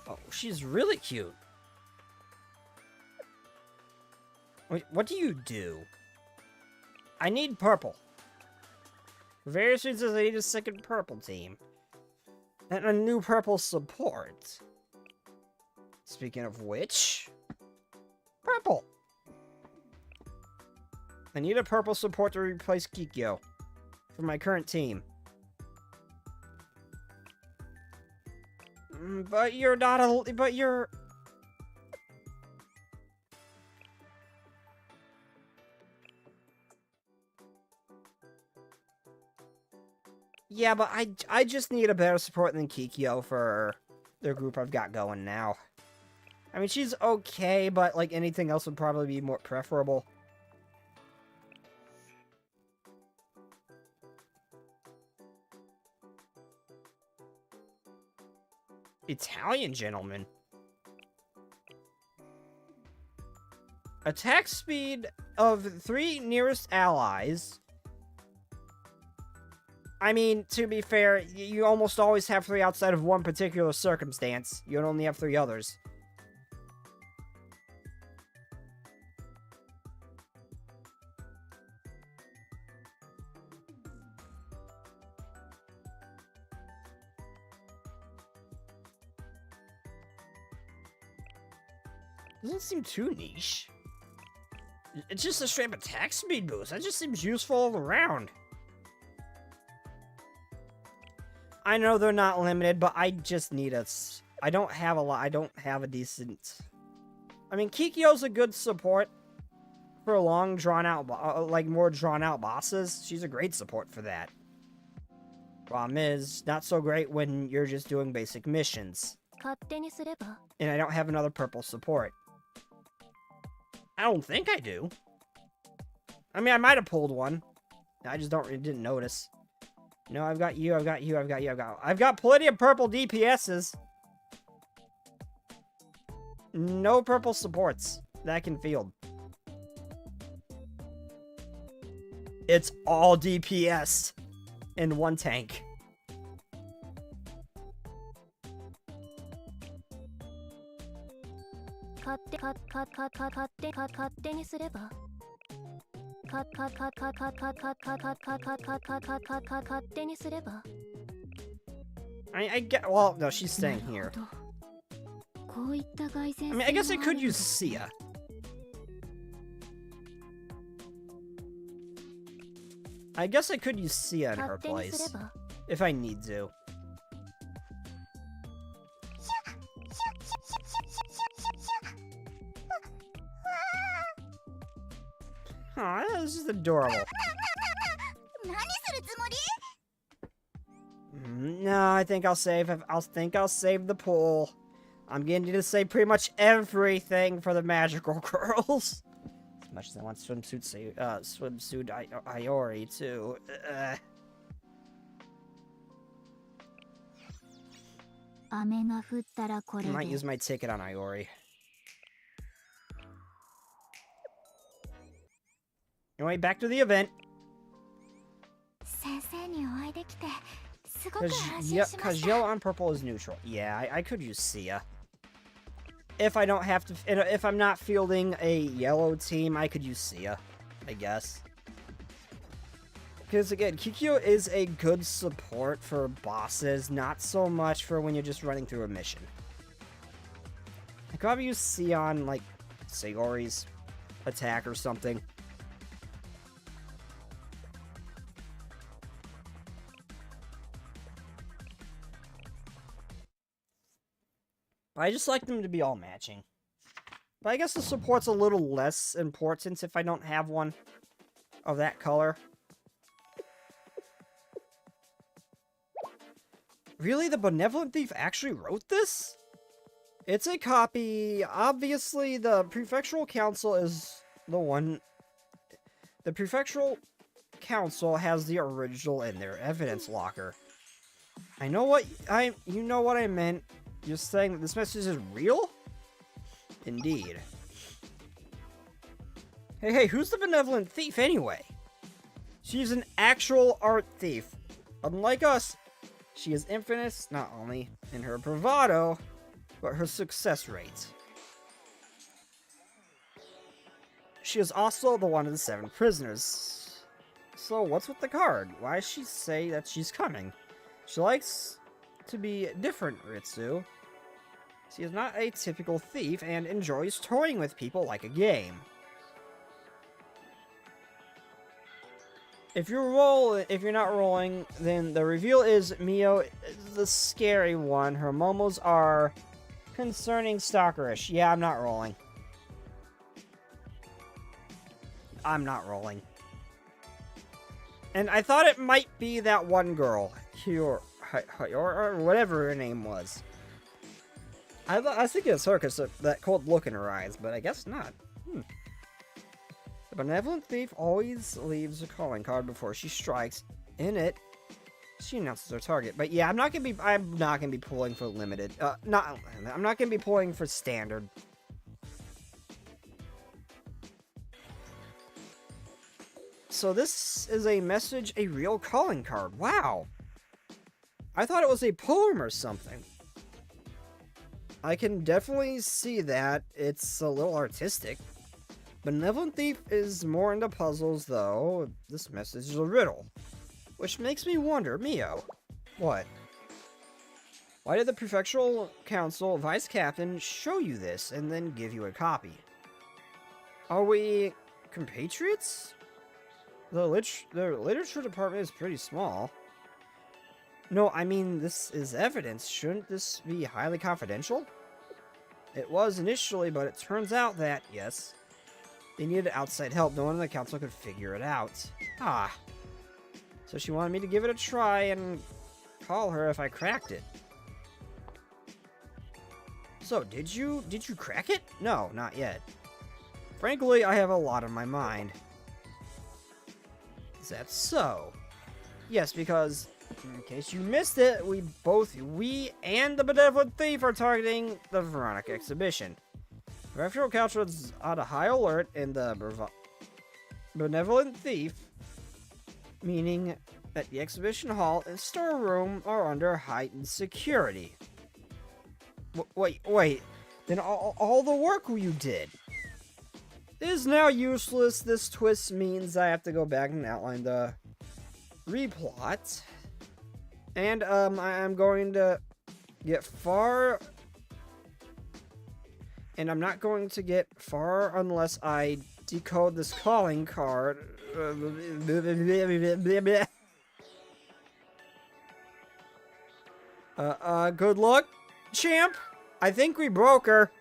Oh, she's really cute. Wait, what do you do? I need purple. For various reasons, I need a second purple team. And a new purple support. Speaking of which... Purple! I need a purple support to replace Kikyo. For my current team. But you're not a... But you're... Yeah, but I just need a better support than Kikyo for the group I've got going now. I mean, she's okay, but, like, anything else would probably be more preferable. Italian gentleman. Attack speed of 3 nearest allies. I mean, to be fair, you almost always have 3 outside of one particular circumstance. You only have 3 others. Doesn't seem too niche. It's just a straight attack speed boost. That just seems useful all around. I know they're not limited, but I just need a... I don't have a lot. I don't have a decent... I mean, Kikyo's a good support for long, drawn-out... like, more drawn-out bosses. She's a great support for that. Problem is, not so great when you're just doing basic missions. And I don't have another purple support. I don't think I do. I mean, I might have pulled one. I just didn't notice. No, I've got you, I've got you, I've got you, I've got plenty of purple DPSs. No purple supports that I can field. It's all DPS in one tank. I get. Well, no, she's staying here. I mean, I guess I could use Sia. I guess I could use Sia in her place if I need to. Aw, this is adorable. No, I think I'll save. I'll save the pool. I'm getting to say pretty much everything for the magical girls. As much as I want swimsuit Iori too. I might use my ticket on Iori. Anyway, back to the event. Cause yellow on purple is neutral. Yeah, I could use Sia. If I don't have to, if I'm not fielding a yellow team, I could use Sia, I guess. Because again, Kikyo is a good support for bosses, not so much for when you're just running through a mission. I could probably use Sia on, like, Sayori's attack or something. I just like them to be all matching. But I guess the support's a little less important if I don't have one of that color. Really? The Benevolent Thief actually wrote this? It's a copy. Obviously, the Prefectural Council is the one... The Prefectural Council has the original in their evidence locker. I know what... You know what I meant. You're saying that this message is real? Indeed. Hey, who's the Benevolent Thief anyway? She's an actual art thief. Unlike us, she is infamous not only in her bravado, but her success rate. She is also the one of the 7 prisoners. So what's with the card? Why does she say that she's coming? She likes to be different, Ritsu. She is not a typical thief and enjoys toying with people like a game. If you're not rolling, then the reveal is Mio is the scary one. Her momos are concerning stalkerish. Yeah, I'm not rolling. I'm not rolling. And I thought it might be that one girl, or whatever her name was. I was thinking it's her because that cold look in her eyes, but I guess not. The benevolent thief always leaves a calling card before she strikes. In it, she announces her target. But yeah, I'm not gonna be pulling for limited. I'm not gonna be pulling for standard. So this is a message, a real calling card. Wow. I thought it was a poem or something. I can definitely see that. It's a little artistic. Benevolent Thief is more into puzzles, though. This message is a riddle. Which makes me wonder, Mio. What? Why did the Prefectural Council Vice Captain show you this and then give you a copy? Are we compatriots? The literature department is pretty small. No, I mean, this is evidence. Shouldn't this be highly confidential? It was initially, but it turns out that, yes, they needed outside help. No one in the council could figure it out. Ah. So she wanted me to give it a try and call her if I cracked it. So, did you crack it? No, not yet. Frankly, I have a lot on my mind. Is that so? Yes, because, in case you missed it, we and the Benevolent Thief are targeting the Veronica exhibition. The Prefectural Council is on a high alert, and the Benevolent Thief, meaning that the exhibition hall and storeroom are under heightened security. Wait. Then all the work you did is now useless. This twist means I have to go back and outline the replot. And, I'm going to get far. And I'm not going to get far unless I decode this calling card. Good luck, champ. I think we broke her.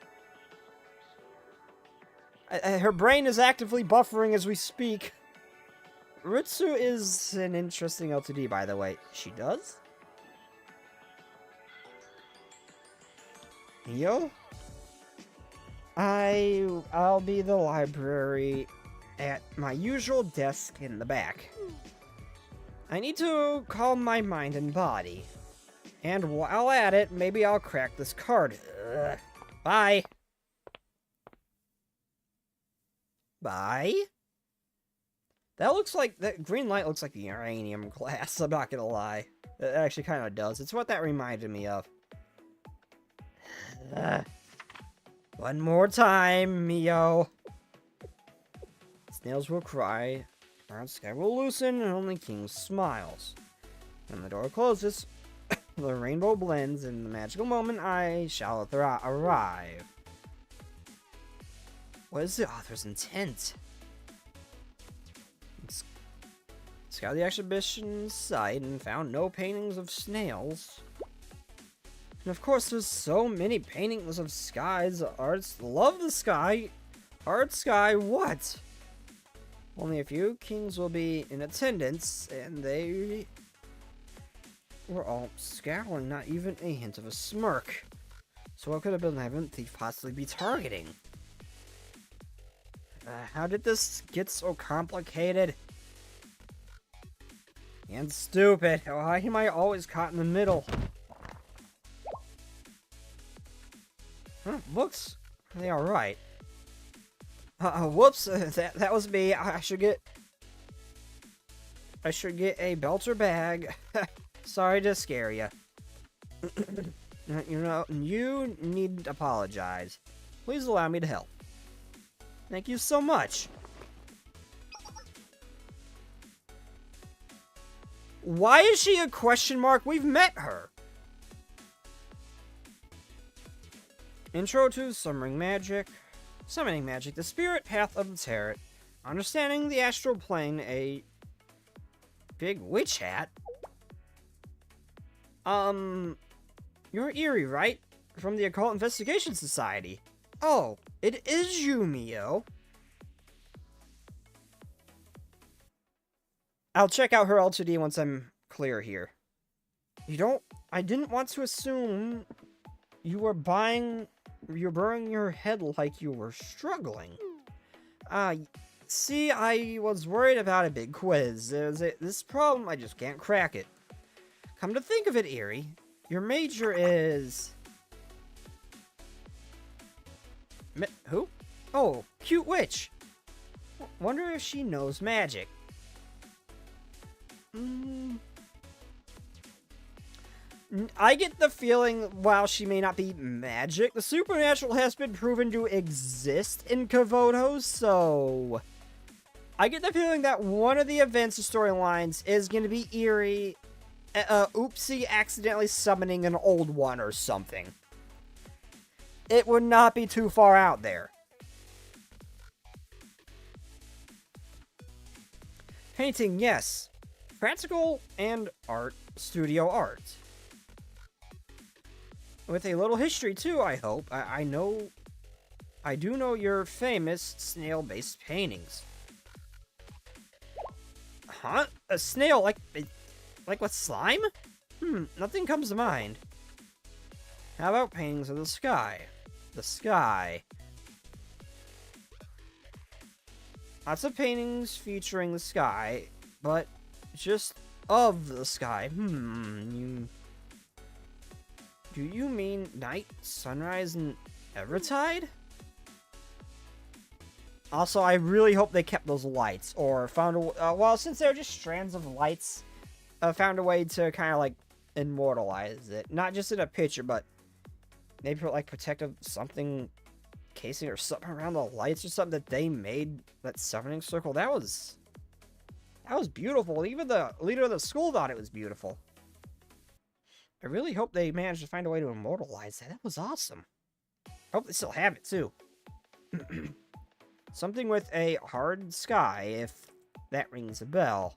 Her brain is actively buffering as we speak. Ritsu is an interesting LTD, by the way. She does? Yo? I'll be the library at my usual desk in the back. I need to calm my mind and body. And while at it, maybe I'll crack this card. Ugh. Bye. Bye? That green light looks like the uranium glass, I'm not gonna lie. It actually kind of does. It's what that reminded me of. One more time, Mio. Snails will cry, Brown sky will loosen, and only King smiles. When the door closes, the rainbow blends, in the magical moment I shall arrive. What is the author's intent? Scouted the exhibition site and found no paintings of snails. And of course, there's so many paintings of skies. Arts love the sky. Art sky, what? Only a few kings will be in attendance, and they were all scowling, not even a hint of a smirk. So what could a benevolent thief possibly be targeting? How did this get so complicated? And stupid. Why am I always caught in the middle? Huh, books? They are right. Whoops, that was me. I should get a belter bag. Sorry to scare you. You needn't apologize. Please allow me to help. Thank you so much. Why is she a question mark? We've met her. Intro to Summoning Magic. Summoning Magic, the spirit path of the Tarot. Understanding the astral plane, a big witch hat. You're Eerie, right? From the Occult Investigation Society. Oh, it is you, Mio. I'll check out her LTD once I'm clear here. I didn't want to assume you're burning your head like you were struggling. See, I was worried about a big quiz. There's this problem, I just can't crack it. Come to think of it, Eerie, your major is... Who? Oh, cute witch. Wonder if she knows magic. I get the feeling, while she may not be magic, the supernatural has been proven to exist in Kavoto, so... I get the feeling that one of the events or storylines is going to be Eerie, oopsie, accidentally summoning an old one or something. It would not be too far out there. Painting, yes. Practical and art, studio art. With a little history too, I hope. I do know your famous snail-based paintings. Huh? A snail like with slime? Nothing comes to mind. How about paintings of the sky? The sky. Lots of paintings featuring the sky, but just of the sky. Do you mean night, sunrise, and evertide? Also, I really hope they kept those lights, or found a well, since they're just strands of lights, found a way to kind of like immortalize it. Not just in a picture, but maybe put like protective something casing or something around the lights or something that they made that summoning circle. That was beautiful. Even the leader of the school thought it was beautiful. I really hope they managed to find a way to immortalize that. That was awesome. I hope they still have it too. Something with a hard sky, if that rings a bell.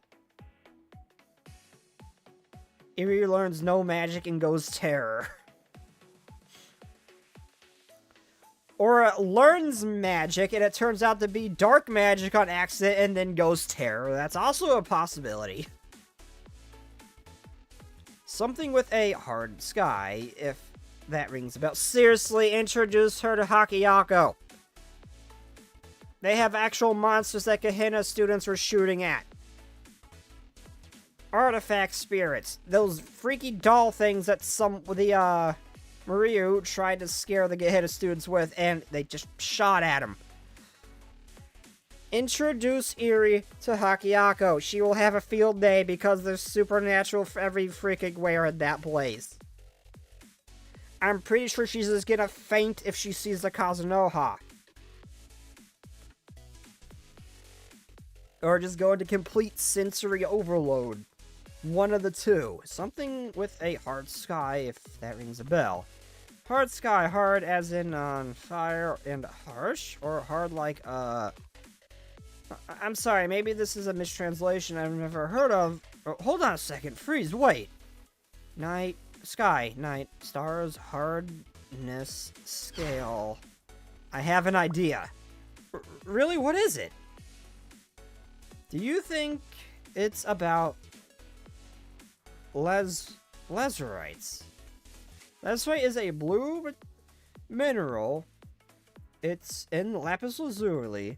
Eerie learns no magic and goes terror. Or it learns magic and it turns out to be dark magic on accident and then goes terror. That's also a possibility. Something with a hard sky, if that rings a bell. Seriously, introduce her to Hakiyako. They have actual monsters that Gehenna students were shooting at. Artifact spirits. Those freaky doll things that Mariu tried to scare the Gehenna students with, and they just shot at him. Introduce Eerie to Hakiyako. She will have a field day because there's supernatural for every freaking where in that place. I'm pretty sure she's just gonna faint if she sees the Kazunoha. Or just go into complete sensory overload. One of the two. Something with a hard sky, if that rings a bell. Hard sky, hard as in on fire and harsh? Or hard like, I'm sorry, maybe this is a mistranslation I've never heard of. Oh, hold on a second, freeze, wait. Night, sky, night, stars, hardness, scale. I have an idea. Really, what is it? Do you think it's about lazurites? Lazurite is a blue mineral. It's in lapis lazuli,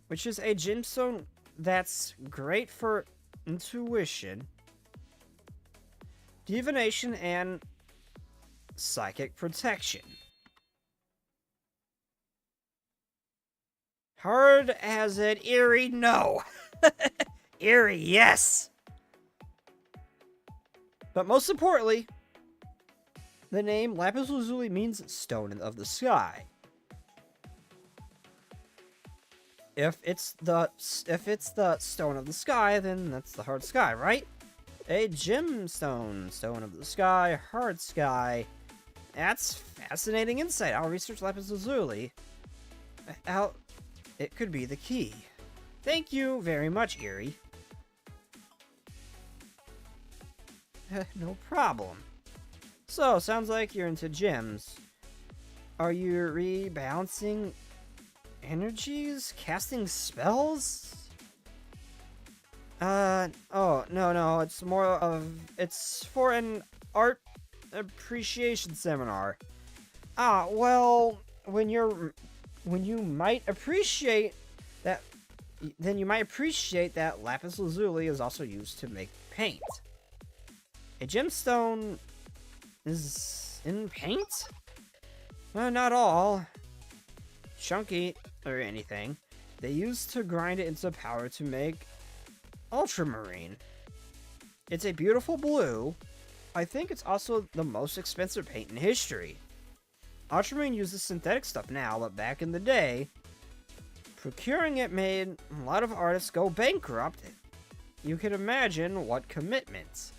which is a gemstone that's great for intuition, divination, and psychic protection. Hard as it, Eerie, no. Eerie, yes. But most importantly, the name lapis lazuli means stone of the sky. If it's the stone of the sky, then that's the hard sky, right? A gemstone, stone of the sky, hard sky. That's fascinating insight. I'll research lapis lazuli. It could be the key. Thank you very much, Eerie. No problem. So, sounds like you're into gems. Are you rebalancing energies? Casting spells? Oh, no, it's for an art appreciation seminar. Ah, well, when you might appreciate that, then you might appreciate that lapis lazuli is also used to make paint. A gemstone is in paint? Not all. Chunky, or anything. They use to grind it into powder to make ultramarine. It's a beautiful blue. I think it's also the most expensive paint in history. Ultramarine uses synthetic stuff now, but back in the day, procuring it made a lot of artists go bankrupt. You can imagine what commitments.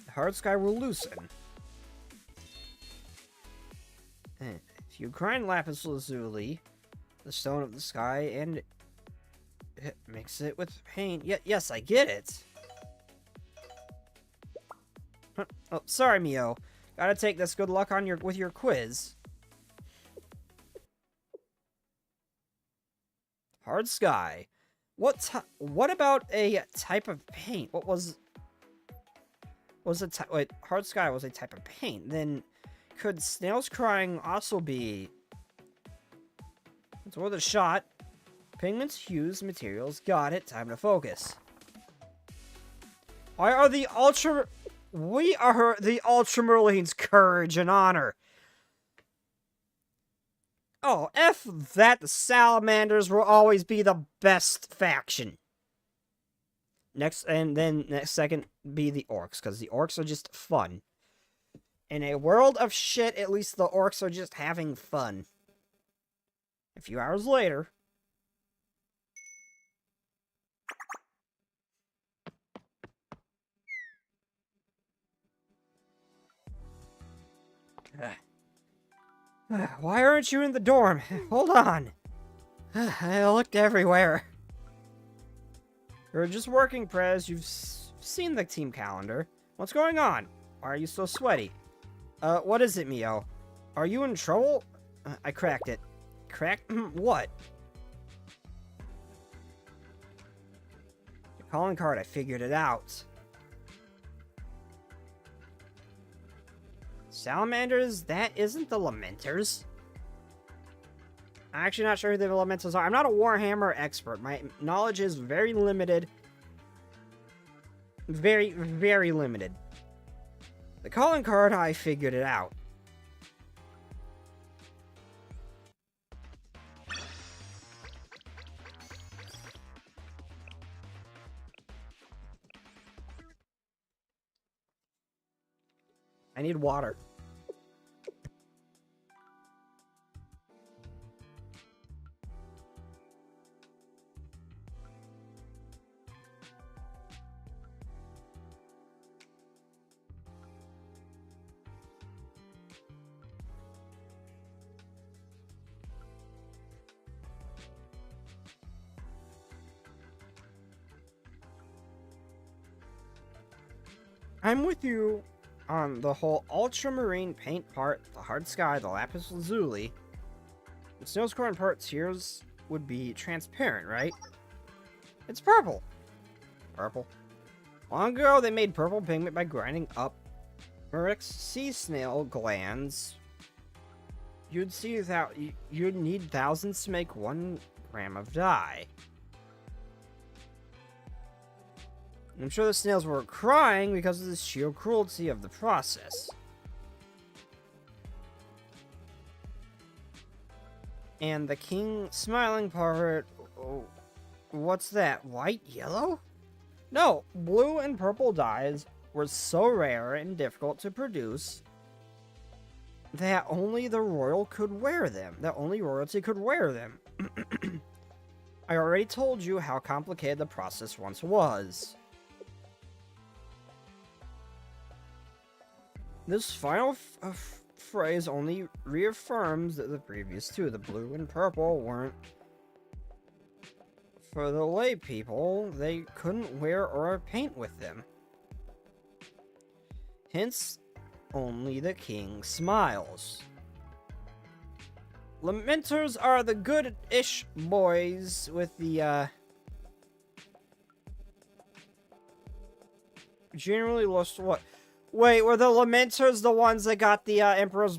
The hard sky will loosen. If you grind lapis lazuli, the stone of the sky, and mix it with paint. Yes, I get it. Oh, sorry, Mio. Gotta take this. Good luck on with your quiz. Hard sky. What about a type of paint? What was a wait, hard sky was a type of paint. Then could snails crying also be? It's worth a shot. Pigments, hues, materials. Got it. Time to focus. Why are the We are the Ultramarine's courage and honor. Oh, F that. The Salamanders will always be the best faction. Next second be the Orcs, because the Orcs are just fun. In a world of shit, at least the Orcs are just having fun. A few hours later. Why aren't you in the dorm? Hold on. I looked everywhere. You're just working, Prez. You've seen the team calendar. What's going on? Why are you so sweaty? What is it, Mio? Are you in trouble? I cracked it. Cracked? What? The calling card, I figured it out. Salamanders? That isn't the Lamenters. I'm actually not sure who the Lamenters are. I'm not a Warhammer expert. My knowledge is very limited. Very, very limited. The calling card, I figured it out. I need water. I'm with you on the whole ultramarine paint part, the hard sky, the lapis lazuli. The snowscorn part tears would be transparent, right? It's purple. Purple. Long ago, they made purple pigment by grinding up Murex sea snail glands. You'd need thousands to make 1 gram of dye. I'm sure the snails were crying because of the sheer cruelty of the process. And the king smiling part... Oh, what's that? White? Yellow? No, blue and purple dyes were so rare and difficult to produce that only the royal could wear them. That only royalty could wear them. I already told you how complicated the process once was. This final phrase only reaffirms that the previous two, the blue and purple, weren't for the lay people. They couldn't wear or paint with them. Hence, only the king smiles. Lamenters are the good-ish boys with the, generally lost what? Wait, were the Lamenters the ones that got the, Emperor's,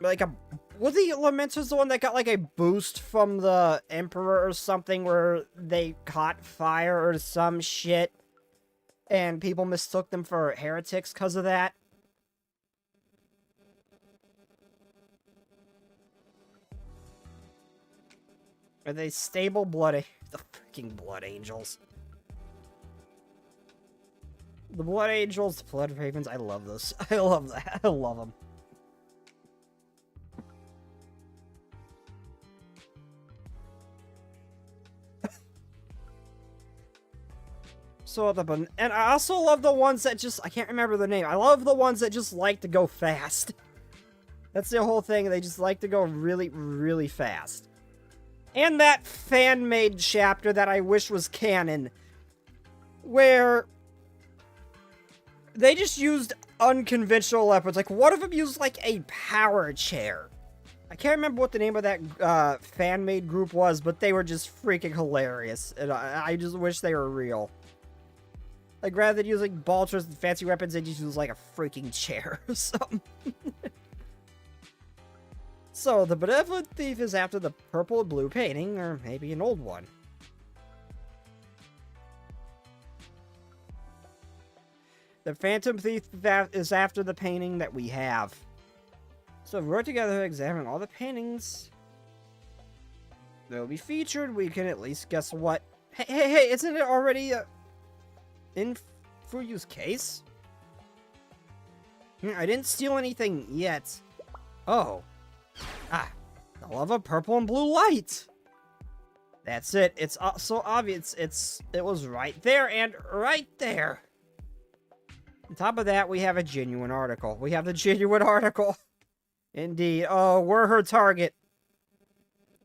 like a... Were the Lamenters the one that got, like, a boost from the Emperor or something where they caught fire or some shit and people mistook them for heretics because of that? Are they stable blood... The freaking Blood Angels. The Blood Angels, the Blood Ravens, I love those. I love that. I love them. So and I also love the ones that just, I can't remember the name. I love the ones that just like to go fast. That's the whole thing. They just like to go really, really fast. And that fan-made chapter that I wish was canon, where they just used unconventional weapons. Like, one of them used, like, a power chair. I can't remember what the name of that fan-made group was, but they were just freaking hilarious. And I just wish they were real. Like, rather than using bolters and fancy weapons, they just use, like, a freaking chair or something. So, the Benevolent Thief is after the purple and blue painting, or maybe an old one. The Phantom Thief is after the painting that we have. So, if we're together examining all the paintings that will be featured, we can at least guess what... Hey, isn't it already in Fuyu's case? I didn't steal anything yet. Oh. The love of purple and blue light. That's it. It's so obvious. It was right there and right there. On top of that, we have a genuine article. We have the genuine article. Indeed. Oh, we're her target.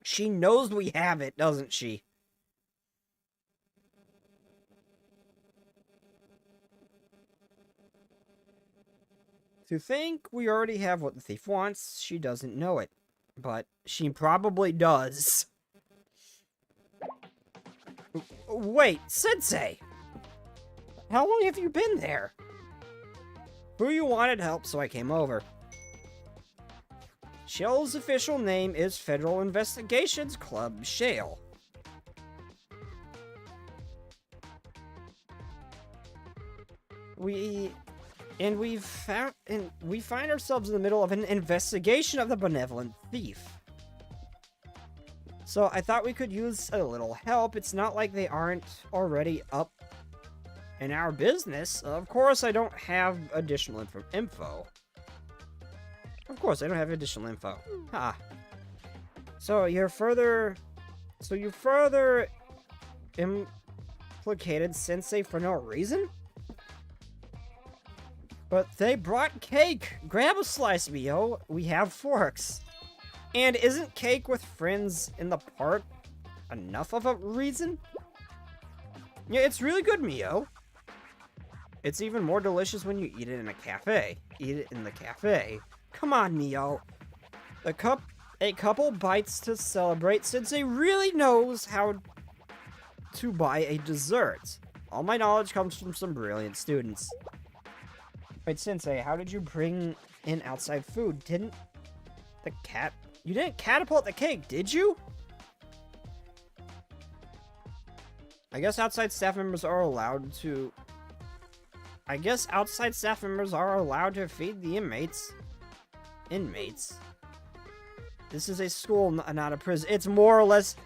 She knows we have it, doesn't she? To think we already have what the thief wants, she doesn't know it. But she probably does. Wait, Sensei! How long have you been there? Fuyu wanted help, so I came over. Shale's official name is Federal Investigations Club Shale. We find ourselves in the middle of an investigation of the Benevolent Thief. So I thought we could use a little help. It's not like they aren't already up in our business. Of course, I don't have additional info. Of course, I don't have additional info. So you further implicated Sensei for no reason? But they brought cake! Grab a slice, Mio. We have forks. And isn't cake with friends in the park enough of a reason? Yeah, it's really good, Mio. It's even more delicious when you eat it in a cafe. Eat it in the cafe. Come on, Mio. A couple bites to celebrate, Sensei really knows how to buy a dessert. All my knowledge comes from some brilliant students. Wait, Sensei, how did you bring in outside food? You didn't catapult the cake, did you? I guess outside staff members are allowed to feed the inmates. This is a school, not a prison. It's more or less...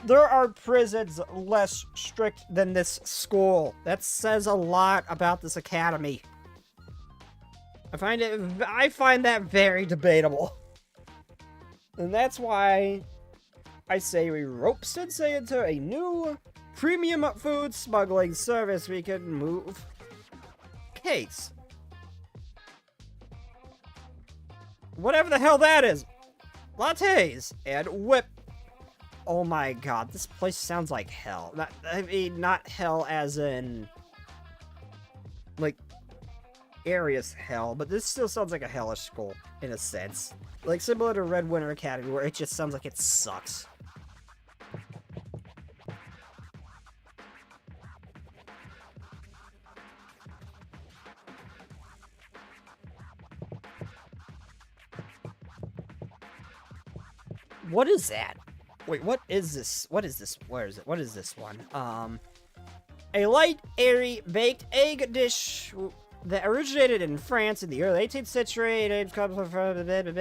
There are prisons less strict than this school. That says a lot about this academy. I find that very debatable. And that's why I say we rope Sensei into a new premium food smuggling service. We can move cakes. Whatever the hell that is. Lattes and whip. Oh my god, this place sounds like hell. Not hell as in... like... airy as hell, but this still sounds like a hellish school, in a sense. Like, similar to Red Winter Academy, where it just sounds like it sucks. What is that? Wait, what is this? What is this? Where is it? What is this one? A light, airy, baked egg dish that originated in France in the early 18th century. It comes from... It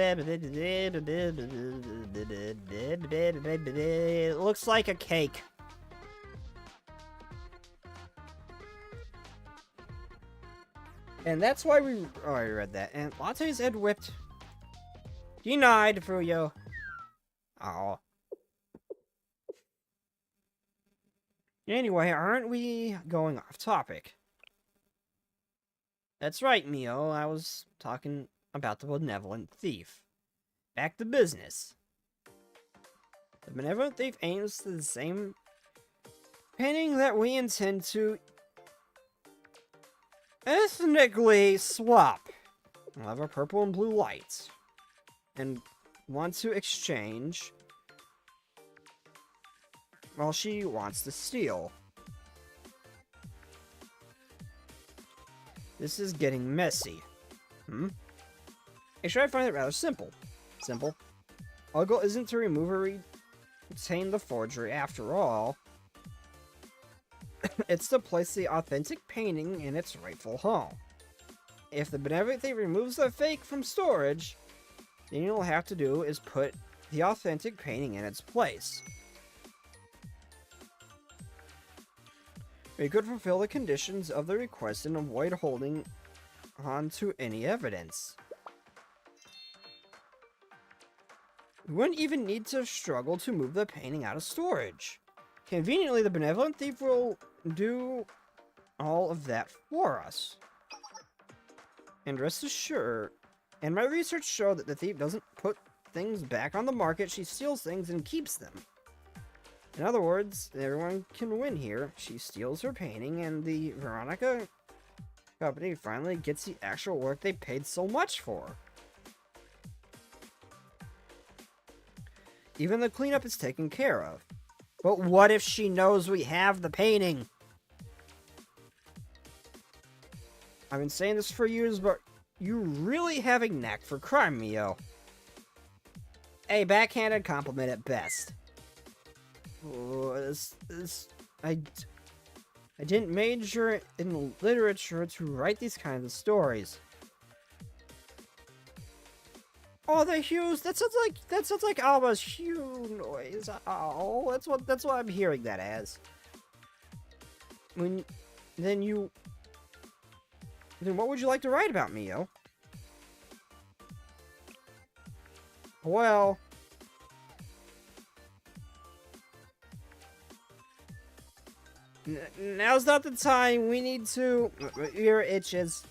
looks like a cake. And that's why we... Oh, I read that. And lattes and whipped. Denied, Fuyo. Oh. Anyway, aren't we going off topic? That's right, Mio. I was talking about the benevolent thief. Back to business. The benevolent thief aims to the same painting that we intend to ethnically swap. We'll have a purple and blue lights. And want to exchange... Well, she wants to steal. This is getting messy. Actually, I find it rather simple. Simple. Our goal isn't to remove or retain the forgery after all. It's to place the authentic painting in its rightful home. If the benevolent thief removes the fake from storage, then you'll have to do is put the authentic painting in its place. We could fulfill the conditions of the request and avoid holding on to any evidence. We wouldn't even need to struggle to move the painting out of storage. Conveniently, the benevolent thief will do all of that for us. And rest assured, and my research showed that the thief doesn't put things back on the market, she steals things and keeps them. In other words, everyone can win here. She steals her painting, and the Veronica company finally gets the actual work they paid so much for. Even the cleanup is taken care of. But what if she knows we have the painting? I've been saying this for years, but you really have a knack for crime, Mio. A backhanded compliment at best. Oh, I didn't major in literature to write these kinds of stories. Oh, the hues! That sounds like Alba's hue noise. Oh, that's what I'm hearing that as. Then what would you like to write about, Mio? Well, now's not the time. We need to... Your itches.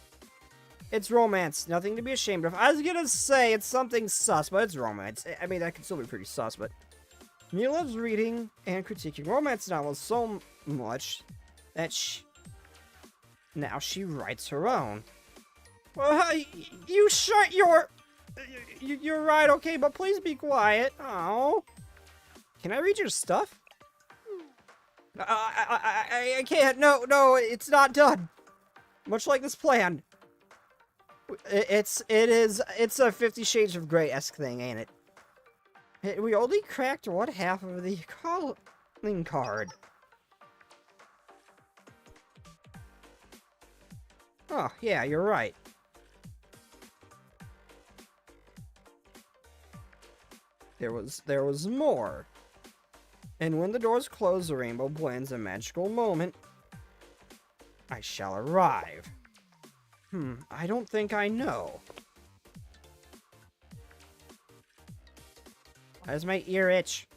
It's romance. Nothing to be ashamed of. I was gonna say it's something sus, but it's romance. I mean, that can still be pretty sus, but... Mia loves reading and critiquing romance novels so much that now she writes her own. Well, you shut your... You're right, okay, but please be quiet. Oh. Can I read your stuff? I can't. No, it's not done. Much like this plan. It's a 50 Shades of Grey-esque thing, ain't it? We only cracked one half of the calling card. Oh, yeah, you're right. There was more. And when the doors close, the rainbow blends a magical moment. I shall arrive. I don't think I know. Why does my ear itch?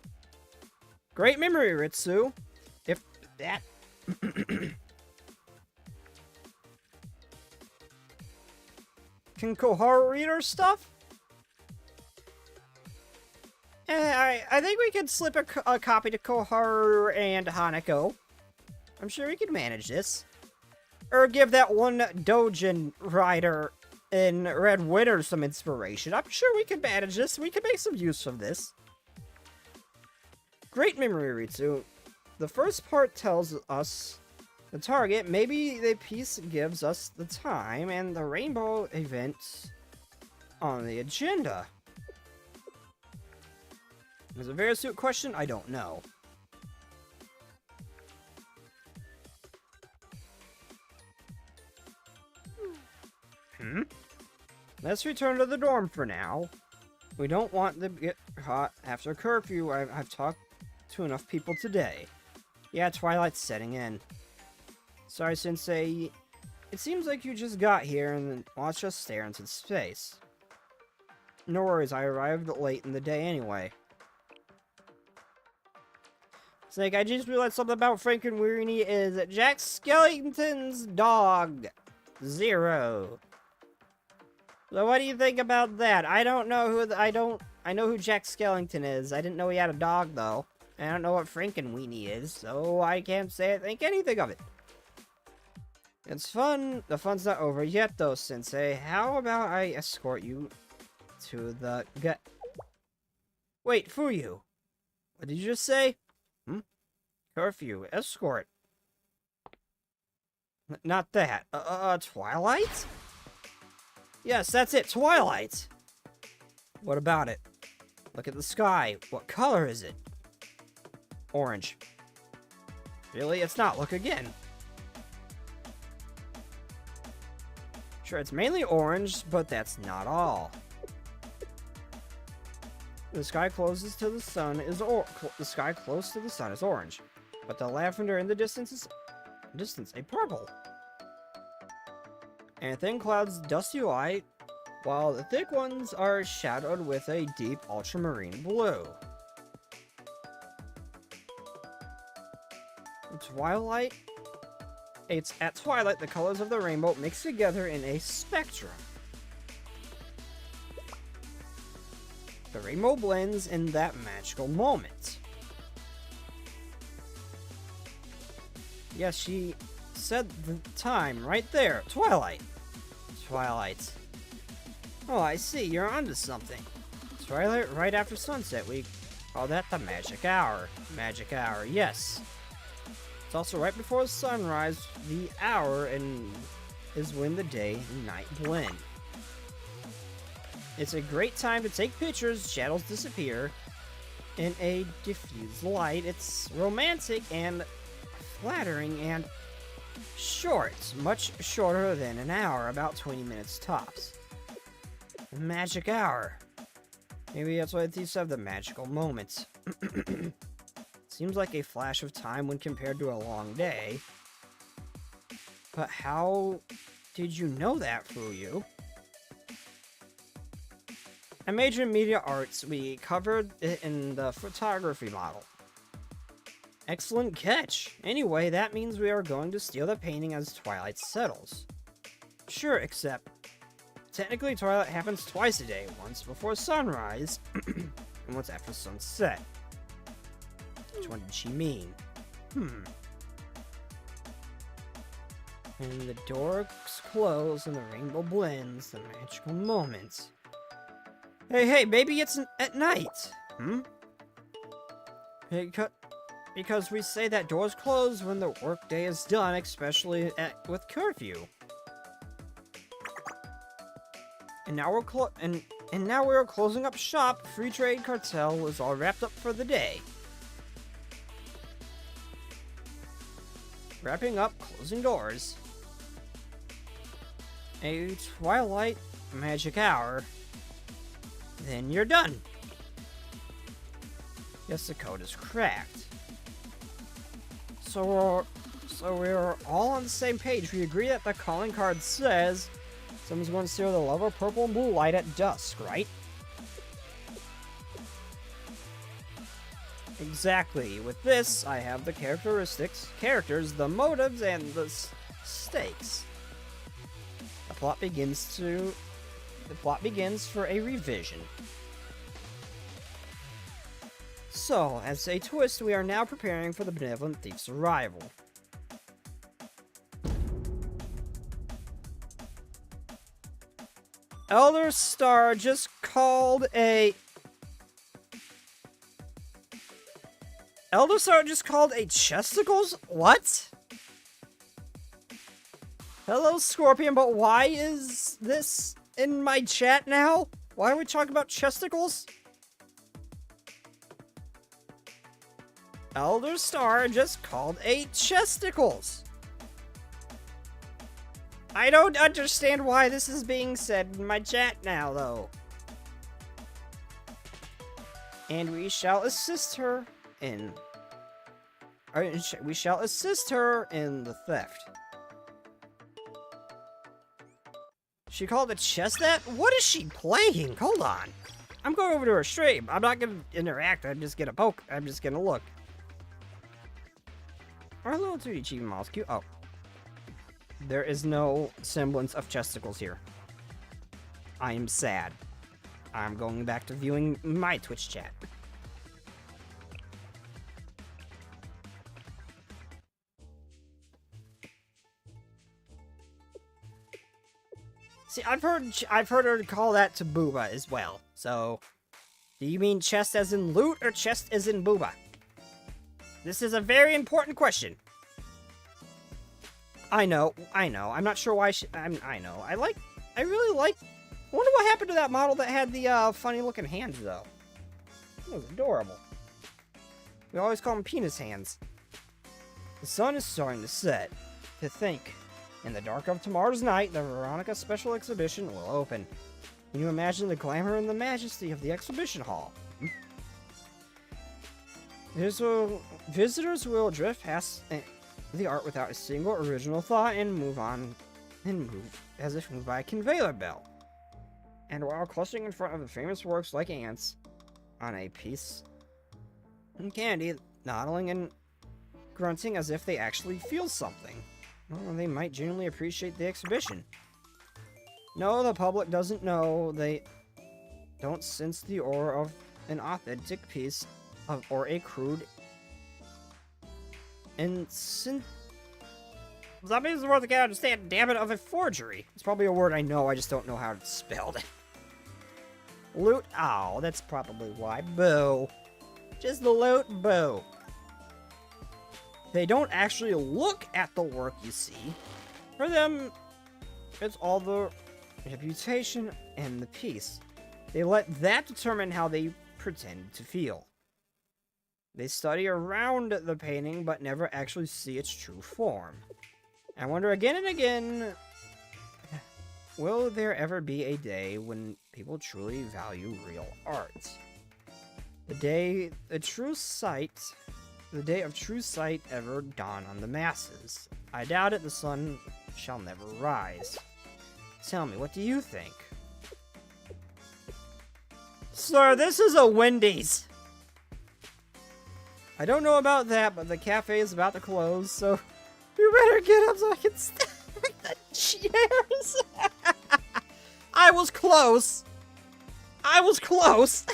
Great memory, Ritsu. If that... Can Koharu read our stuff? I think we could slip a copy to Koharu and Hanako. I'm sure we can manage this. Or give that one Dojin rider in Red Winter some inspiration. I'm sure we can manage this. We can make some use of this. Great memory, Ritsu. The first part tells us the target. Maybe the piece gives us the time and the rainbow event on the agenda. Is it a very astute question? I don't know. Let's return to the dorm for now. We don't want to get caught after curfew. I've talked to enough people today. Yeah, Twilight's setting in. Sorry, Sensei. It seems like you just got here and then watched us stare into space. No worries, I arrived late in the day anyway. Snake, I just realized something about Frankenweenie is Jack Skellington's dog. 0. So what do you think about that? I don't know who I know who Jack Skellington is. I didn't know he had a dog though. I don't know what Frankenweenie is, so I can't think anything of it. It's fun. The fun's not over yet though, Sensei. How about I escort you to the Wait, Fuyu. What did you just say? Curfew. Escort. Not that. Twilight? Yes, that's it. Twilight. What about it? Look at the sky. What color is it? Orange. Really? It's not. Look again. Sure, it's mainly orange, but that's not all. The sky closest to the sun is the sky close to the sun is orange, but the lavender in the distance is a purple. And thin clouds dusty white, while the thick ones are shadowed with a deep ultramarine blue. Twilight. It's at twilight the colors of the rainbow mix together in a spectrum. The rainbow blends in that magical moment. Yes, she said the time right there. Twilight. Twilight. Oh, I see. You're onto something. Twilight right after sunset. We call that the magic hour. Magic hour, yes. It's also right before sunrise. The hour and is when the day and night blend. It's a great time to take pictures. Shadows disappear in a diffused light. It's romantic and flattering and short. Much shorter than an hour. About 20 minutes tops. The magic hour. Maybe that's why these have the magical moments. Seems like a flash of time when compared to a long day. But how did you know that, Fuyu? I majored in media arts. We covered it in the photography model. Excellent catch. Anyway, that means we are going to steal the painting as twilight settles. Sure, except technically twilight happens twice a day. Once before sunrise, and once after sunset. Which one did she mean? And the doors close and the rainbow blends, the magical moments. Hey, maybe it's at night. Because we say that doors close when the workday is done, especially with curfew. And now we're closing up shop. Free Trade Cartel is all wrapped up for the day. Wrapping up, closing doors. A twilight magic hour. Then you're done. Yes, the code is cracked. So we're all on the same page. We agree that the calling card says someone's going to steal the love of purple and blue light at dusk, right? Exactly. With this, I have the characters, the motives, and the stakes. The plot begins for a revision. So, as a twist, we are now preparing for the Benevolent Thief's arrival. Elder Star just called a... Elder Star just called a chesticles? What? Hello, Scorpion, but why is this in my chat now? Why are we talking about chesticles? Elder Star just called a chesticles. I don't understand why this is being said in my chat now, though. And we shall assist her in... we shall assist her in the theft. She called a chest that? What is she playing? Hold on. I'm going over to her stream. I'm not going to interact. I'm just going to poke. I'm just going to look. Our little 2D chibi model's cute. Oh. There is no semblance of chesticles here. I am sad. I'm going back to viewing my Twitch chat. See, I've heard her call that to Booba as well. So, do you mean chest as in loot or chest as in Booba? This is a very important question. I know. I'm not sure why I know. I really like... I wonder what happened to that model that had the funny-looking hands, though. It was adorable. We always call them penis hands. The sun is starting to set. To think, in the dark of tomorrow's night, the Veronica Special Exhibition will open. Can you imagine the glamour and the majesty of the exhibition hall? Visitors will drift past the art without a single original thought and move as if moved by a conveyor belt. And while clustering in front of the famous works like ants on a piece of candy, nodding and grunting as if they actually feel something. Or they might genuinely appreciate the exhibition. No, the public doesn't know. They don't sense the aura of an authentic piece of, or a crude that means the word they can't understand, damn it, of a forgery. It's probably a word I know, I just don't know how it's spelled. Loot, oh, that's probably why. Boo. Just the loot, boo. They don't actually look at the work you see. For them, it's all the reputation and the piece. They let that determine how they pretend to feel. They study around the painting, but never actually see its true form. I wonder again and again, will there ever be a day when people truly value real art? The day of true sight ever dawn on the masses. I doubt it, the sun shall never rise. Tell me, what do you think? Sir, this is a Wendy's! I don't know about that, but the cafe is about to close, so you better get up so I can stand with the chairs. I was close. I was close.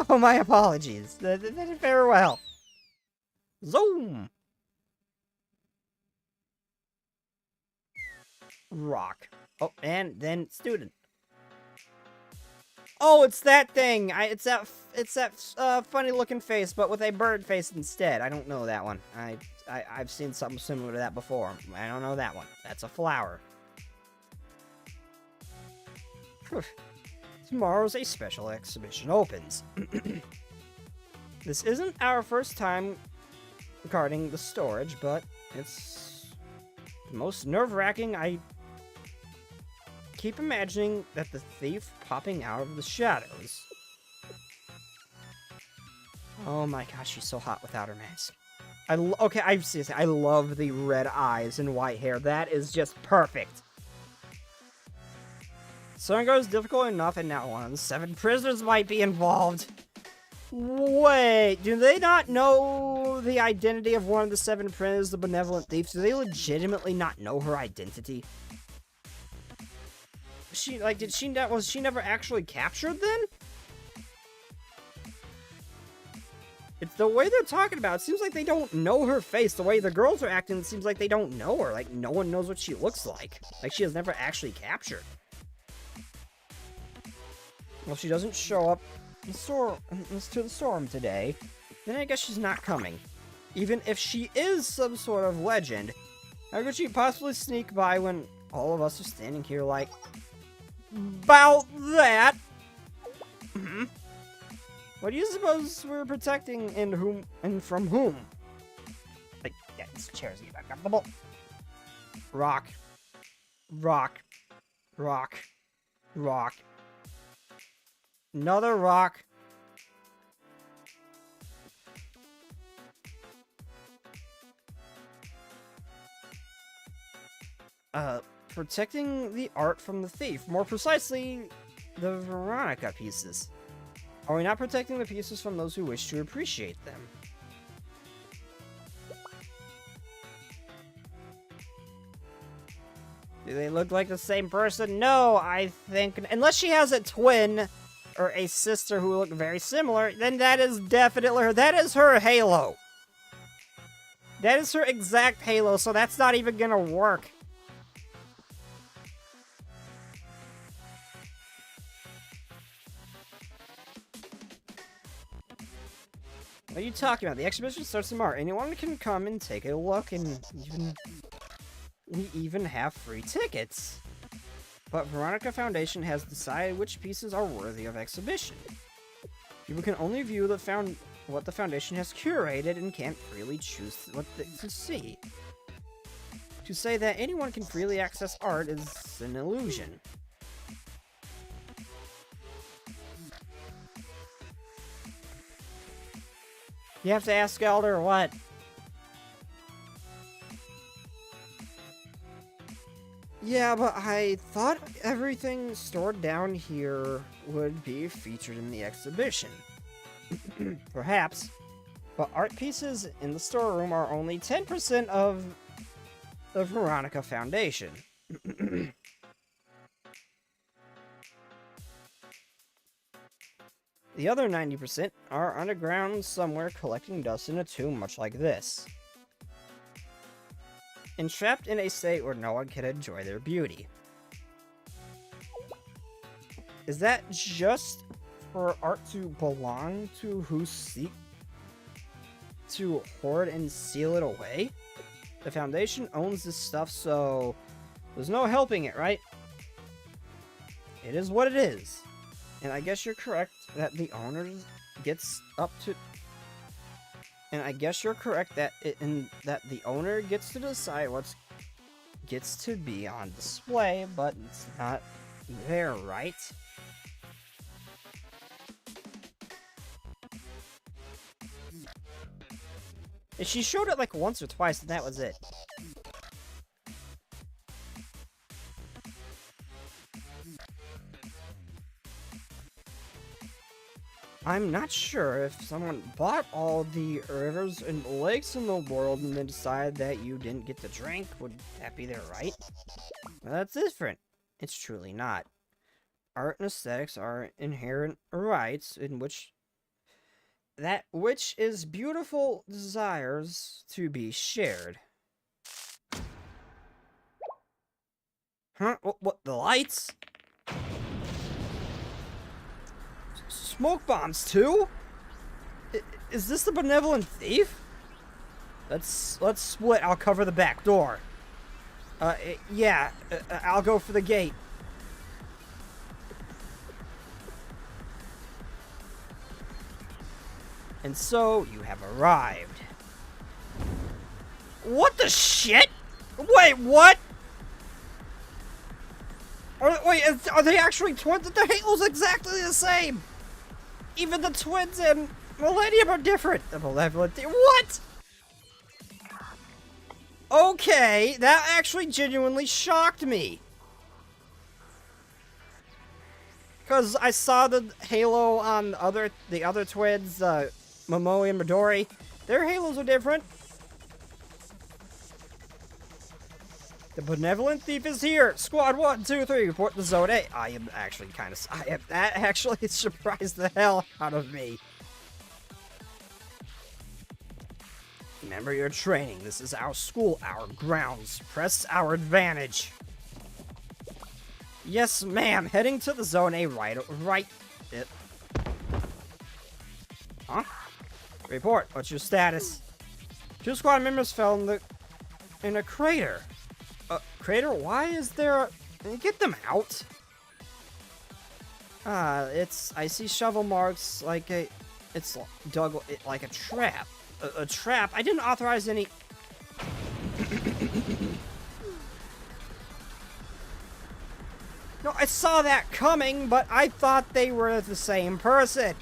Oh, my apologies. Farewell. Zoom. Rock. Oh, and then student. Oh, it's that thing. It's that funny looking face, but with a bird face instead. I don't know that one. I've seen something similar to that before. I don't know that one. That's a flower. Tomorrow's a special exhibition opens. This isn't our first time guarding the storage, but it's the most nerve-wracking. I keep imagining that the thief popping out of the shadows. Oh my gosh, she's so hot without her mask. Okay, I love the red eyes and white hair. That is just perfect. Sungo is difficult enough, and now one of the 7 prisoners might be involved. Wait, do they not know the identity of one of the 7 prisoners, the benevolent thief? Do they legitimately not know her identity? Was she never actually captured then? It's the way they're talking about it. It seems like they don't know her face. The way the girls are acting, it seems like they don't know her. Like, no one knows what she looks like. Like, she has never actually captured. Well, if she doesn't show up to the storm today, then I guess she's not coming. Even if she is some sort of legend, how could she possibly sneak by when all of us are standing here like, about that? What do you suppose we're protecting, and whom, and from whom? Like, yeah, this chair's getting uncomfortable. Rock. Rock. Rock. Rock. Another rock. Protecting the art from the thief. More precisely, the Veronica pieces. Are we not protecting the pieces from those who wish to appreciate them? Do they look like the same person? No, I think... Unless she has a twin or a sister who look very similar, then that is definitely her. That is her halo. That is her exact halo, so that's not even gonna work. What are you talking about? The exhibition starts tomorrow. Anyone can come and take a look, and we even have free tickets. But Veronica Foundation has decided which pieces are worthy of exhibition. People can only view what the Foundation has curated and can't freely choose what to see. To say that anyone can freely access art is an illusion. You have to ask Elder or what? Yeah, but I thought everything stored down here would be featured in the exhibition. Perhaps. But art pieces in the storeroom are only 10% of the Veronica Foundation. The other 90% are underground somewhere collecting dust in a tomb much like this. And trapped in a state where no one can enjoy their beauty. Is that just for art to belong to who seek to hoard and seal it away? The Foundation owns this stuff, so there's no helping it, right? It is what it is. And I guess you're correct that the owner gets up to... And I guess you're correct that that the owner gets to decide what gets to be on display, but it's not there, right? And she showed it like once or twice, and that was it. I'm not sure if someone bought all the rivers and lakes in the world and then decided that you didn't get to drink. Would that be their right? Well, that's different. It's truly not. Art and aesthetics are inherent rights in which is beautiful desires to be shared. Huh? What the lights? Smoke bombs too? Is this the benevolent thief? Let's split. I'll cover the back door. Yeah, I'll go for the gate. And so you have arrived. What the shit? Wait, what? Are they actually twins? The Halo's exactly the same. Even the twins and Millennium are different. The malevolent what? Okay, that actually genuinely shocked me. Because I saw the halo on the other twins, Momoe and Midori. Their halos are different. The benevolent thief is here. Squad 1, 2, 3, report to Zone A. I am actually that actually surprised the hell out of me. Remember your training. This is our school, our grounds. Press our advantage. Yes, ma'am. Heading to the zone A right. Huh? Report. What's your status? 2 squad members fell in a crater. Crater? Why is there a... Get them out. I see shovel marks like a... It's dug like a trap. A trap? I didn't authorize any... No, I saw that coming, but I thought they were the same person.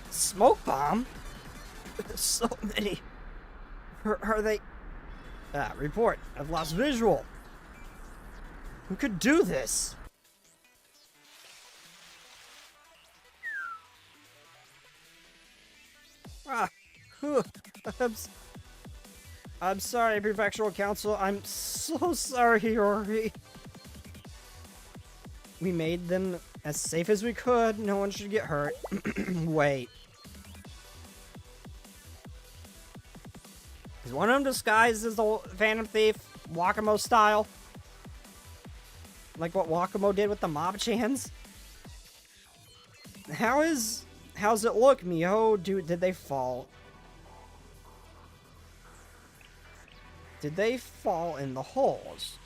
Smoke bomb? So many. Are they... report. I've lost visual. Who could do this? I'm sorry, Prefectural Council. I'm so sorry, Hiyori. We made them as safe as we could. No one should get hurt. Wait. Is one of them disguised as the Phantom Thief? Wakamo style? Like what Wakamo did with the Mob-chans? How's it look, Miho? Did they fall? Did they fall in the holes?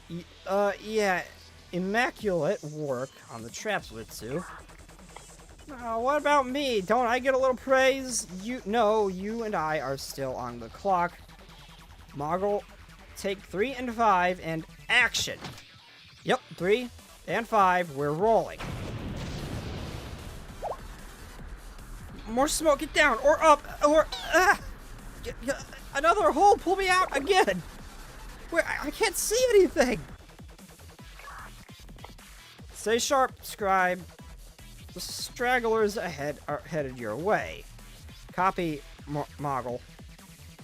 Yeah. Immaculate work on the traps, Witsu. What about me? Don't I get a little praise? No, you and I are still on the clock. Moggle, take 3 and 5 and action. Yep, 3 and 5, we're rolling. More smoke, get down, or up, or, another hole, pull me out again. Where, I can't see anything. Stay sharp, scribe. The stragglers ahead are headed your way. Copy, Moggle.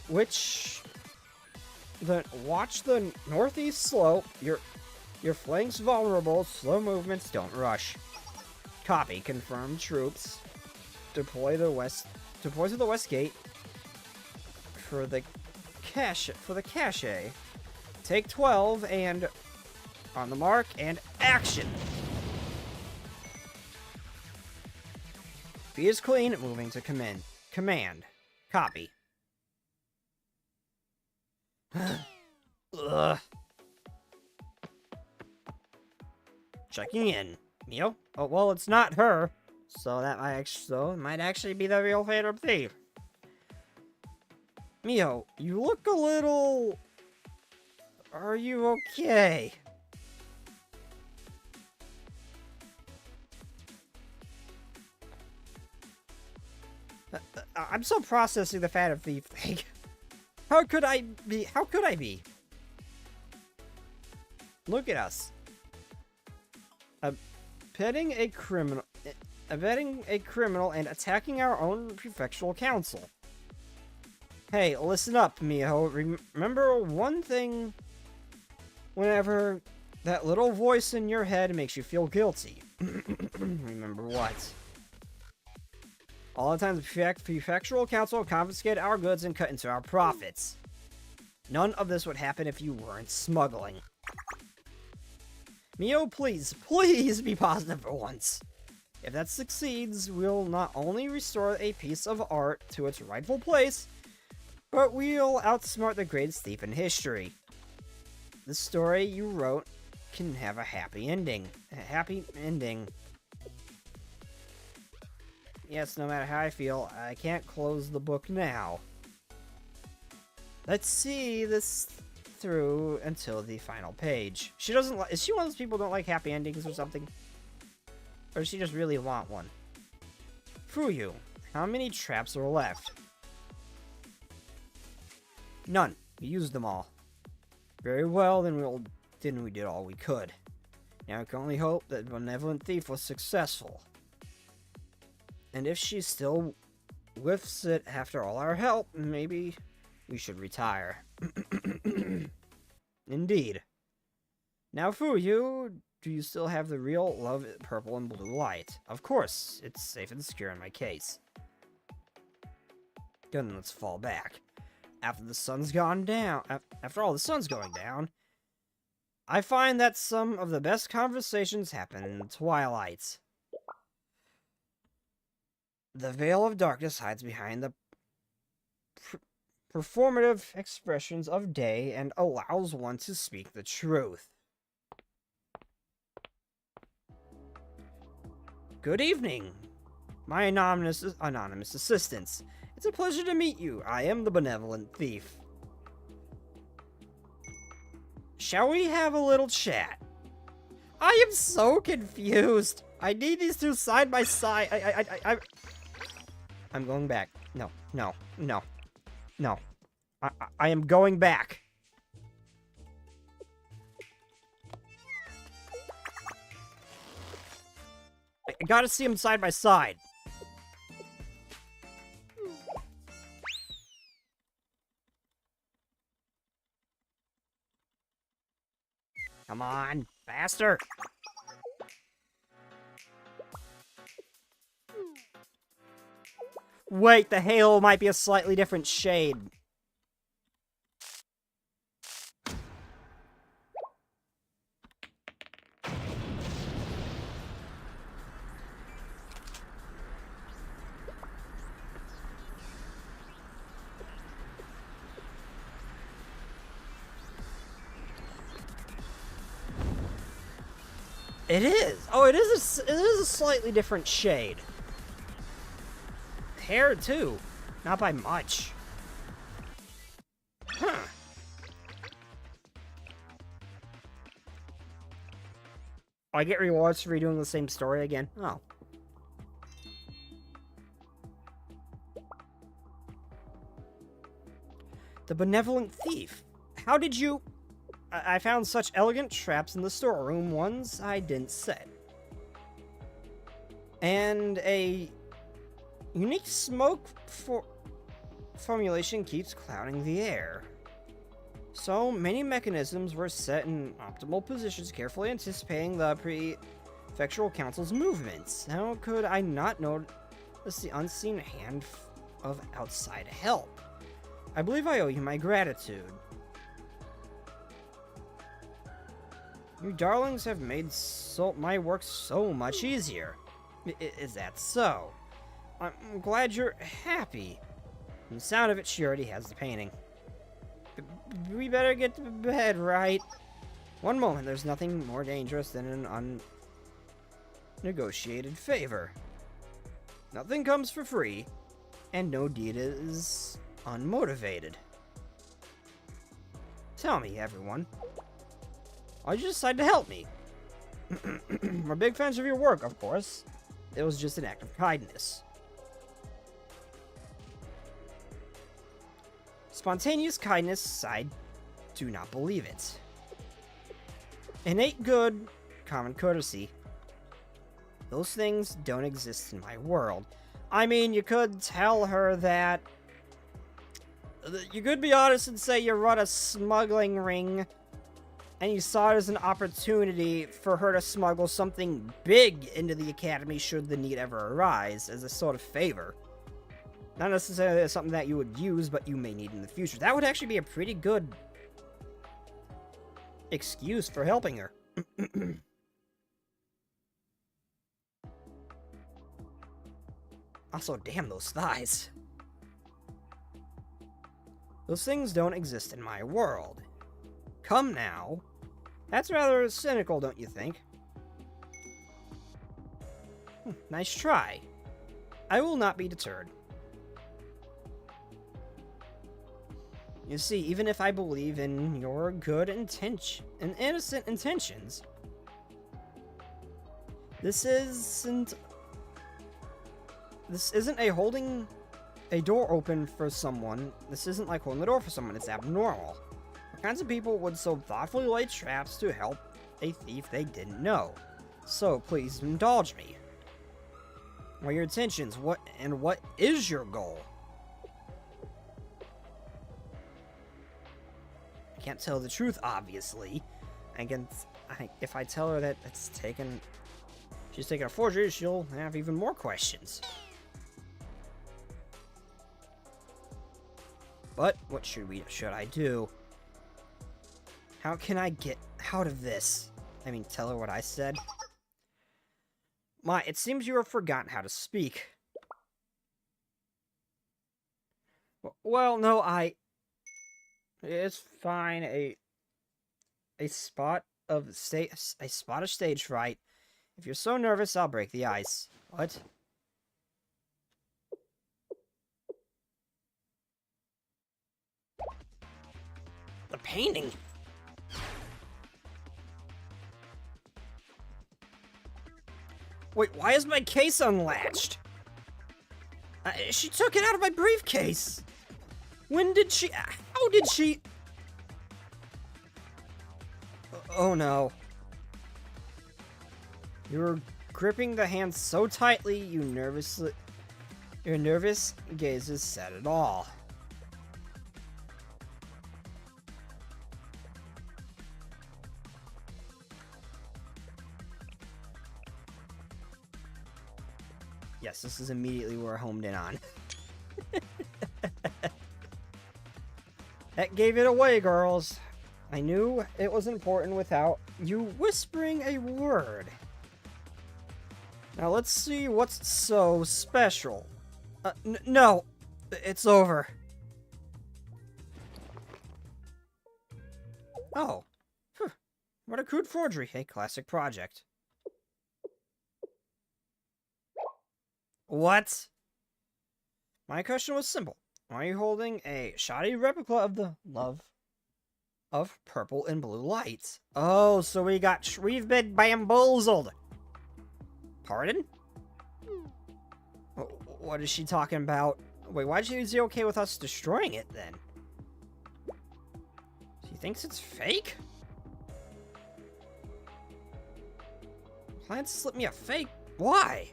Watch the northeast slope. Your flanks vulnerable. Slow movements, don't rush. Copy. Confirmed troops. Deploy to the west gate. For the cache. Take 12 and on the mark and action. B is clean, moving to command. Copy. Ugh. Checking in. Mio? Oh, well, it's not her. So that might actually be the real Phantom Thief. Mio, you look a little... Are you okay? I'm still processing the Phantom Thief thing. How could I be? Look at us. Abetting a criminal and attacking our own prefectural council. Hey, listen up, Miho. Remember one thing whenever that little voice in your head makes you feel guilty. Remember what? All the time the prefectural council confiscated our goods and cut into our profits. None of this would happen if you weren't smuggling. Mio, please be positive for once. If that succeeds, we'll not only restore a piece of art to its rightful place, but we'll outsmart the greatest thief in history. The story you wrote can have a happy ending. Yes, no matter how I feel, I can't close the book now. Let's see this through until the final page. She doesn't like... Is she one of those people who don't like happy endings or something? Or does she just really want one? Fuyu, how many traps are left? None. We used them all. Very well, then we did all we could. Now we can only hope that the benevolent thief was successful. And if she still whiffs it after all our help, maybe we should retire. Indeed. Now, Fuyu, do you still have the real love purple and blue light? Of course, it's safe and secure in my case. Good, then let's fall back. After the sun's gone down, after all the sun's going down, I find that some of the best conversations happen in the twilight. The veil of darkness hides behind the performative expressions of day and allows one to speak the truth. Good evening, my anonymous assistants. It's a pleasure to meet you. I am the benevolent thief. Shall we have a little chat? I am so confused. I need these two side by side. I'm going back. No. I am going back. I gotta see them side by side. Come on, faster. Wait, the halo might be a slightly different shade. It is. Oh, it is a slightly different shade. Hair too, not by much. Huh. I get rewards for redoing the same story again. Oh. The benevolent thief. How did you... I found such elegant traps in the storeroom, ones I didn't set. And a unique smoke formulation keeps clouding the air. So many mechanisms were set in optimal positions, carefully anticipating the Prefectural Council's movements. How could I not notice the unseen hand of outside help? I believe I owe you my gratitude. You darlings have made my work so much easier. Is that so? I'm glad you're happy. From the sound of it, she already has the painting. We better get to bed, right? One moment, there's nothing more dangerous than an unnegotiated favor. Nothing comes for free, and no deed is unmotivated. Tell me, everyone. Why'd you decide to help me? We're big fans of your work, of course. It was just an act of kindness. Spontaneous kindness, I do not believe it. Innate good, common courtesy. Those things don't exist in my world. I mean, you could tell her that... You could be honest and say you run a smuggling ring, and you saw it as an opportunity for her to smuggle something big into the academy should the need ever arise, as a sort of favor. Not necessarily as something that you would use, but you may need in the future. That would actually be a pretty good excuse for helping her. Also, damn those thighs. Those things don't exist in my world. Come now. That's rather cynical, don't you think? Nice try. I will not be deterred. You see, even if I believe in your good intention and innocent intentions, this isn't a holding a door open for someone. This isn't like holding the door for someone. It's abnormal. What kinds of people would so thoughtfully lay traps to help a thief they didn't know? So please indulge me. What are your intentions? What is your goal? I can't tell the truth, obviously, if I tell her that she's taking a forgery, she'll have even more questions. But what should I do? How can I get out of this? I mean, tell her what I said. It seems you have forgotten how to speak. Well, no, it's fine. A spot of stage fright. If you're so nervous, I'll break the ice. What? The painting. Wait, why is my case unlatched? She took it out of my briefcase. When did she? How did she? Oh no. You were gripping the hand so tightly, your nervous gazes said it all. Yes, this is immediately where I homed in on. That gave it away, girls. I knew it was important without you whispering a word. Now let's see what's so special. No, it's over. Oh, what a crude forgery, a classic project. What? My question was simple. Why are you holding a shoddy replica of the love of purple and blue lights? Oh, so we've been bamboozled. Pardon? What is she talking about? Wait, why is she okay with us destroying it then? She thinks it's fake? Plan to slip me a fake? Why?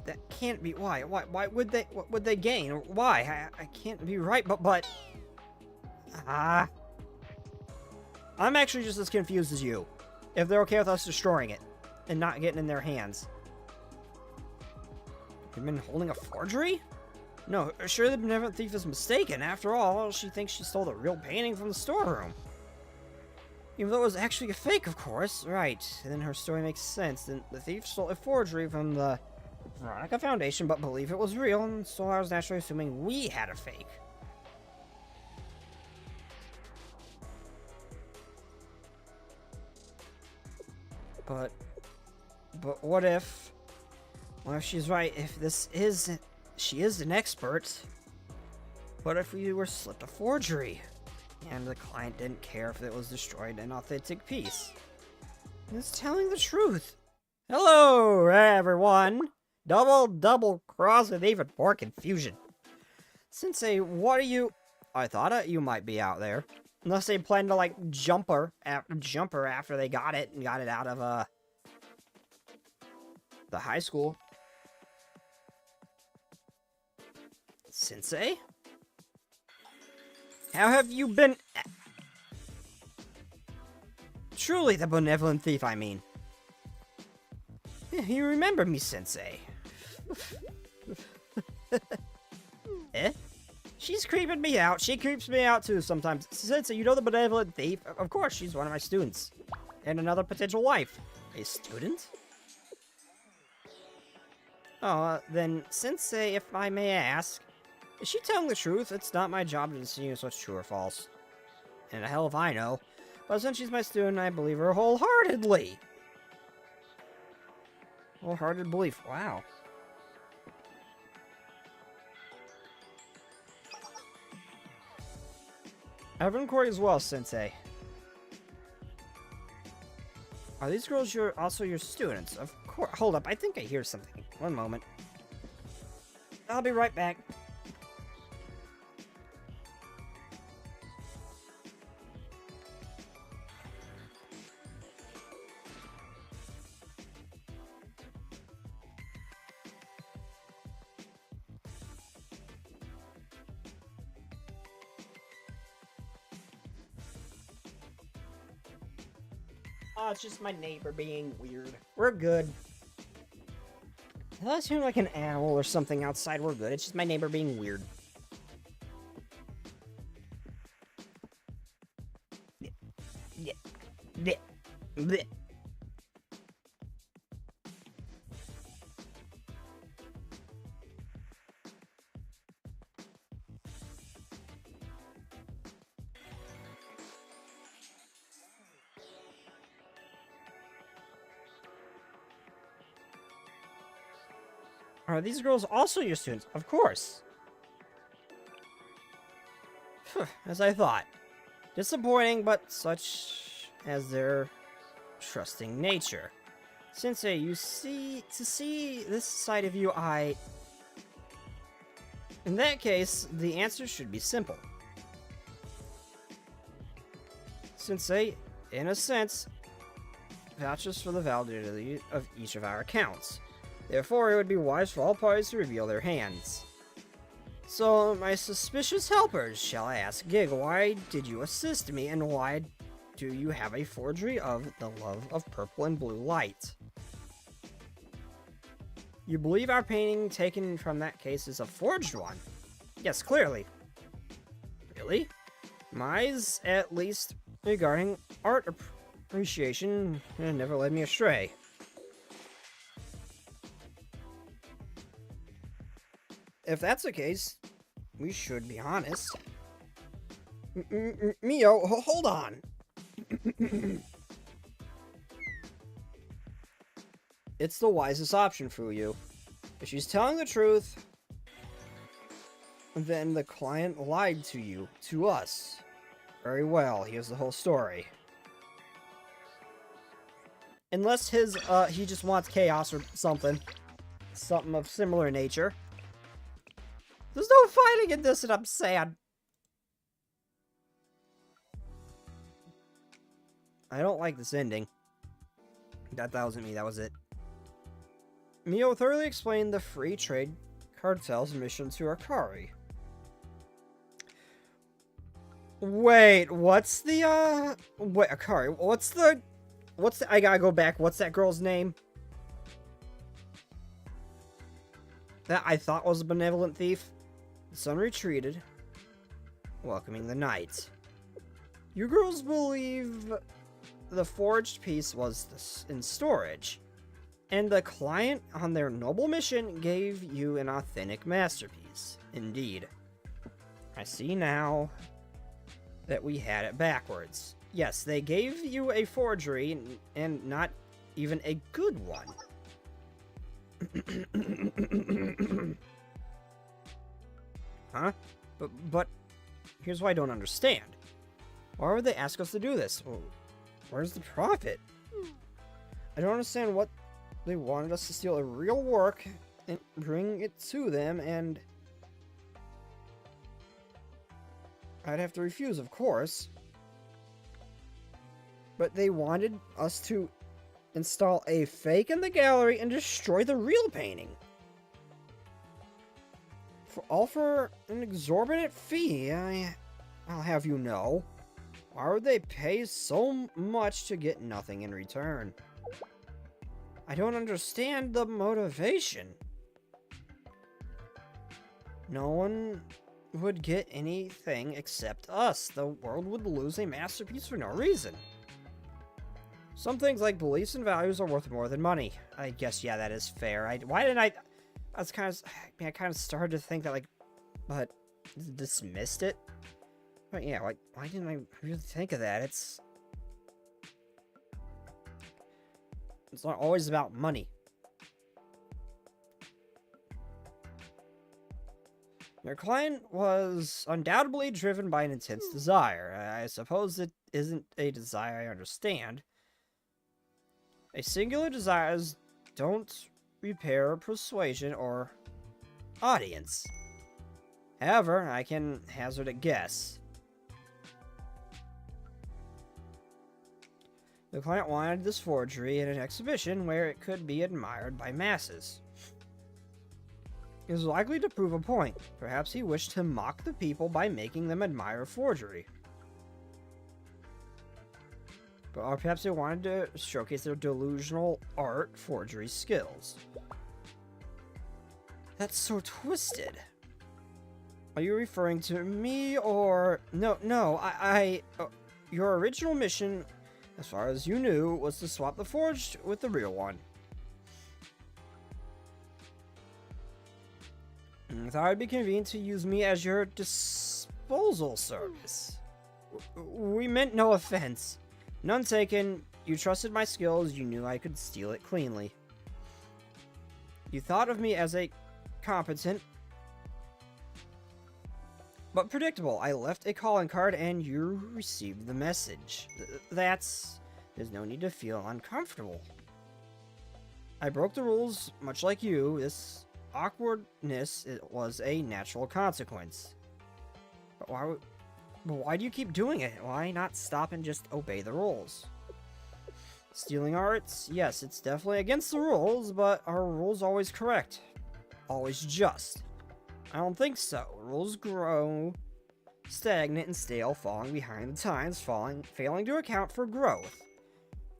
That can't be. Why? Why would they? What would they gain? Why? I can't be right, but... I'm actually just as confused as you. If they're okay with us destroying it and not getting in their hands. You've been holding a forgery? No, sure the benevolent thief is mistaken. After all, she thinks she stole the real painting from the storeroom. Even though it was actually a fake, of course. Right, then her story makes sense. Then the thief stole a forgery from the Veronica Foundation, but believed it was real, and so I was naturally assuming we had a fake. But what if... Well, if she's right, she is an expert. What if we were slipped a forgery? And the client didn't care if it was destroyed an authentic piece. It's telling the truth. Hello, everyone. Double cross with even more confusion. Sensei, what are you... I thought you might be out there. Unless they planned to, like, jump her after they got it and got it out of, the high school. Sensei? How have you been... Truly the benevolent thief, I mean. You remember me, Sensei. Eh? She's creeping me out. She creeps me out, too, sometimes. Sensei, you know the benevolent thief? Of course, she's one of my students. And another potential wife. A student? Oh, then, Sensei, if I may ask, is she telling the truth? It's not my job to distinguish what's true or false. And the hell if I know. But since she's my student, I believe her wholeheartedly. Wholehearted belief. Wow. I've inquired as well, Sensei. Are these girls also your students? Of course. Hold up, I think I hear something. One moment. I'll be right back. Oh, it's just my neighbor being weird. We're good. Unless you're like an owl or something outside, we're good. It's just my neighbor being weird. Are these girls also your students? Of course. As I thought. Disappointing, but such as their trusting nature. Sensei, to see this side of you, in that case, the answer should be simple. Sensei, in a sense, vouches for the validity of each of our accounts. Therefore, it would be wise for all parties to reveal their hands. So, my suspicious helpers, shall I ask, Gig, why did you assist me, and why do you have a forgery of the love of purple and blue light? You believe our painting taken from that case is a forged one? Yes, clearly. Really? Mine's, at least regarding art appreciation, never led me astray. If that's the case, we should be honest. Mio, hold on. It's the wisest option for you. If she's telling the truth, then the client lied to you, to us. Very well, here's the whole story. Unless he just wants chaos or something. Something of similar nature. There's no fighting in this, and I'm sad. I don't like this ending. That wasn't me, that was it. Mio thoroughly explained the free trade cartel's mission to Akari. Wait, what's the, wait, Akari, what's the, I gotta go back, what's that girl's name? That I thought was a benevolent thief? The sun retreated, welcoming the night. You girls believe the forged piece was in storage, and the client on their noble mission gave you an authentic masterpiece. Indeed. I see now that we had it backwards. Yes, they gave you a forgery, and not even a good one. Huh? But here's what I don't understand. Why would they ask us to do this? Where's the profit? I don't understand what they wanted us to steal a real work and bring it to them, and I'd have to refuse, of course. But they wanted us to install a fake in the gallery and destroy the real painting. All for an exorbitant fee, I'll have you know. Why would they pay so much to get nothing in return? I don't understand the motivation. No one would get anything except us. The world would lose a masterpiece for no reason. Some things like beliefs and values are worth more than money. I guess, yeah, that is fair. I kind of started to think that, like, but dismissed it. But yeah, like, why didn't I really think of that? It's not always about money. Your client was undoubtedly driven by an intense desire. I suppose it isn't a desire I understand. A singular desires don't repair persuasion or audience. However, I can hazard a guess. The client wanted this forgery in an exhibition where it could be admired by masses. It was likely to prove a point. Perhaps he wished to mock the people by making them admire a forgery. Or perhaps they wanted to showcase their delusional art forgery skills. That's so twisted. Are you referring to me or... No, your original mission, as far as you knew, was to swap the forged with the real one. I thought it'd be convenient to use me as your disposal service. We meant no offense. None taken. You trusted my skills. You knew I could steal it cleanly. You thought of me as a competent but predictable. I left a calling card and you received the message. There's no need to feel uncomfortable. I broke the rules, much like you. This awkwardness was a natural consequence. But why do you keep doing it? Why not stop and just obey the rules? Stealing arts? Yes, it's definitely against the rules, but are rules always correct? Always just? I don't think so. Rules grow stagnant and stale, falling behind the times, failing to account for growth.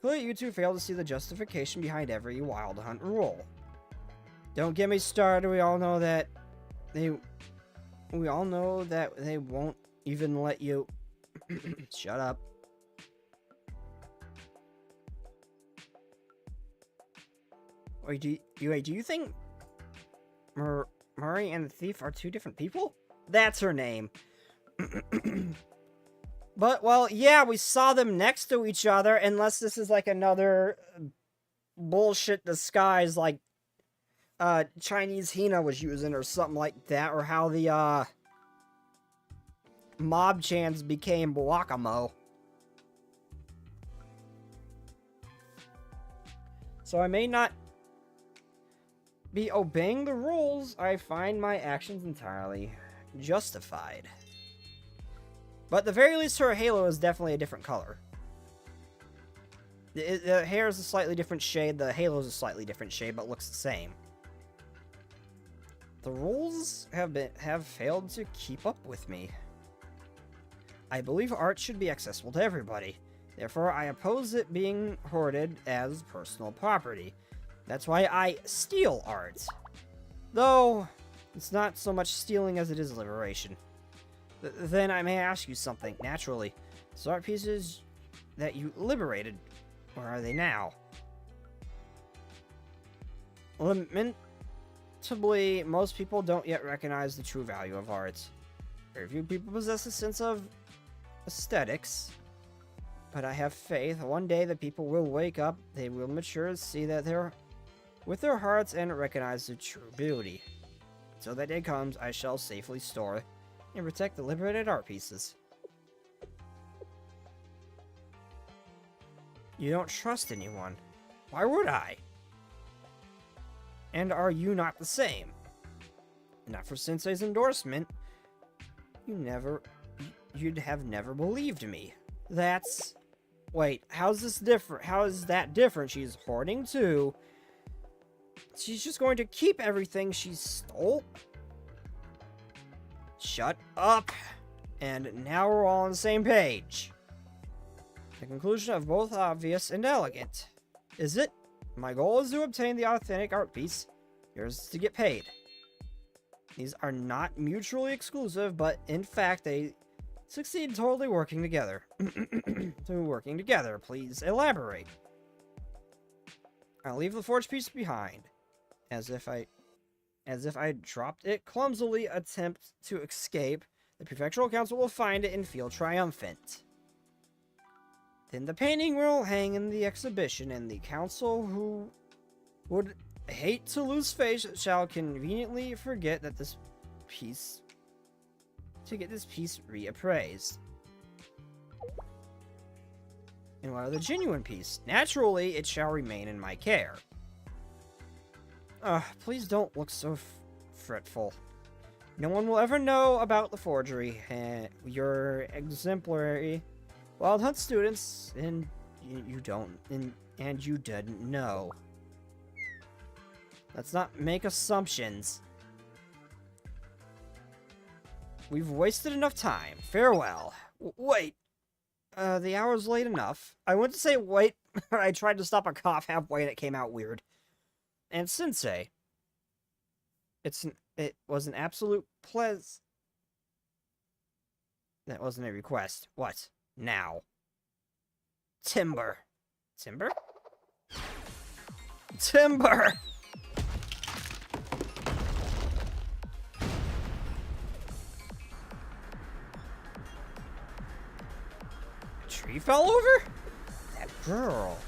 Clearly, you two fail to see the justification behind every Wild Hunt rule. Don't get me started. We all know that they won't even let you. Shut up. Wait, do you think Murray and the thief are two different people? That's her name. But, well, yeah, we saw them next to each other, unless this is like another bullshit disguise like Chinese Hina was using or something like that, or how the mob chants became Guacamo. So I may not be obeying the rules. I find my actions entirely justified. But at the very least, her halo is definitely a different color. The hair is a slightly different shade, the halo is a slightly different shade, but looks the same. The rules have failed to keep up with me. I believe art should be accessible to everybody. Therefore, I oppose it being hoarded as personal property. That's why I steal art. Though, it's not so much stealing as it is liberation. Then I may ask you something, naturally. So art pieces that you liberated, where are they now? Lamentably, most people don't yet recognize the true value of art. Very few people possess a sense of aesthetics. But I have faith one day the people will wake up, they will mature and see that they're with their hearts and recognize the true beauty. Until that day comes, I shall safely store and protect the liberated art pieces. You don't trust anyone. Why would I? And are you not the same? Not for Sensei's endorsement. You'd have never believed me. That's... Wait, how's this different? How is that different? She's hoarding too. She's just going to keep everything she stole? Shut up! And now we're all on the same page. The conclusion of both obvious and elegant. Is it? My goal is to obtain the authentic art piece. Yours is to get paid. These are not mutually exclusive, but in fact they succeed totally working together. Working together, please elaborate. I'll leave the forged piece behind. As if I dropped it clumsily, attempt to escape. The Prefectural Council will find it and feel triumphant. Then the painting will hang in the exhibition, and the council, who would hate to lose face, shall conveniently forget that this piece to get this piece reappraised. And what of the genuine piece? Naturally, it shall remain in my care. Please don't look so fretful. No one will ever know about the forgery. You're exemplary Wild Hunt students, and you didn't know. Let's not make assumptions. We've wasted enough time. Farewell. Wait. The hour's late enough. I went to say wait, but I tried to stop a cough halfway and it came out weird. And Sensei, it was an absolute pleasure. That wasn't a request. What? Now. Timber. Timber? Timber! Tree fell over? That girl.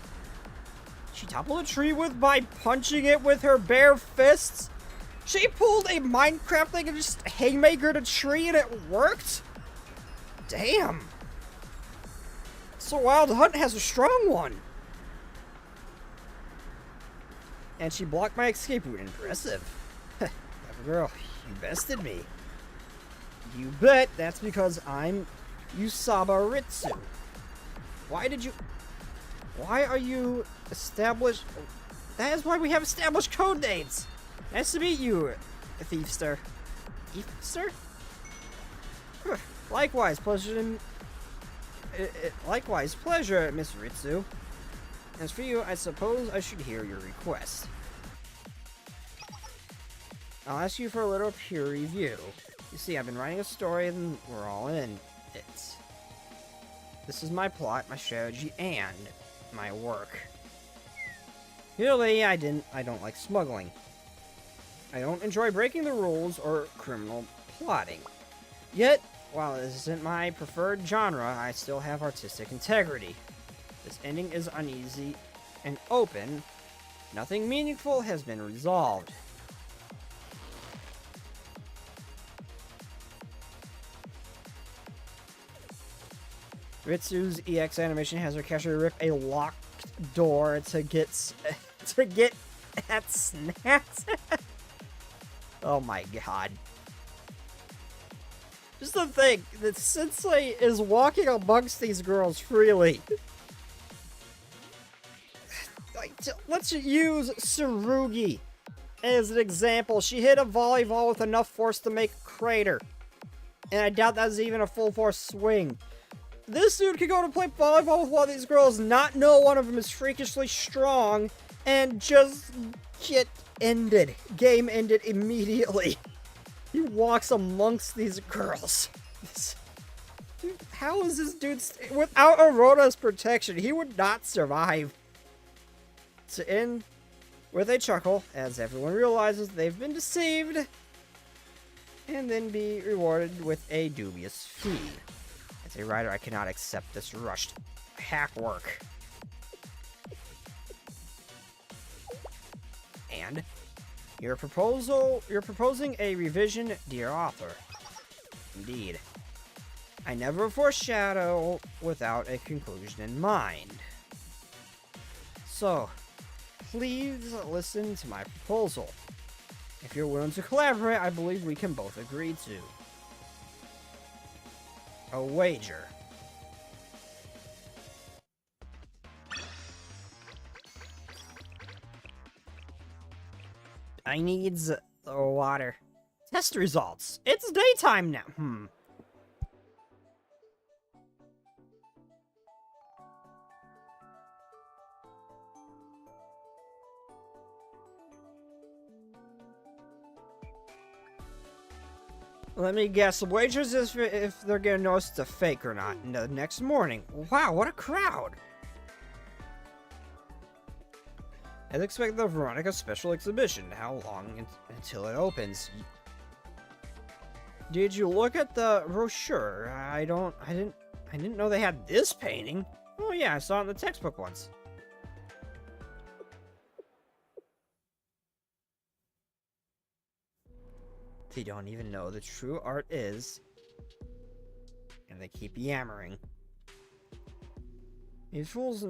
She toppled a tree by punching it with her bare fists? She pulled a Minecraft thing and just haymakered a tree and it worked? Damn. So Wild Hunt has a strong one. And she blocked my escape route. Impressive. Clever girl, you bested me. You bet that's because I'm Yusaba Ritsu. Why are you established? That is why we have established code names. Nice to meet you, Thiefster. Thiefster? Likewise, pleasure, Miss Ritsu. As for you, I suppose I should hear your request. I'll ask you for a little peer review. You see, I've been writing a story and we're all in it. This is my plot, my strategy, and my work. Clearly, I don't like smuggling. I don't enjoy breaking the rules or criminal plotting. Yet, while this isn't my preferred genre, I still have artistic integrity. This ending is uneasy and open. Nothing meaningful has been resolved. Ritsu's EX animation has her character rip a locked door to get at snacks. Oh my god. Just to think that Sensei is walking amongst these girls freely. Like, let's use Tsurugi as an example. She hit a volleyball with enough force to make a crater. And I doubt that's even a full force swing. This dude could go to play volleyball with one of these girls, not know one of them is freakishly strong, and just get ended. Game ended immediately. He walks amongst these girls. Dude, how is this dude... without Arona's protection, he would not survive. To end with a chuckle, as everyone realizes they've been deceived, and then be rewarded with a dubious fee. As a writer, I cannot accept this rushed hack work. And you're proposing a revision, dear author. Indeed. I never foreshadow without a conclusion in mind. So, please listen to my proposal. If you're willing to collaborate, I believe we can both agree to. A wager. I needs water. Test results. It's daytime now. Let me guess, the wagers is if they're gonna know it's a fake or not. And the next morning, wow, what a crowd! As expected, the Veronica special exhibition. How long until it opens? Did you look at the brochure? I didn't know they had this painting. Oh yeah, I saw it in the textbook once. They don't even know the true art is, and they keep yammering. These fools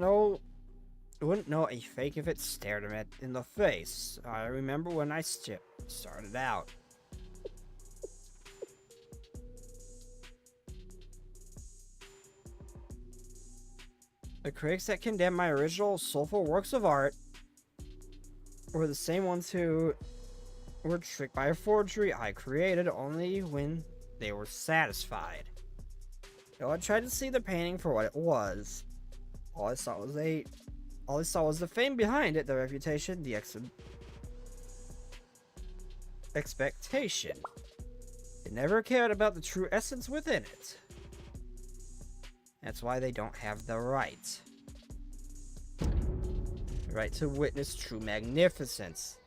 wouldn't know a fake if it stared them in the face. I remember when I started out. The critics that condemned my original soulful works of art were the same ones who were tricked by a forgery I created only when they were satisfied. No one tried to see the painting for what it was. All I saw was the fame behind it, the reputation, the expectation. They never cared about the true essence within it. That's why they don't have the right. The right to witness true magnificence.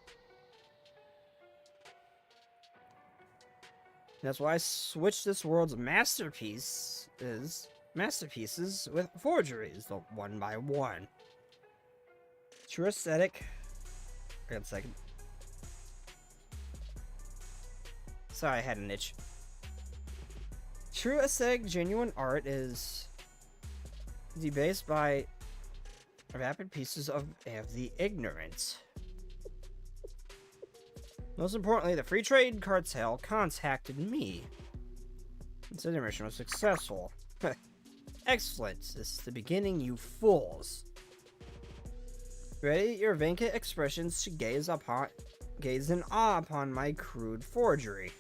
That's why I switched this world's masterpieces with forgeries, one by one. True aesthetic. Wait a second. Sorry, I had an itch. True aesthetic, genuine art is debased by rapid pieces of the ignorant. Most importantly, the Free Trade Cartel contacted me. Said their mission was successful. Excellent. This is the beginning, you fools. Ready your vacant expressions to gaze in awe upon my crude forgery.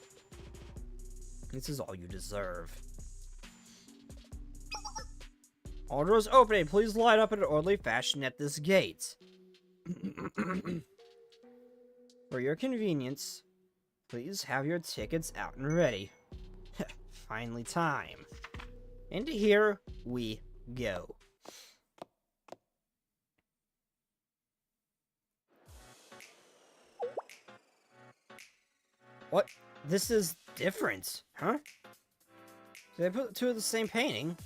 This is all you deserve. All doors opening. Please line up in an orderly fashion at this gate. For your convenience, please have your tickets out and ready. Finally time. And here we go. What? This is different, huh? Did I put two of the same painting?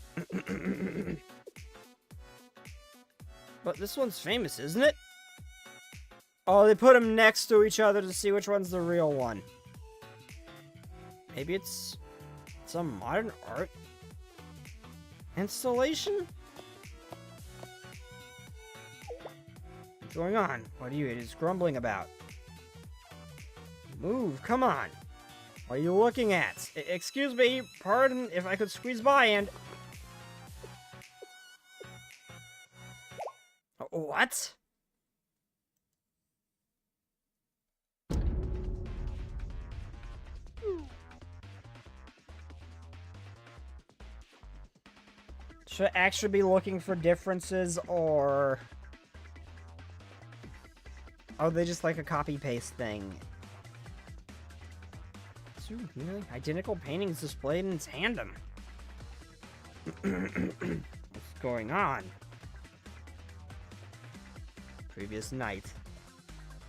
But this one's famous, isn't it? Oh, they put them next to each other to see which one's the real one. Maybe it's some modern art installation? What's going on? What are you idiots grumbling about? Move, come on. What are you looking at? Excuse me, pardon if I could squeeze by and... What? Should I actually be looking for differences, or... are they just like a copy-paste thing? Two nearly identical paintings displayed in tandem. What's going on? Previous night.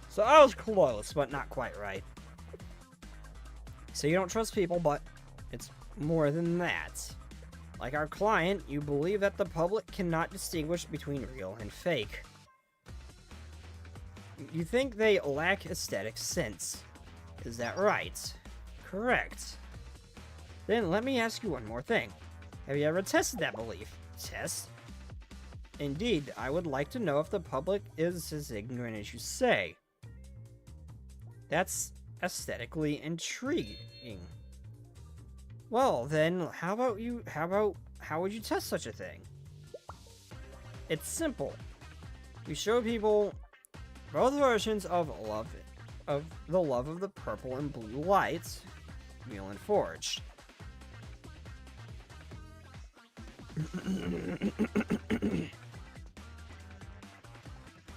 So I was close, but not quite right. So you don't trust people, but it's more than that. Like our client, you believe that the public cannot distinguish between real and fake. You think they lack aesthetic sense. Is that right? Correct. Then let me ask you one more thing. Have you ever tested that belief? Test? Indeed, I would like to know if the public is as ignorant as you say. That's aesthetically intriguing. Well, then, how would you test such a thing? It's simple. You show people both versions of the love of the purple and blue lights, real and forged.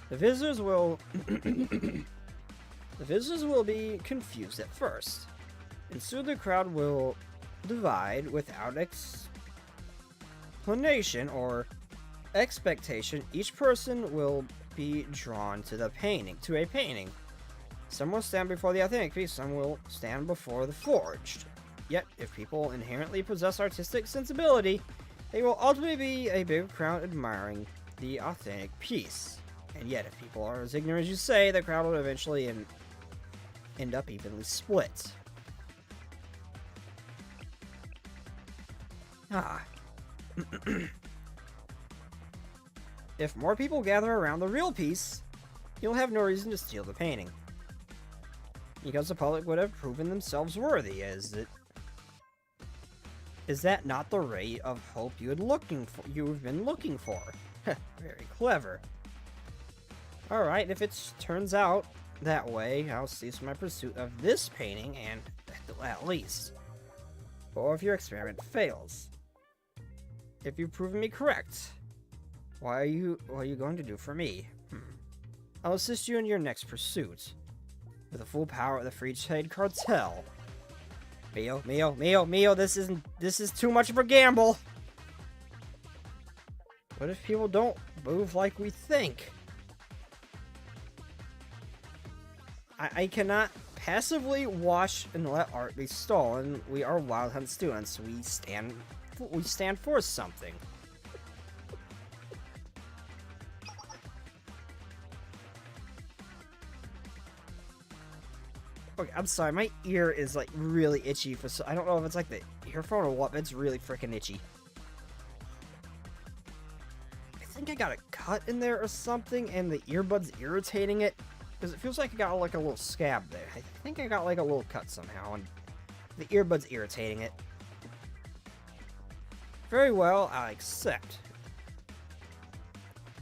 The visitors will be confused at first, and soon the crowd will divide without explanation or expectation. Each person will be drawn to a painting. Some will stand before the authentic piece, some will stand before the forged. Yet, if people inherently possess artistic sensibility, they will ultimately be a big crowd admiring the authentic piece. And yet, if people are as ignorant as you say, the crowd will eventually end up evenly split. If more people gather around the real piece, you'll have no reason to steal the painting. Because the public would have proven themselves worthy. Is that not the ray of hope you've been looking for? Very clever. Alright, if it turns out that way, I'll cease my pursuit of this painting, and at least. Or if your experiment fails. if you've proven me correct, what are you going to do for me? I'll assist you in your next pursuit. With the full power of the Free Trade Cartel. Mio, this is too much of a gamble. What if people don't move like we think? I cannot passively watch and let art be stolen. We are Wild Hunt students. We stand for something. Okay, I'm sorry, my ear is like really itchy I don't know if it's like the earphone or what, but it's really freaking itchy. I think I got a cut in there or something, and the earbud's irritating it. Because it feels like I got like a little scab there. I think I got like a little cut somehow, and the earbud's irritating it. Very well, I accept.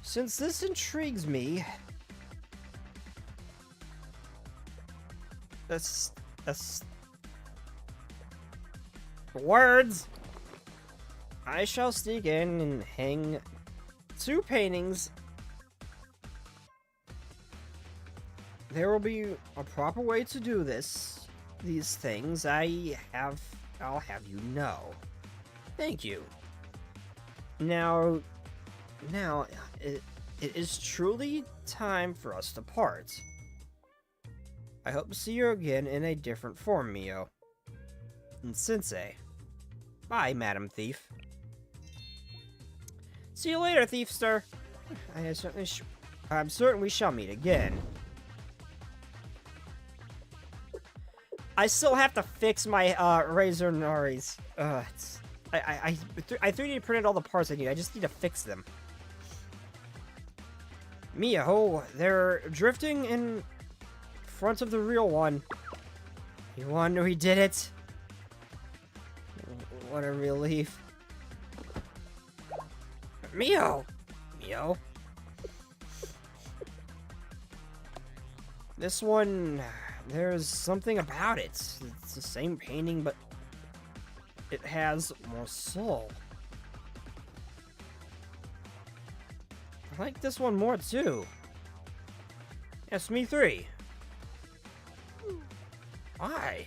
Since this intrigues me... That's... words! I shall sneak in and hang 2 paintings. There will be a proper way to do these things. I'll have you know. Thank you. Now, it is truly time for us to part. I hope to see you again in a different form, Mio. And Sensei. Bye, Madam Thief. See you later, Thiefster. I'm certain we shall meet again. I still have to fix my Razor Naris. I 3D printed all the parts I need. I just need to fix them. Mio, they're drifting in front of the real one. You wonder he did it? What a relief. Mio! This one... There's something about it. It's the same painting, but it has more soul. I like this one more, too. Yes, me 3. Why?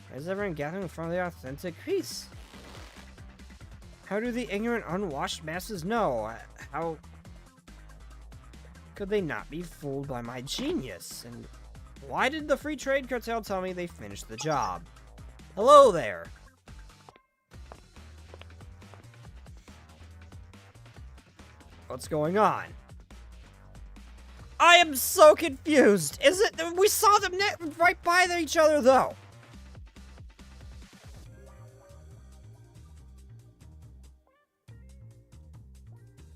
Why is everyone gathering in front of the authentic piece? How do the ignorant, unwashed masses know? How could they not be fooled by my genius? And why did the Free Trade Cartel tell me they finished the job? Hello there! What's going on? I am so confused! Is it- we saw them right by each other, though!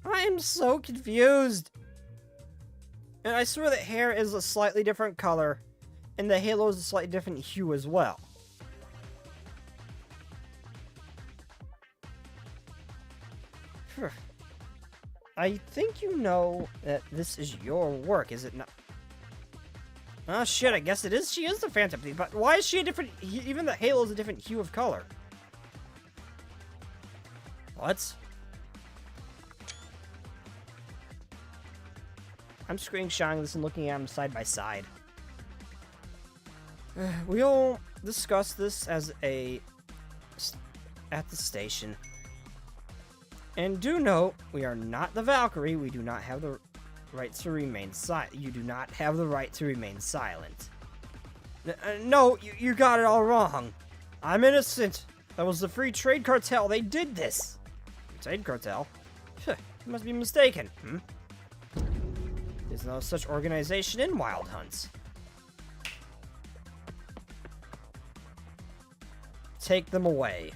I am so confused! And I swear that hair is a slightly different color, and the halo is a slightly different hue as well. I think you know that this is your work, is it not? Oh shit, I guess it is. She is the Phantom Thief, but why is she a different... Even the halo is a different hue of color. What? I'm screenshotting this and looking at them side by side. We'll discuss this at the station. And do note, we are not the Valkyrie. We do not have the right to remain silent. You do not have the right to remain silent. No, you got it all wrong. I'm innocent. That was the Free Trade Cartel. They did this. Free Trade Cartel? You must be mistaken. There's no such organization in Wild Hunts. Take them away.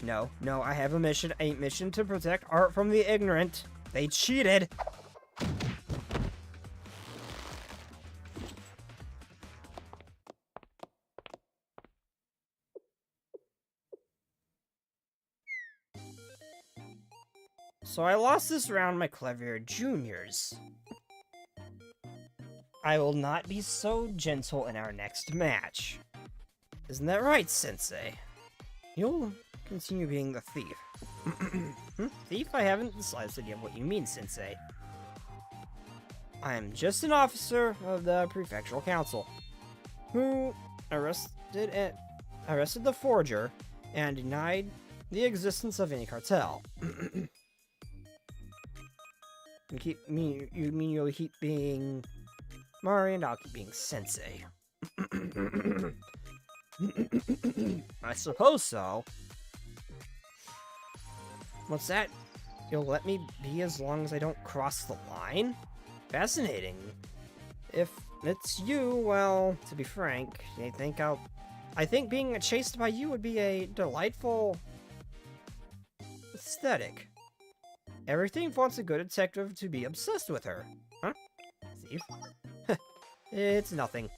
No, I have a mission to protect art from the ignorant. They cheated. So I lost this round, my clever juniors. I will not be so gentle in our next match. Isn't that right, Sensei? You'll continue being the thief. Thief? I haven't the slightest idea of what you mean, Sensei. I am just an officer of the Prefectural Council, who arrested the forger and denied the existence of any cartel. You mean you'll keep being Mari, and I'll keep being Sensei. I suppose so. What's that? You'll let me be as long as I don't cross the line? Fascinating. If it's you, well, to be frank, I think being chased by you would be a delightful aesthetic. Everything wants a good detective to be obsessed with her. Huh? Thief? It's nothing.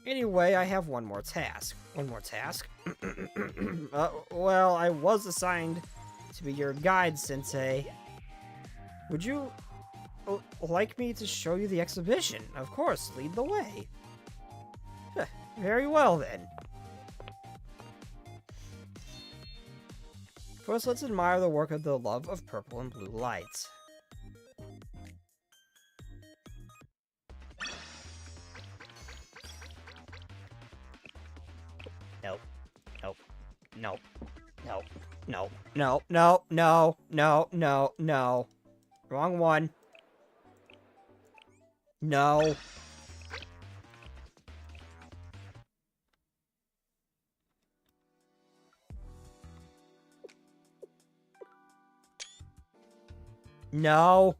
Anyway, I have one more task. One more task? Well, I was assigned to be your guide, Sensei. Would you like me to show you the exhibition? Of course, lead the way. Very well, then. First, let's admire the work of the love of purple and blue lights. Nope. Nope. Nope. Nope. No. No. No. No. No. No. No. Wrong one. No. No.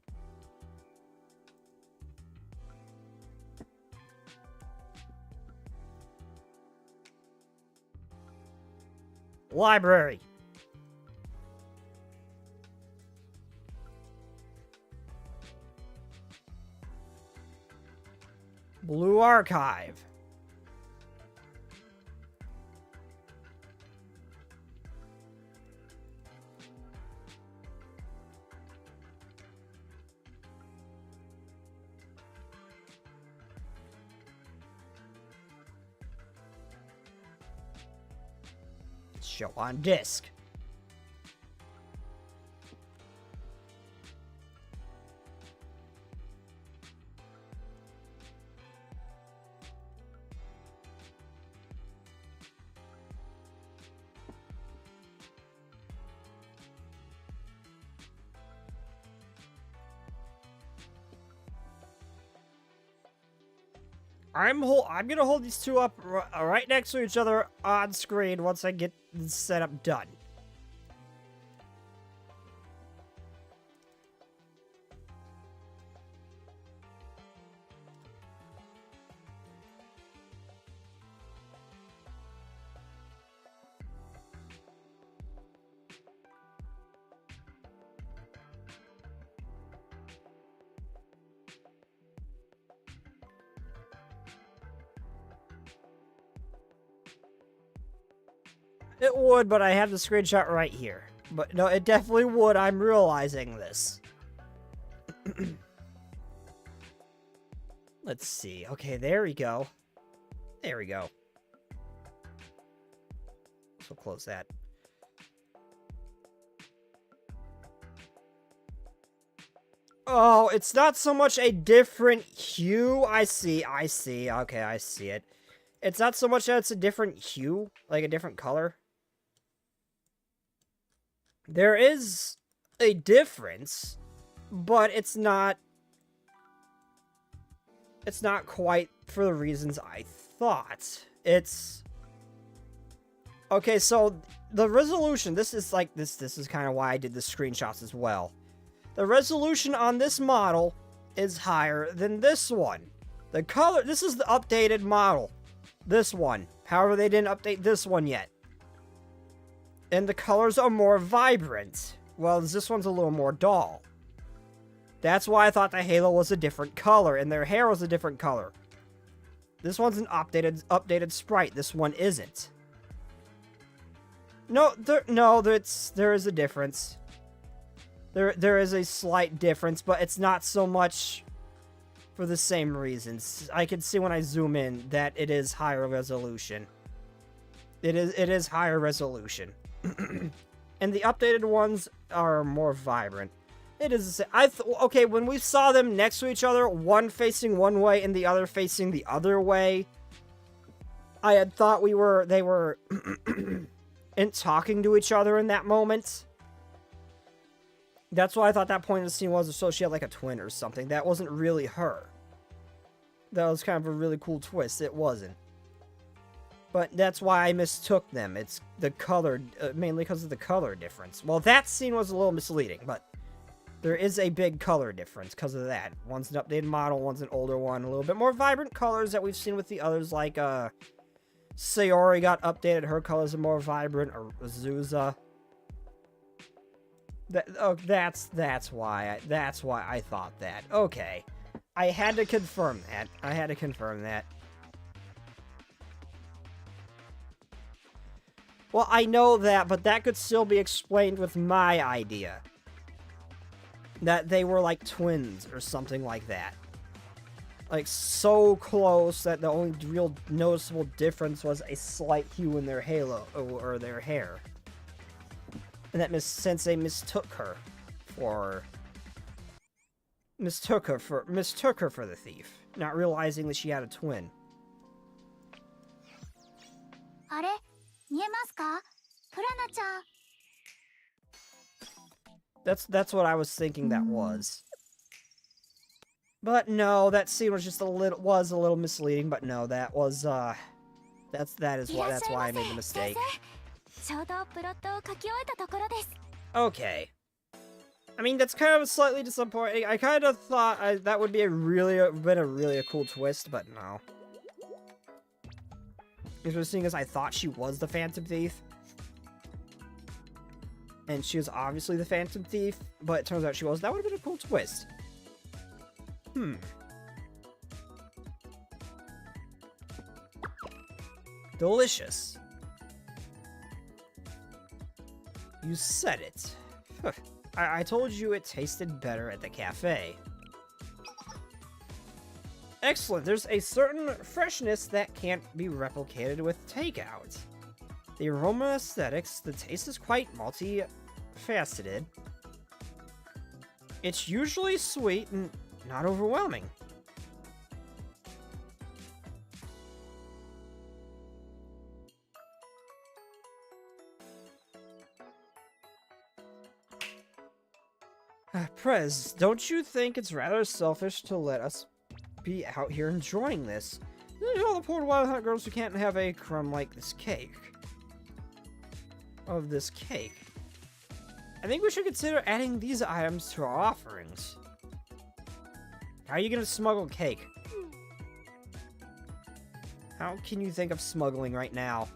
Library. Blue Archive. Show on disc. I'm gonna hold these two up right next to each other on screen once I get the setup done. It would, but I have the screenshot right here. But no, it definitely would. I'm realizing this. Let's see. Okay, there we go. There we go. So close that. Oh, it's not so much a different hue. I see. Okay, I see it. It's not so much that it's a different hue, like a different color. There is a difference, but it's not quite for the reasons I thought. It's okay, so the resolution, this is kind of why I did the screenshots as well. The resolution on this model is higher than this one. The color, this is the updated model. This one. However, they didn't update this one yet. And the colors are more vibrant. Well, this one's a little more dull. That's why I thought the halo was a different color, and their hair was a different color. This one's an updated sprite. This one isn't. No, there is a difference. There is a slight difference, but it's not so much for the same reasons. I can see when I zoom in that it is higher resolution. It is higher resolution. And the updated ones are more vibrant. It is the same. Okay, when we saw them next to each other, one facing one way and the other facing the other way, I had thought they were and talking to each other in that moment. That's why I thought that point in the scene was, so she had like a twin or something. That wasn't really her. That was kind of a really cool twist. It wasn't. But that's why I mistook them. It's the color, mainly because of the color difference. Well, that scene was a little misleading, but there is a big color difference because of that. One's an updated model, one's an older one. A little bit more vibrant colors that we've seen with the others, like Sayori got updated. Her colors are more vibrant, or Azusa. That's why I thought that. Okay. I had to confirm that. Well, I know that, but that could still be explained with my idea. That they were like twins or something like that. Like, so close that the only real noticeable difference was a slight hue in their halo, or their hair. And that Miss Sensei mistook her for the thief, not realizing that she had a twin. あれ見えますかプラナちゃん That's what I was thinking that was. But no, that scene was just a little misleading, but no, that was that's why I made the mistake. ちょうどプロットを書き終えたところです Okay. I mean, that's kind of slightly disappointing. I kind of thought that would be been a really cool twist, but no. Interesting as I thought she was the Phantom Thief. And she was obviously the Phantom Thief, but it turns out she was. That would have been a cool twist. Delicious. You said it. I told you it tasted better at the cafe. Excellent. There's a certain freshness that can't be replicated with takeout. The aroma aesthetics, the taste is quite multi-faceted. It's usually sweet and not overwhelming. Prez, don't you think it's rather selfish to let us be out here enjoying this? There's all the poor wild hunt girls who can't have a crumb like this cake. Of this cake. I think we should consider adding these items to our offerings. How are you gonna smuggle cake? How can you think of smuggling right now?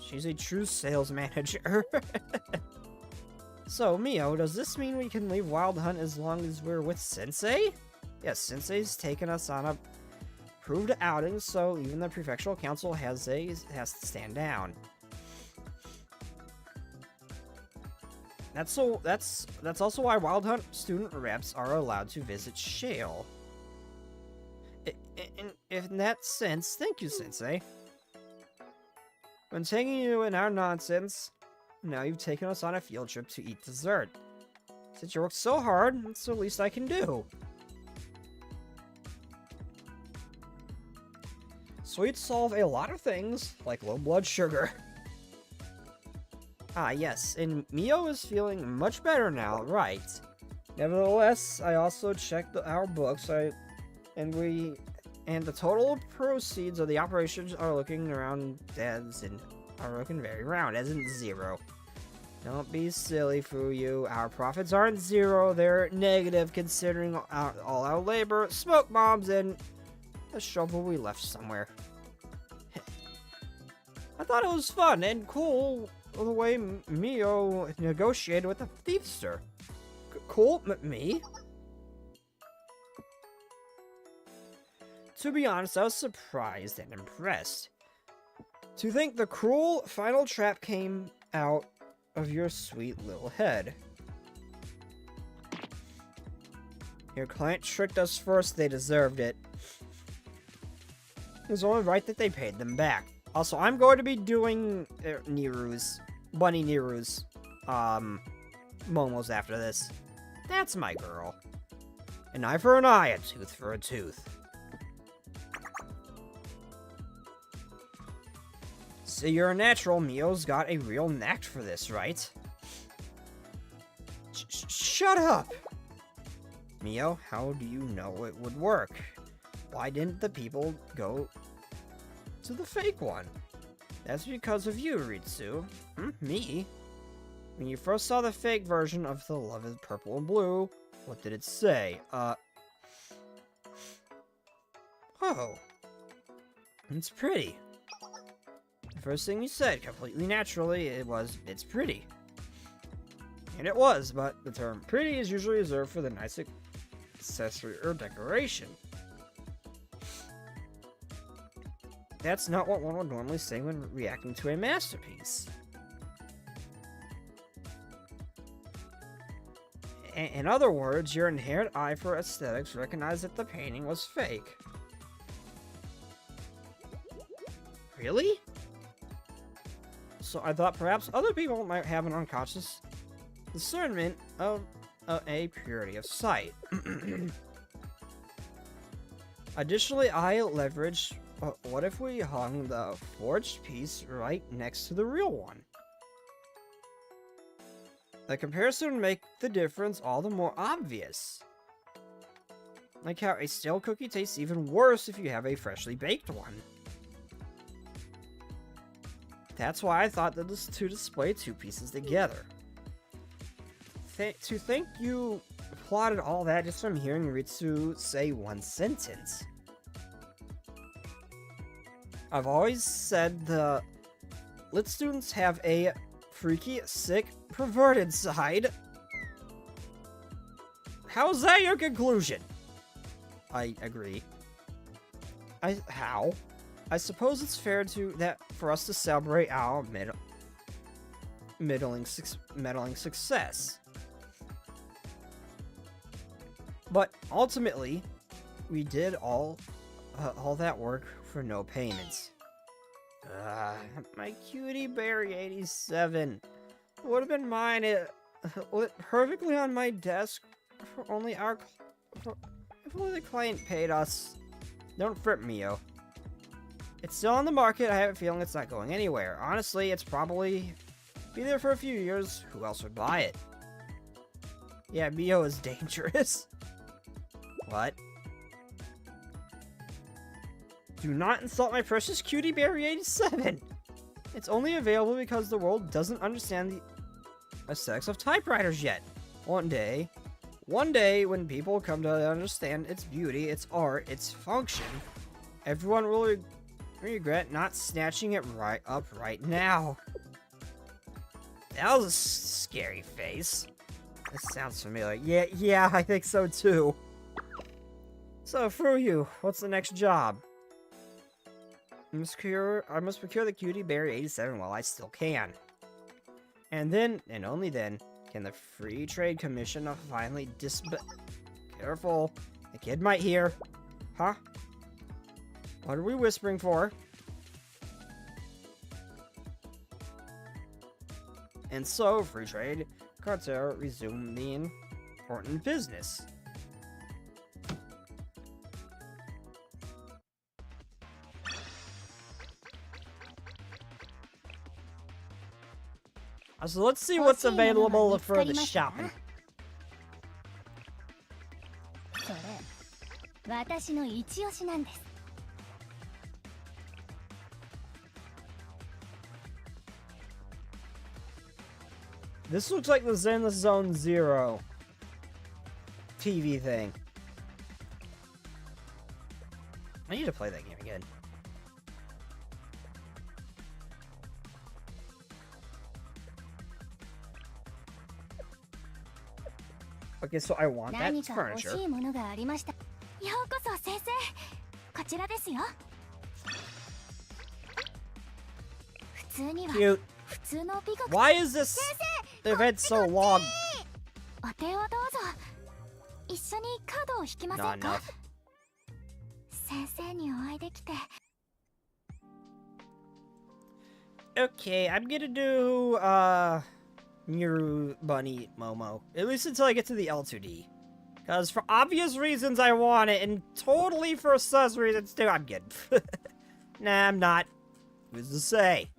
She's a true sales manager. So, Mio, does this mean we can leave Wild Hunt as long as we're with Sensei? Yes, Sensei's taken us on a proved outing, so even the Prefectural Council has to stand down. That's also why Wild Hunt student reps are allowed to visit Shale. In that sense, thank you, Sensei. When taking you in our nonsense, now you've taken us on a field trip to eat dessert. Since you worked so hard, it's the least I can do. Sweets solve a lot of things, like low blood sugar. Ah, yes, and Mio is feeling much better now, right? Nevertheless, I also checked our books, and the total proceeds of the operations are looking very round, as in zero. Don't be silly, Fuyu. Our profits aren't zero, they're negative considering all our labor, smoke bombs, and a shovel we left somewhere. I thought it was fun and cool the way Mio negotiated with the thiefster. Cool? Me? To be honest, I was surprised and impressed. To think the cruel final trap came out of your sweet little head. Your client tricked us first, they deserved it. It was only right that they paid them back. Also, I'm going to be doing Bunny Niru's, Momos after this. That's my girl. An eye for an eye, a tooth for a tooth. So you're a natural. Mio's got a real knack for this, right? Shut up! Mio, how do you know it would work? Why didn't the people go to the fake one? That's because of you, Ritsu. Me? When you first saw the fake version of the Love is Purple and Blue, what did it say? Oh. It's pretty. The first thing you said, completely naturally, it was, it's pretty. And it was, but the term pretty is usually reserved for the nice accessory or decoration. That's not what one would normally say when reacting to a masterpiece. In other words, your inherent eye for aesthetics recognized that the painting was fake. Really? So I thought perhaps other people might have an unconscious discernment of a purity of sight. Additionally, I leveraged, what if we hung the forged piece right next to the real one? The comparison would make the difference all the more obvious. Like how a stale cookie tastes even worse if you have a freshly baked one. That's why I thought that to display two pieces together. To think you plotted all that just from hearing Ritsu say one sentence. I've always said the lit students have a freaky, sick, perverted side. How's that your conclusion? I agree. How? I suppose it's fair for us to celebrate our middling success. But ultimately, we did all that work for no payments. My cutie berry 87 would have been mine. It lit perfectly on my desk if only the client paid us. Don't fret, Mio. It's still on the market. I have a feeling it's not going anywhere. Honestly, it's probably be there for a few years. Who else would buy it? Yeah, Mio is dangerous. What? Do not insult my precious cutie berry 87. It's only available because the world doesn't understand the aesthetics of typewriters yet. One day, when people come to understand its beauty, its art, its function, everyone will regret not snatching it right now. That was a scary face. This sounds familiar. Yeah, I think so too. So, Fuyu, what's the next job? I must procure the cutie berry 87 while I still can. And then, and only then, can the Free Trade Commission finally Careful, the kid might hear. Huh? What are we whispering for? And so, Free Trade Cartel resumed the important business. So let's see what's available for the shopping. This looks like the Zenless Zone Zero TV thing. I need to play that game again. Okay, so I want that furniture. Cute. Why is this event so long? Not enough. Okay, I'm gonna do, Miru Bunny Momo. At least until I get to the L2D. Because for obvious reasons I want it, and totally for sus reasons too, I'm kidding. Nah, I'm not. Who's to say?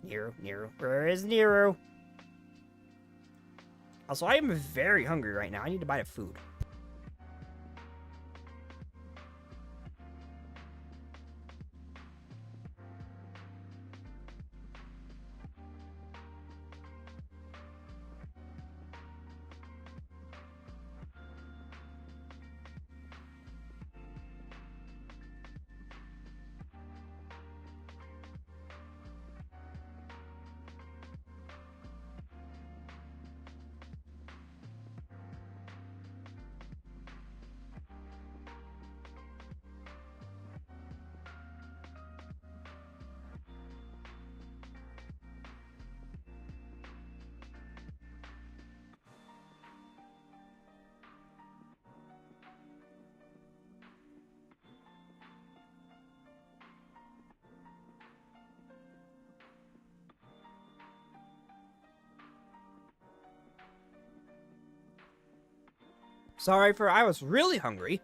Niru. Where is Niru? Also, I am very hungry right now. I need to buy the food. Sorry for I was really hungry.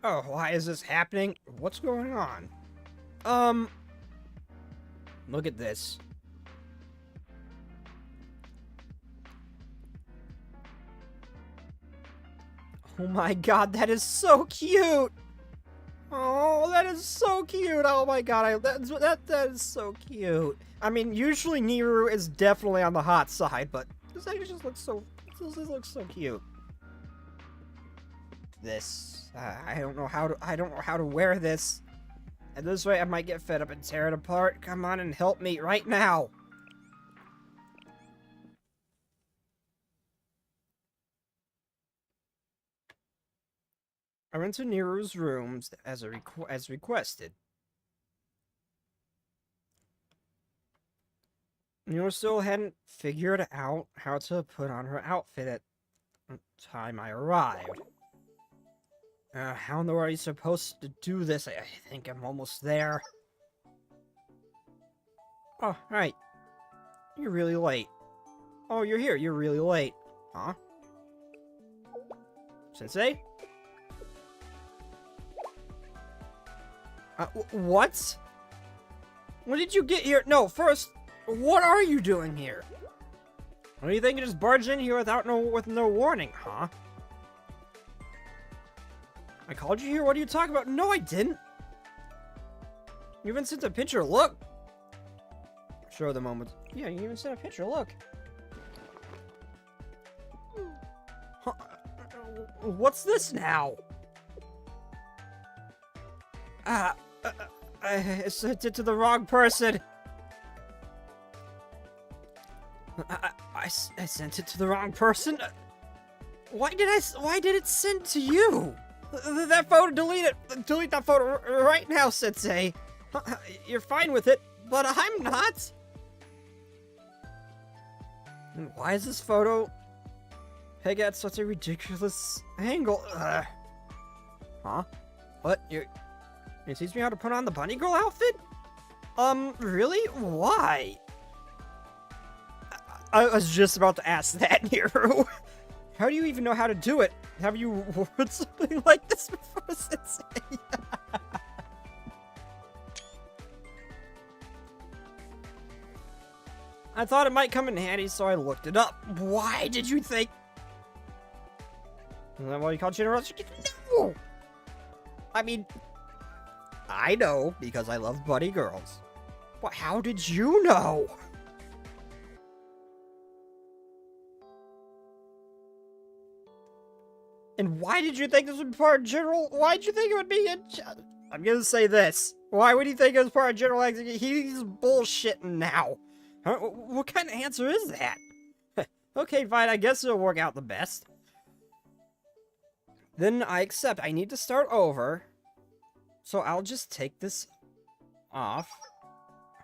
Oh, why is this happening? What's going on? Look at this. Oh my god, that is so cute! Oh, that is so cute! Oh my god, that is so cute. I mean, usually Niru is definitely on the hot side, but this actually just looks so... This looks so cute. This... I don't know how to wear this. And this way I might get fed up and tear it apart. Come on and help me right now. I went to Nero's rooms as requested. Nero still hadn't figured out how to put on her outfit at the time I arrived. How in the world are you supposed to do this? I think I'm almost there. Oh, right. You're really late. Oh, you're here. You're really late. Huh? Sensei? What? When did you get here? No, first, what are you doing here? What do you think you just barged in here with no warning, huh? I called you here? What are you talking about? No, I didn't. You even sent a picture, look. Show the moment. Yeah, you even sent a picture, look. Huh? What's this now? I sent it to the wrong person. I sent it to the wrong person? Why did it send to you? That photo, delete it! Delete that photo right now, Sensei! You're fine with it, but I'm not! And why is this photo pegged at such a ridiculous angle? Huh? What? You teach me how to put on the bunny girl outfit? Really? Why? I was just about to ask that, Nero. How do you even know how to do it? Have you worn something like this before, Sensei? I thought it might come in handy, so I looked it up. Why did you think... Is that why you called generosity? No! I mean... I know, because I love bunny girls. But how did you know? And why did you think this would be part of general? Why did you think it would be I'm gonna say this. Why would he think it was part of general execution? He's bullshitting now. Huh? What kind of answer is that? Okay, fine, I guess it'll work out the best. Then I accept. I need to start over. So I'll just take this off.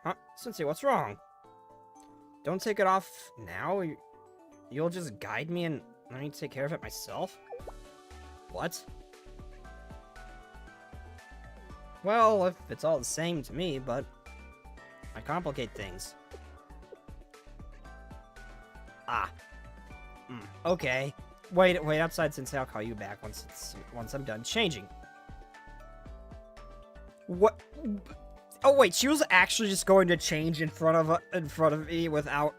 Huh? Sensei, what's wrong? Don't take it off now. You'll just guide me and let me take care of it myself? What? Well, if it's all the same to me, but... I complicate things. Ah. Okay. Wait outside, Sensei. I'll call you back once I'm done changing. What? Oh wait, she was actually just going to change in front of me without,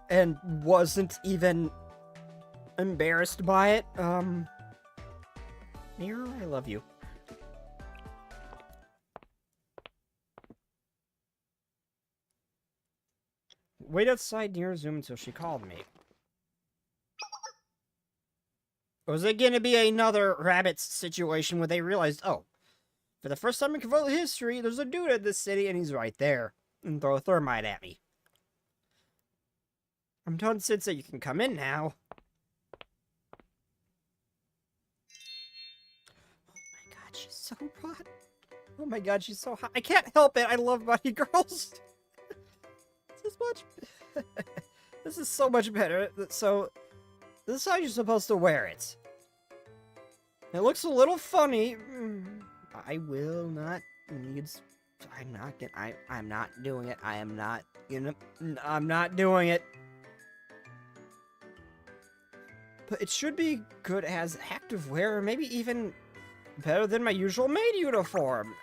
and wasn't even embarrassed by it. Mirror, I love you. Wait outside near Zoom until she called me. Was it gonna be another rabbits situation where they realized, oh, for the first time in Cavalier history, there's a dude in this city and he's right there, and throw a thermite at me. I'm telling Sensei you can come in now. Oh my god, she's so hot. Oh my god, she's so hot. I can't help it. I love bunny girls. This is much. This is so much better. So, this is how you're supposed to wear it. It looks a little funny. I will not need. I'm not doing it. I'm not doing it. But it should be good as active wear, or maybe even better than my usual maid uniform.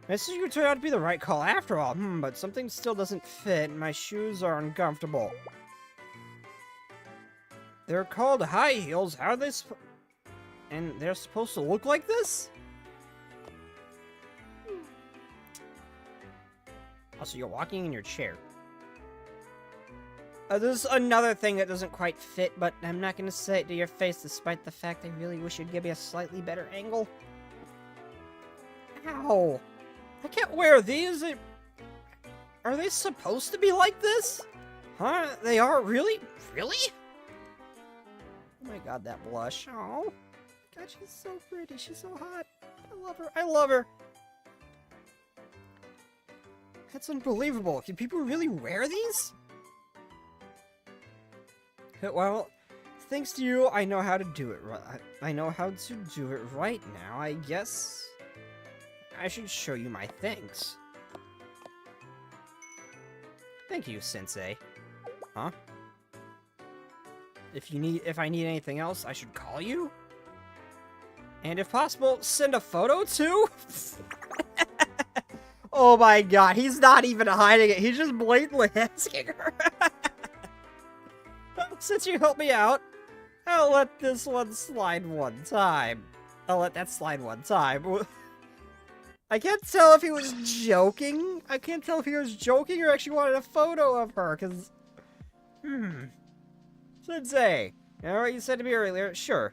This is going to turn out to be the right call after all. But something still doesn't fit. My shoes are uncomfortable. They're called high heels. How are they and they're supposed to look like this? Also, you're walking in your chair. There's another thing that doesn't quite fit, but I'm not going to say it to your face despite the fact I really wish you'd give me a slightly better angle. Ow! I can't wear these! Are they supposed to be like this? Huh? They are? Really? Really? Oh my god, that blush. Oh. God, she's so pretty. She's so hot. I love her. I love her. That's unbelievable. Can people really wear these? Well, thanks to you, I know how to do it right. I know how to do it right now. I guess I should show you my thanks. Thank you, Sensei. Huh? If I need anything else, I should call you? And if possible, send a photo too? Oh my god, he's not even hiding it. He's just blatantly asking her. Since you helped me out, I'll let this one slide one time. I'll let that slide one time. I can't tell if he was joking. I can't tell if he was joking or actually wanted a photo of her, because... Sensei, you know what you said to me earlier? Sure.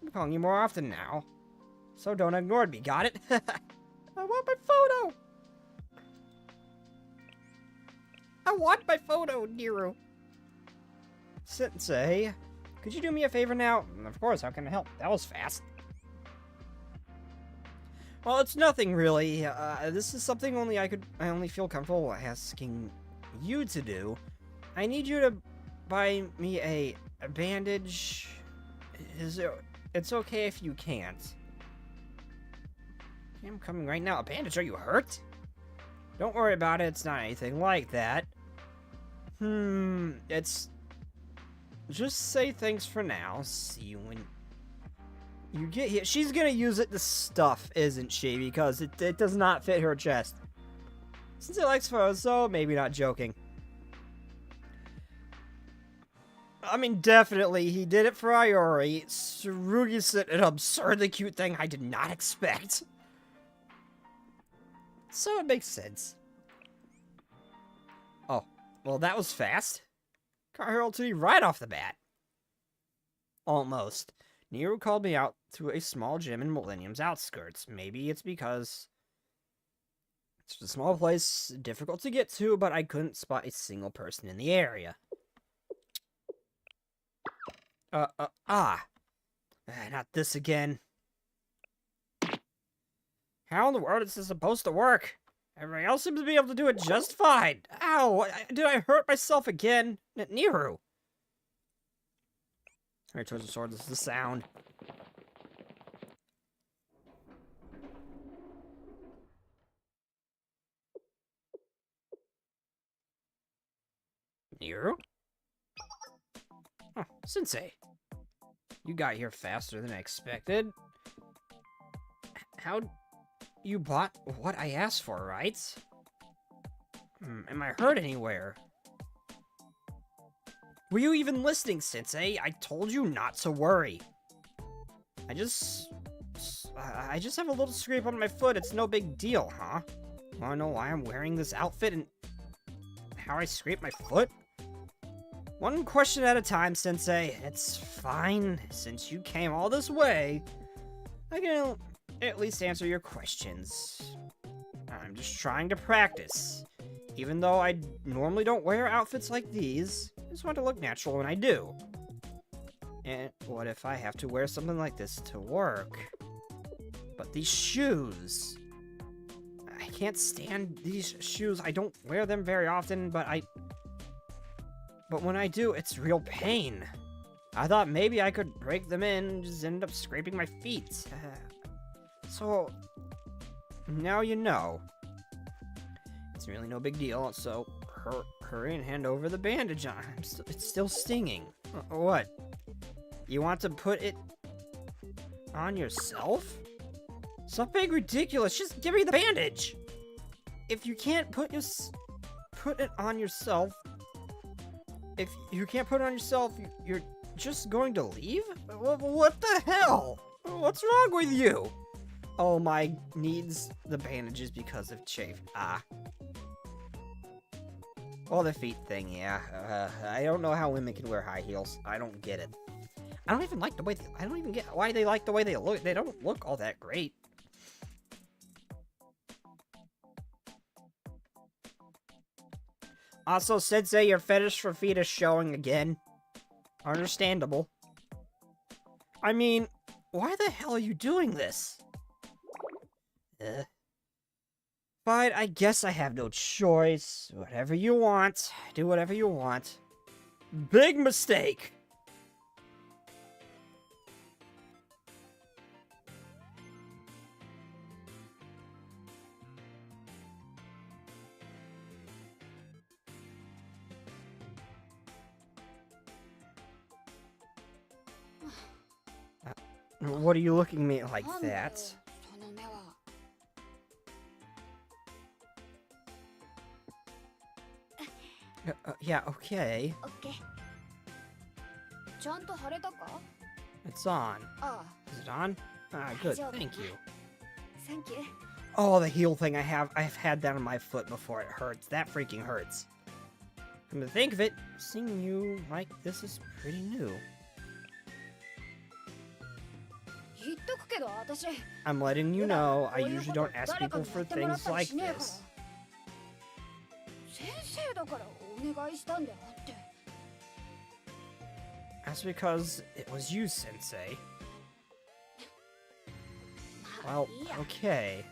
I'm calling you more often now. So don't ignore me, got it? I want my photo! I want my photo, Niru. Sensei, could you do me a favor now? Of course, how can I help? That was fast. Well, it's nothing really. This is something I only feel comfortable asking you to do. I need you to buy me a bandage. It's okay if you can't. I'm coming right now. A bandage? Are you hurt? Don't worry about it. It's not anything like that. It's... Just say thanks for now. See you when you get here. She's gonna use it to stuff, isn't she? Because it does not fit her chest. Since it likes photos, so maybe not joking. I mean, definitely, he did it for Iori. Tsurugi said an absurdly cute thing I did not expect. So it makes sense. Oh, well, that was fast. Got her to me right off the bat. Almost. Nero called me out to a small gym in Millennium's outskirts. Maybe it's because it's a small place, difficult to get to, but I couldn't spot a single person in the area. Not this again. How in the world is this supposed to work? Everybody else seems to be able to do it just fine. Ow! Did I hurt myself again? Niru! Alright, towards the sword, this is the sound. You? Oh, Sensei. You got here faster than I expected. How... You bought what I asked for, right? Am I hurt anywhere? Were you even listening, Sensei? I told you not to worry. I just have a little scrape on my foot. It's no big deal, huh? Wanna know why I'm wearing this outfit and how I scraped my foot? One question at a time, Sensei. It's fine. Since you came all this way, I can at least answer your questions. I'm just trying to practice. Even though I normally don't wear outfits like these, I just want to look natural when I do. And what if I have to wear something like this to work? But these shoes... I can't stand these shoes. I don't wear them very often, but when I do, it's real pain. I thought maybe I could break them in and just end up scraping my feet. So, now you know. It's really no big deal, so hurry and hand over the bandage. It's still stinging. What? You want to put it on yourself? Stop being ridiculous. Just give me the bandage. If you can't put it on yourself, if you can't put it on yourself, you're just going to leave? What the hell? What's wrong with you? Oh, my needs the bandages because of chafe. Well, the feet thing, yeah. I don't know how women can wear high heels. I don't get it. I don't even like the way I don't even get why they like the way they look. They don't look all that great. Also, Sensei, your fetish for feet is showing again. Understandable. I mean, why the hell are you doing this? Fine, I guess I have no choice. Whatever you want. Do whatever you want. Big mistake! What are you looking at me like that? Yeah, okay. It's on. Is it on? Good, thank you. Oh, the heel thing I've had that on my foot before. It hurts. That freaking hurts. Come to think of it, seeing you like this is pretty new. I'm letting you know, I usually don't ask people for things like this. That's because it was you, Sensei. Well, okay.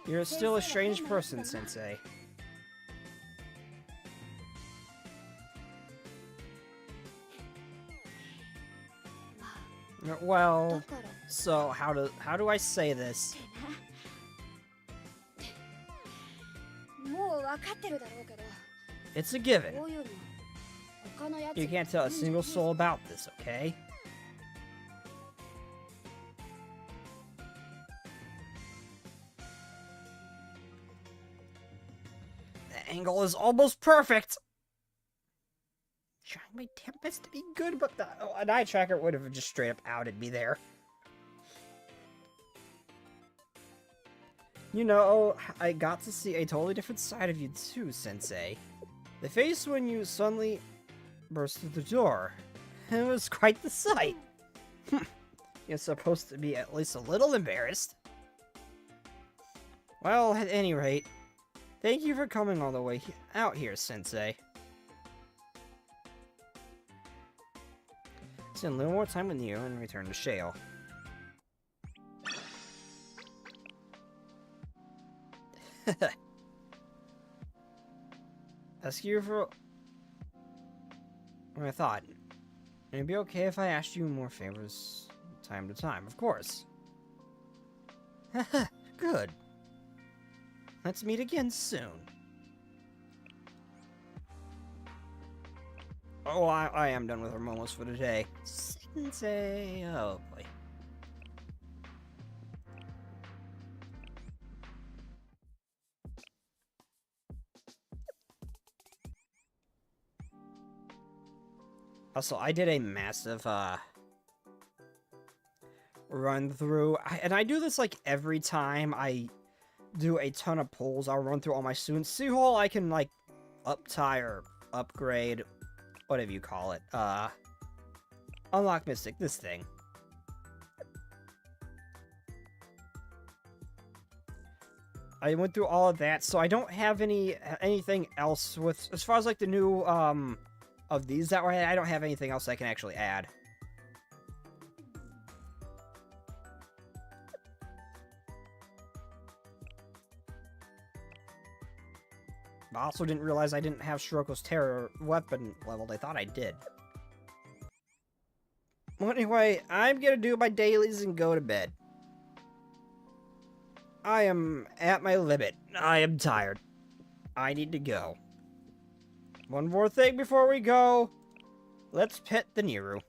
You're still a strange person, Sensei. Well, so how do I say this? It's a given. You can't tell a single soul about this, okay? The angle is almost perfect! Trying my damn best to be good, but an eye tracker would have just straight up outed me there. You know, I got to see a totally different side of you too, Sensei. The face when you suddenly burst through the door. It was quite the sight. You're supposed to be at least a little embarrassed. Well, at any rate, thank you for coming all the way out here, Sensei. Spend a little more time with you and return to Shale. Ask you for what I thought. It'd be okay if I asked you more favors time to time, of course. Good. Let's meet again soon. Oh, I am done with Momos for today. Sensei, oh boy. Also, I did a massive, run through, and I do this, like, every time I do a ton of pulls. I'll run through all my students, see who all I can, like, up-tie or upgrade, whatever you call it, unlock Mystic, this thing. I went through all of that, so I don't have anything else with, as far as, like, the new, of these that were added, I don't have anything else I can actually add. I also didn't realize I didn't have Shiroko's Terror weapon leveled. I thought I did. Well, anyway, I'm gonna do my dailies and go to bed. I am at my limit. I am tired. I need to go. One more thing before we go. Let's pet the Niru.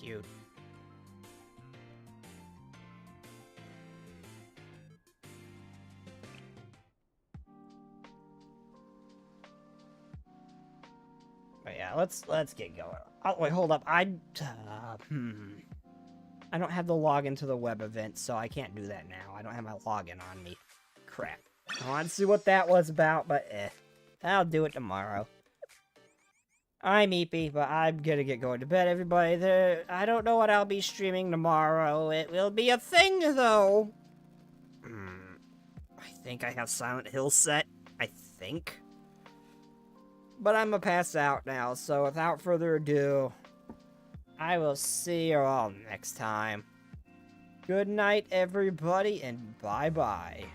Cute. But yeah, let's get going. Oh wait, hold up. I don't have the login to the web event, so I can't do that now. I don't have my login on me. Crap. I want to see what that was about, but I'll do it tomorrow. I'm Eepy, but I'm gonna get going to bed, everybody. I don't know what I'll be streaming tomorrow. It will be a thing, though. I think I have Silent Hill set. I think. But I'm gonna pass out now, so without further ado, I will see you all next time. Good night, everybody, and bye-bye.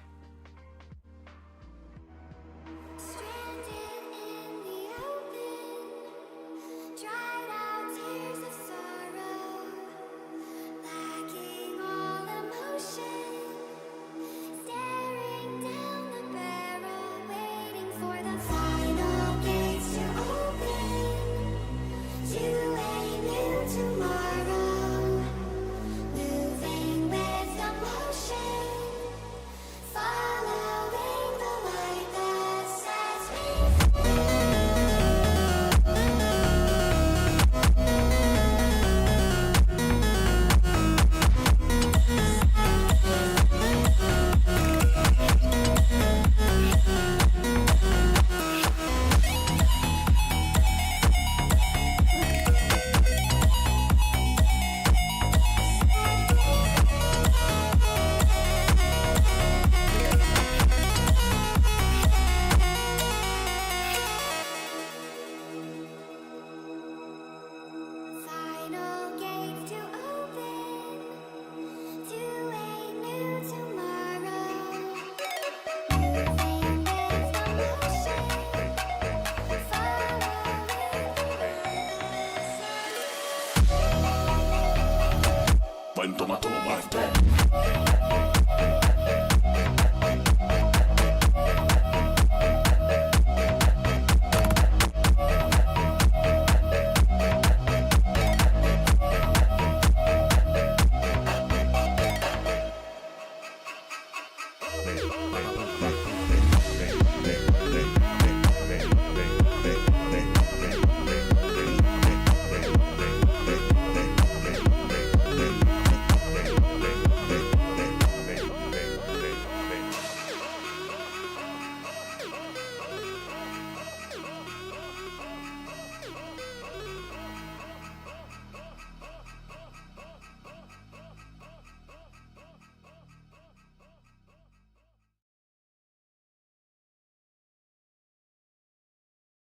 Buen toma, toma, más.